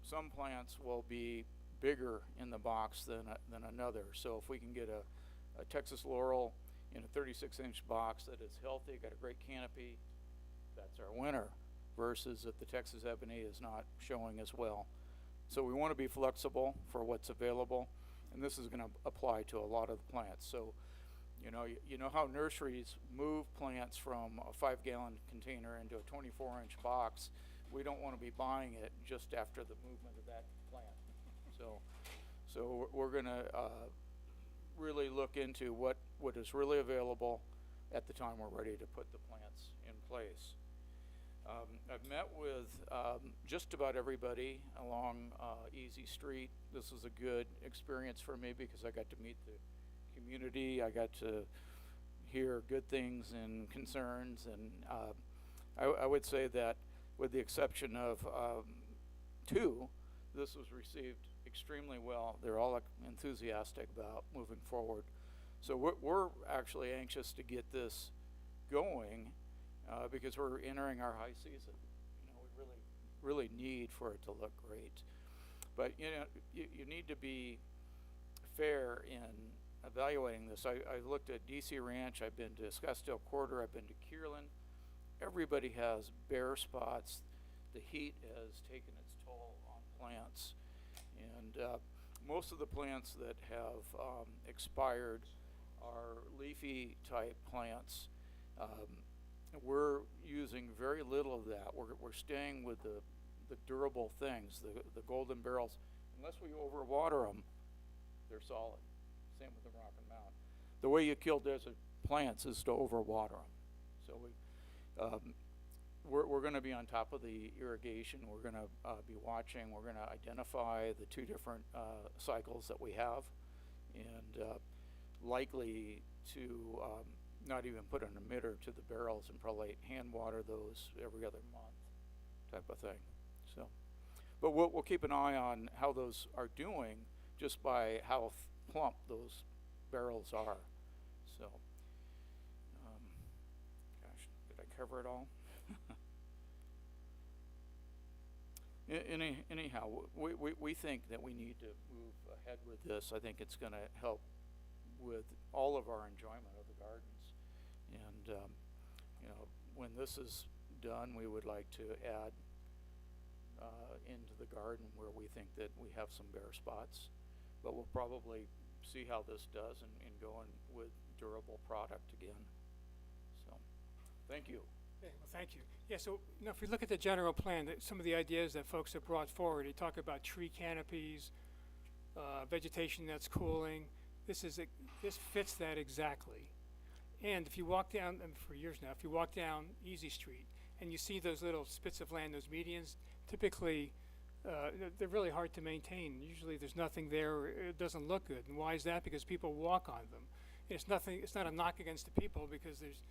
Some plants will be bigger in the box than another. So if we can get a Texas laurel in a 36-inch box that is healthy, got a great canopy, that's our winner, versus if the Texas ebony is not showing as well. So we want to be flexible for what's available, and this is going to apply to a lot of the plants. So you know how nurseries move plants from a 5-gallon container into a 24-inch box. We don't want to be buying it just after the movement of that plant. So we're going to really look into what is really available at the time we're ready to put the plants in place. I've met with just about everybody along Easy Street. This was a good experience for me because I got to meet the community. I got to hear good things and concerns, and I would say that with the exception of two, this was received extremely well. They're all enthusiastic about moving forward. So we're actually anxious to get this going because we're entering our high season. You know, we really need for it to look great. But you know, you need to be fair in evaluating this. I looked at DC Ranch, I've been to Scottsdale Quarter, I've been to Kierland. Everybody has bare spots. The heat has taken its toll on plants. And most of the plants that have expired are leafy type plants. We're using very little of that. We're staying with the durable things, the golden barrels. Unless we overwater them, they're solid. Same with the Rocky Mountain. The way you kill desert plants is to overwater them. So we're going to be on top of the irrigation. We're going to be watching. We're going to identify the two different cycles that we have, and likely to not even put an emitter to the barrels and probably hand water those every other month, type of thing. So, but we'll keep an eye on how those are doing just by how plump those barrels are. So, gosh, did I cover it all? Anyhow, we think that we need to move ahead with this. I think it's going to help with all of our enjoyment of the gardens. And, you know, when this is done, we would like to add into the garden where we think that we have some bare spots. But we'll probably see how this does and go in with durable product again. So, thank you. Okay, well, thank you. Yeah, so you know, if we look at the general plan, some of the ideas that folks have brought forward, they talk about tree canopies, vegetation that's cooling. This fits that exactly. And if you walk down, and for years now, if you walk down Easy Street and you see those little spits of land, those medians, typically they're really hard to maintain. Usually there's nothing there, or it doesn't look good. And why is that? Because people walk on them. It's not a knock against the people, because there's,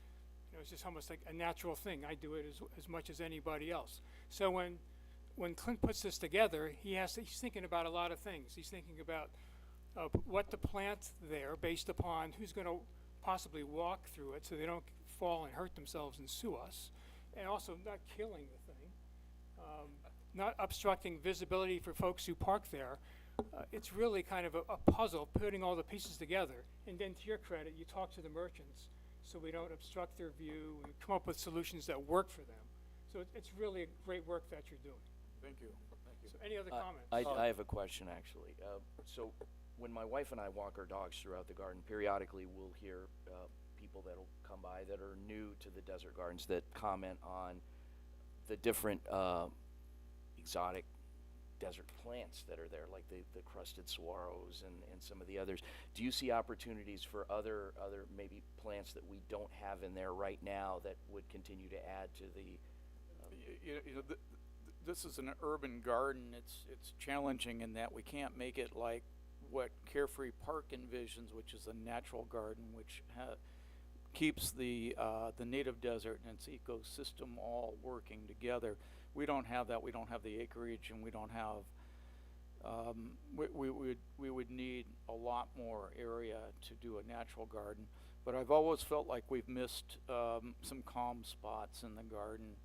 you know, it's just almost like a natural thing. I do it as much as anybody else. So when Clint puts this together, he's thinking about a lot of things. He's thinking about what to plant there based upon who's going to possibly walk through it so they don't fall and hurt themselves and sue us, and also not killing the thing, not obstructing visibility for folks who park there. It's really kind of a puzzle, putting all the pieces together. And then, to your credit, you talk to the merchants so we don't obstruct their view, and come up with solutions that work for them. So it's really great work that you're doing. Thank you. Thank you. So any other comments? I have a question, actually. So when my wife and I walk our dogs throughout the garden, periodically we'll hear people that'll come by that are new to the desert gardens that comment on the different exotic desert plants that are there, like the crusted saguaros and some of the others. Do you see opportunities for other maybe plants that we don't have in there right now that would continue to add to the you know, this is an urban garden. It's challenging in that we can't make it like what Carefree Park envisions, which is a natural garden which keeps the native desert and its ecosystem all working together. We don't have that. We don't have the acreage, and we don't have. We would need a lot more area to do a natural garden. But I've always felt like we've missed some calm spots in the garden.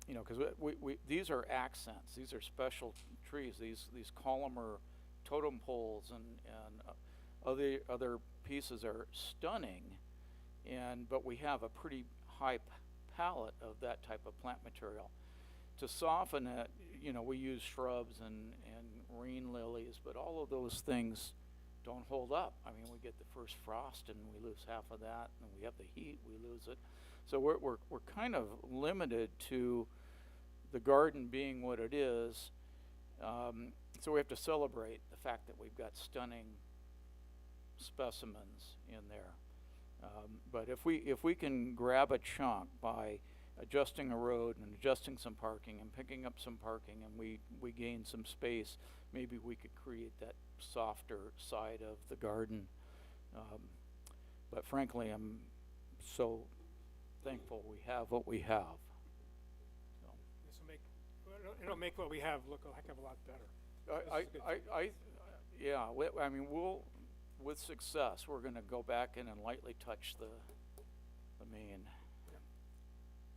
You know, because these are accents. These are special trees. These columnar totem poles and other pieces are stunning, but we have a pretty high palette of that type of plant material. To soften it, you know, we use shrubs and rain lilies, but all of those things don't hold up. I mean, we get the first frost and we lose half of that, and we have the heat, we lose it. So we're kind of limited to the garden being what it is. So we have to celebrate the fact that we've got stunning specimens in there. But if we can grab a chunk by adjusting a road and adjusting some parking and picking up some parking and we gain some space, maybe we could create that softer side of the garden. But frankly, I'm so thankful we have what we have. So. This will make, it'll make what we have look a heck of a lot better. Yeah, I mean, with success, we're gonna go back in and lightly touch the main.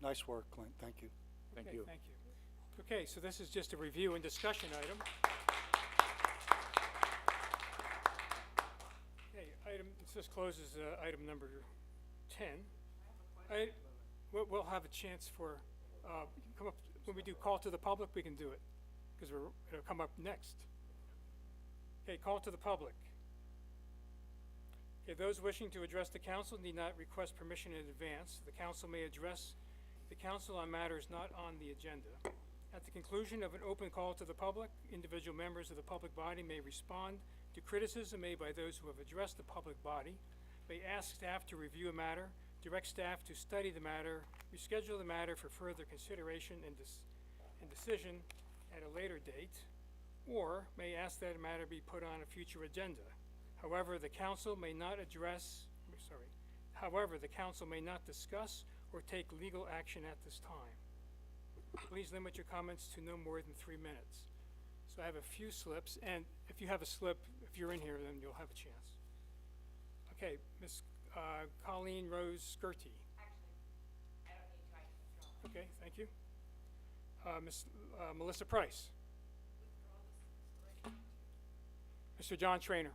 Nice work, Clint, thank you. Thank Okay, you. Thank you. Okay, so this is just a review and discussion item. Okay, this closes item number 10. We'll have a chance for, come up, when we do call to the public, we can do it, because it'll come up next. Okay, call to the public. Okay, those wishing to address the council need not request permission in advance. The council may address the council on matters not on the agenda. At the conclusion of an open call to the public, individual members of the public body may respond to criticism made by those who have addressed the public body, may ask staff to review a matter, direct staff to study the matter, reschedule the matter for further consideration and decision at a later date, or may ask that a matter be put on a future agenda. However, the council may not discuss or take legal action at this time. Please limit your comments to no more than 3 minutes. So I have a few slips, and if you have a slip, if you're in here, then you'll have a chance. Okay, Ms. Colleen Rose Skirty. Actually, I don't need to, I can withdraw. Okay, thank you. Ms. Melissa Price. Mr. John Trainer.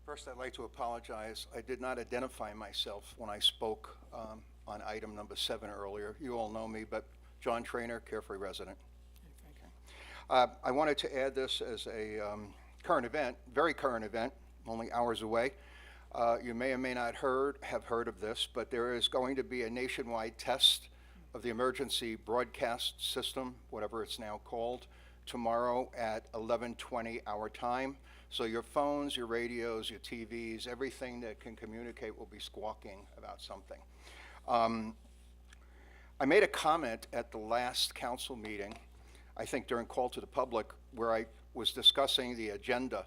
First, I'd like to apologize. I did not identify myself when I spoke on item number 7 earlier. You all know me, but John Trainer, Carefree resident. Okay, thank you. I wanted to add this as a current event, very current event, only hours away. You may or may not have heard of this, but there is going to be a nationwide test of the emergency broadcast system, whatever it's now called, tomorrow at 11:20 our time. So your phones, your radios, your TVs, everything that can communicate will be squawking about something. I made a comment at the last council meeting, I think during call to the public, where I was discussing the agenda,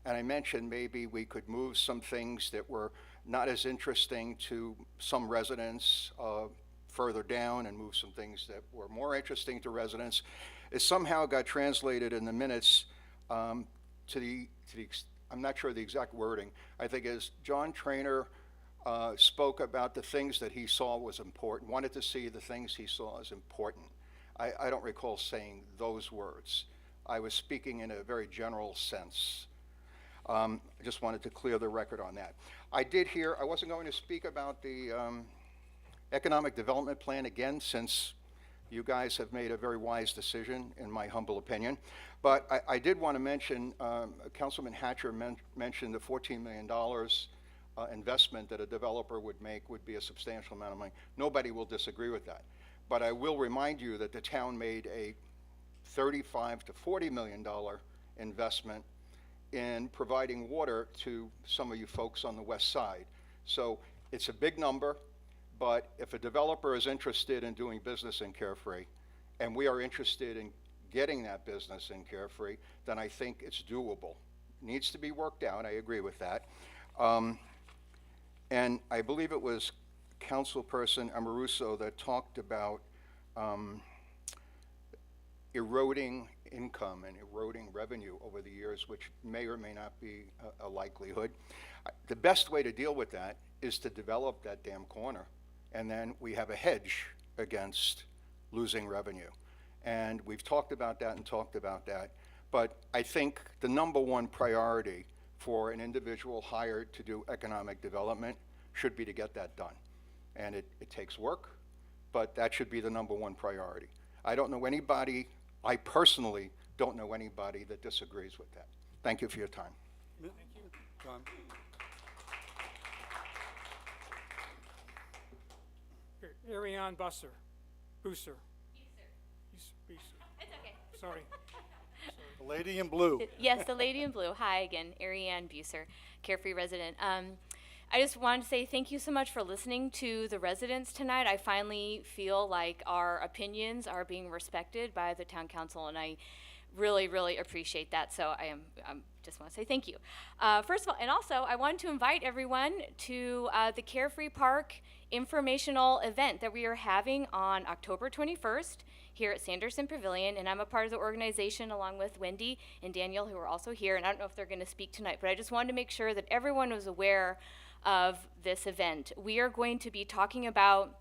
and I mentioned maybe we could move some things that were not as interesting to some residents further down and move some things that were more interesting to residents. It somehow got translated in the minutes I'm not sure the exact wording. I think as John Trainer spoke about the things that he saw was important, wanted to see the things he saw as important. I don't recall saying those words. I was speaking in a very general sense. I just wanted to clear the record on that. I wasn't going to speak about the economic development plan again, since you guys have made a very wise decision, in my humble opinion. But I did want to mention, Councilman Hatcher mentioned the $14 million investment that a developer would make would be a substantial amount of money. Nobody will disagree with that. But I will remind you that the town made a $35 to $40 million investment in providing water to some of you folks on the west side. So it's a big number, but if a developer is interested in doing business in Carefree, and we are interested in getting that business in Carefree, then I think it's doable. Needs to be worked out, I agree with that. And I believe it was Councilperson Amoruso that talked about eroding income and eroding revenue over the years, which may or may not be a likelihood. The best way to deal with that is to develop that damn corner, and then we have a hedge against losing revenue. And we've talked about that and talked about that, but I think the number one priority for an individual hired to do economic development should be to get that done. And it takes work, but that should be the number one priority. I don't know anybody, I personally don't know anybody that disagrees with that. Thank you for your time. Thank you. John? Ariane Busser. Busser. Buser. Buser. It's okay. Sorry. The lady in blue. Yes, the lady in blue. Hi again, Ariane Buser, Carefree resident. I just wanted to say thank you so much for listening to the residents tonight. I finally feel like our opinions are being respected by the town council, and I really, really appreciate that. So I just want to say thank you. First of all, and also I wanted to invite everyone to the Carefree Park informational event that we are having on October 21st here at Sanderson Pavilion, and I'm a part of the organization along with Wendy and Daniel, who are also here, and I don't know if they're going to speak tonight, but I just wanted to make sure that everyone was aware of this event. We are going to be talking about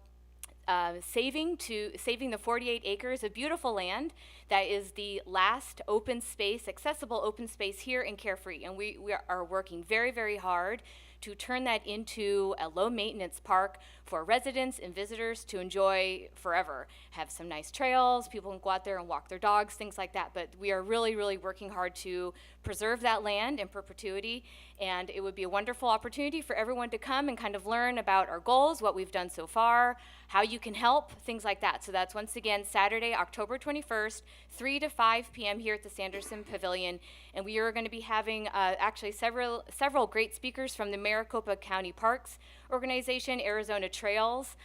saving the 48 acres of beautiful land that is the last open space, accessible open space here in Carefree, and we are working very, very hard to turn that into a low maintenance park for residents and visitors to enjoy forever. Have some nice trails, people can go out there and walk their dogs, things like that, but we are really, really working hard to preserve that land in perpetuity, and it would be a wonderful opportunity for everyone to come and kind of learn about our goals, what we've done so far, how you can help, things like that. So that's once again Saturday, October 21st, 3 to 5 p.m. here at the Sanderson Pavilion, and we are going to be having actually several great speakers from the Maricopa County Parks Organization, Arizona Trails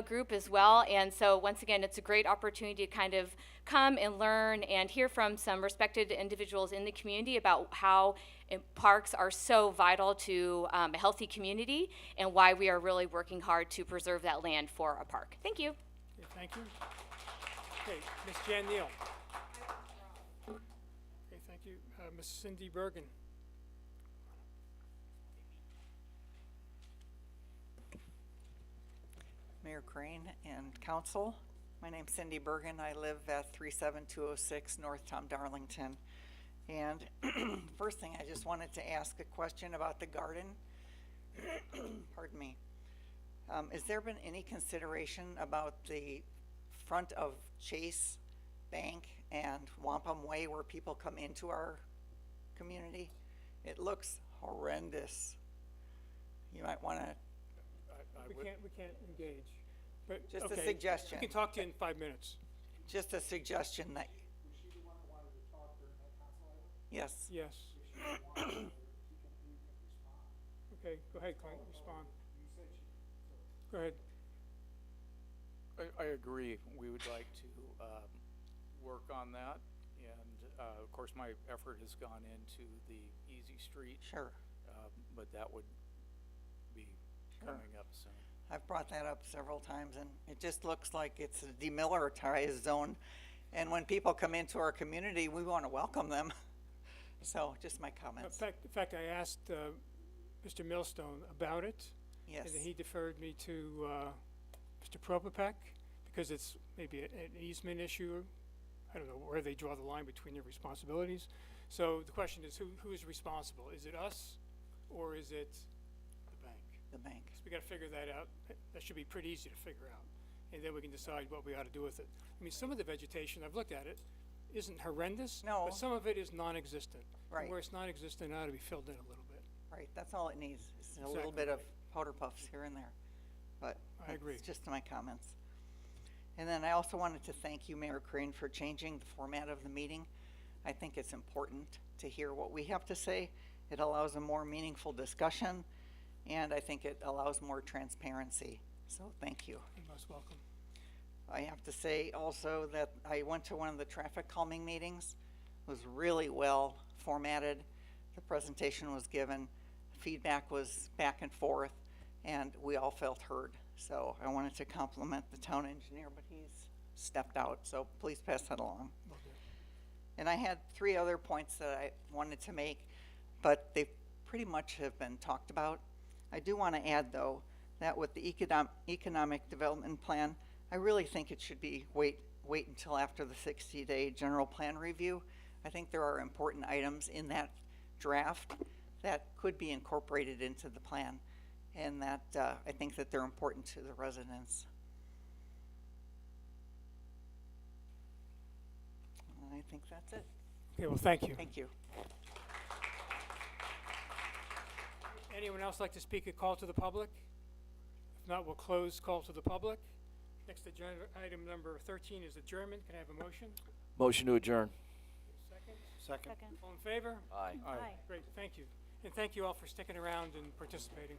group as well, and so once again it's a great opportunity to kind of come and learn and hear from some respected individuals in the community about how parks are so vital to a healthy community and why we are really working hard to preserve that land for a park. Thank you. Okay, thank you. Okay, Ms. Jan Neal. Okay, thank you. Ms. Cindy Bergen. Mayor Crane and council. My name's Cindy Bergen. I live at 37206 North Tom Darlington. And first thing, I just wanted to ask a question about the garden. Pardon me. Has there been any consideration about the front of Chase Bank and Wampum Way where people come into our community? It looks horrendous. You might want to. We can't engage, but Just a okay, suggestion. We can talk to you in 5 minutes. Just a suggestion that. Yes. Yes. Okay, go ahead, Clint, respond. Go ahead. I agree. We would like to work on that, and of course, my effort has gone into the Easy Street. Sure. But that would be coming up soon. I've brought that up several times, and it just looks like it's a demilitarized zone. And when people come into our community, we want to welcome them. So, just my comments. In fact, I asked Mr. Millstone about it. Yes. And he deferred me to Mr. Propopek because it's maybe an easement issue. I don't know where they draw the line between their responsibilities. So the question is, who is responsible? Is it us, or is it the bank? The bank. So we got to figure that out. That should be pretty easy to figure out, and then we can decide what we ought to do with it. I mean, some of the vegetation, I've looked at it, isn't horrendous. No. But some of it is non-existent. Right. And where it's non-existent, it ought to be filled in a little bit. Right, that's all it needs, is a little Exactly bit of right. powder puffs here and there. But I agree. it's just my comments. And then I also wanted to thank you, Mayor Crane, for changing the format of the meeting. I think it's important to hear what we have to say. It allows a more meaningful discussion, and I think it allows more transparency. So thank you. You're most welcome. I have to say also that I went to one of the traffic calming meetings. It was really well formatted. The presentation was given, feedback was back and forth, and we all felt heard. So I wanted to compliment the town engineer, but he's stepped out, so please pass that along. Okay. And I had 3 other points that I wanted to make, but they pretty much have been talked about. I do want to add, though, that with the economic development plan, I really think it should be wait until after the 60-day general plan review. I think there are important items in that draft that could be incorporated into the plan, and that I think that they're important to the residents. I think that's it. Okay, well, thank you. Thank you. Anyone else like to speak at call to the public? If not, we'll close call to the public. Next agenda item number 13 is adjournment. Can I have a motion? Motion to adjourn. Second? Second. All in favor? Aye. Aye. Great, thank you. And thank you all for sticking around and participating.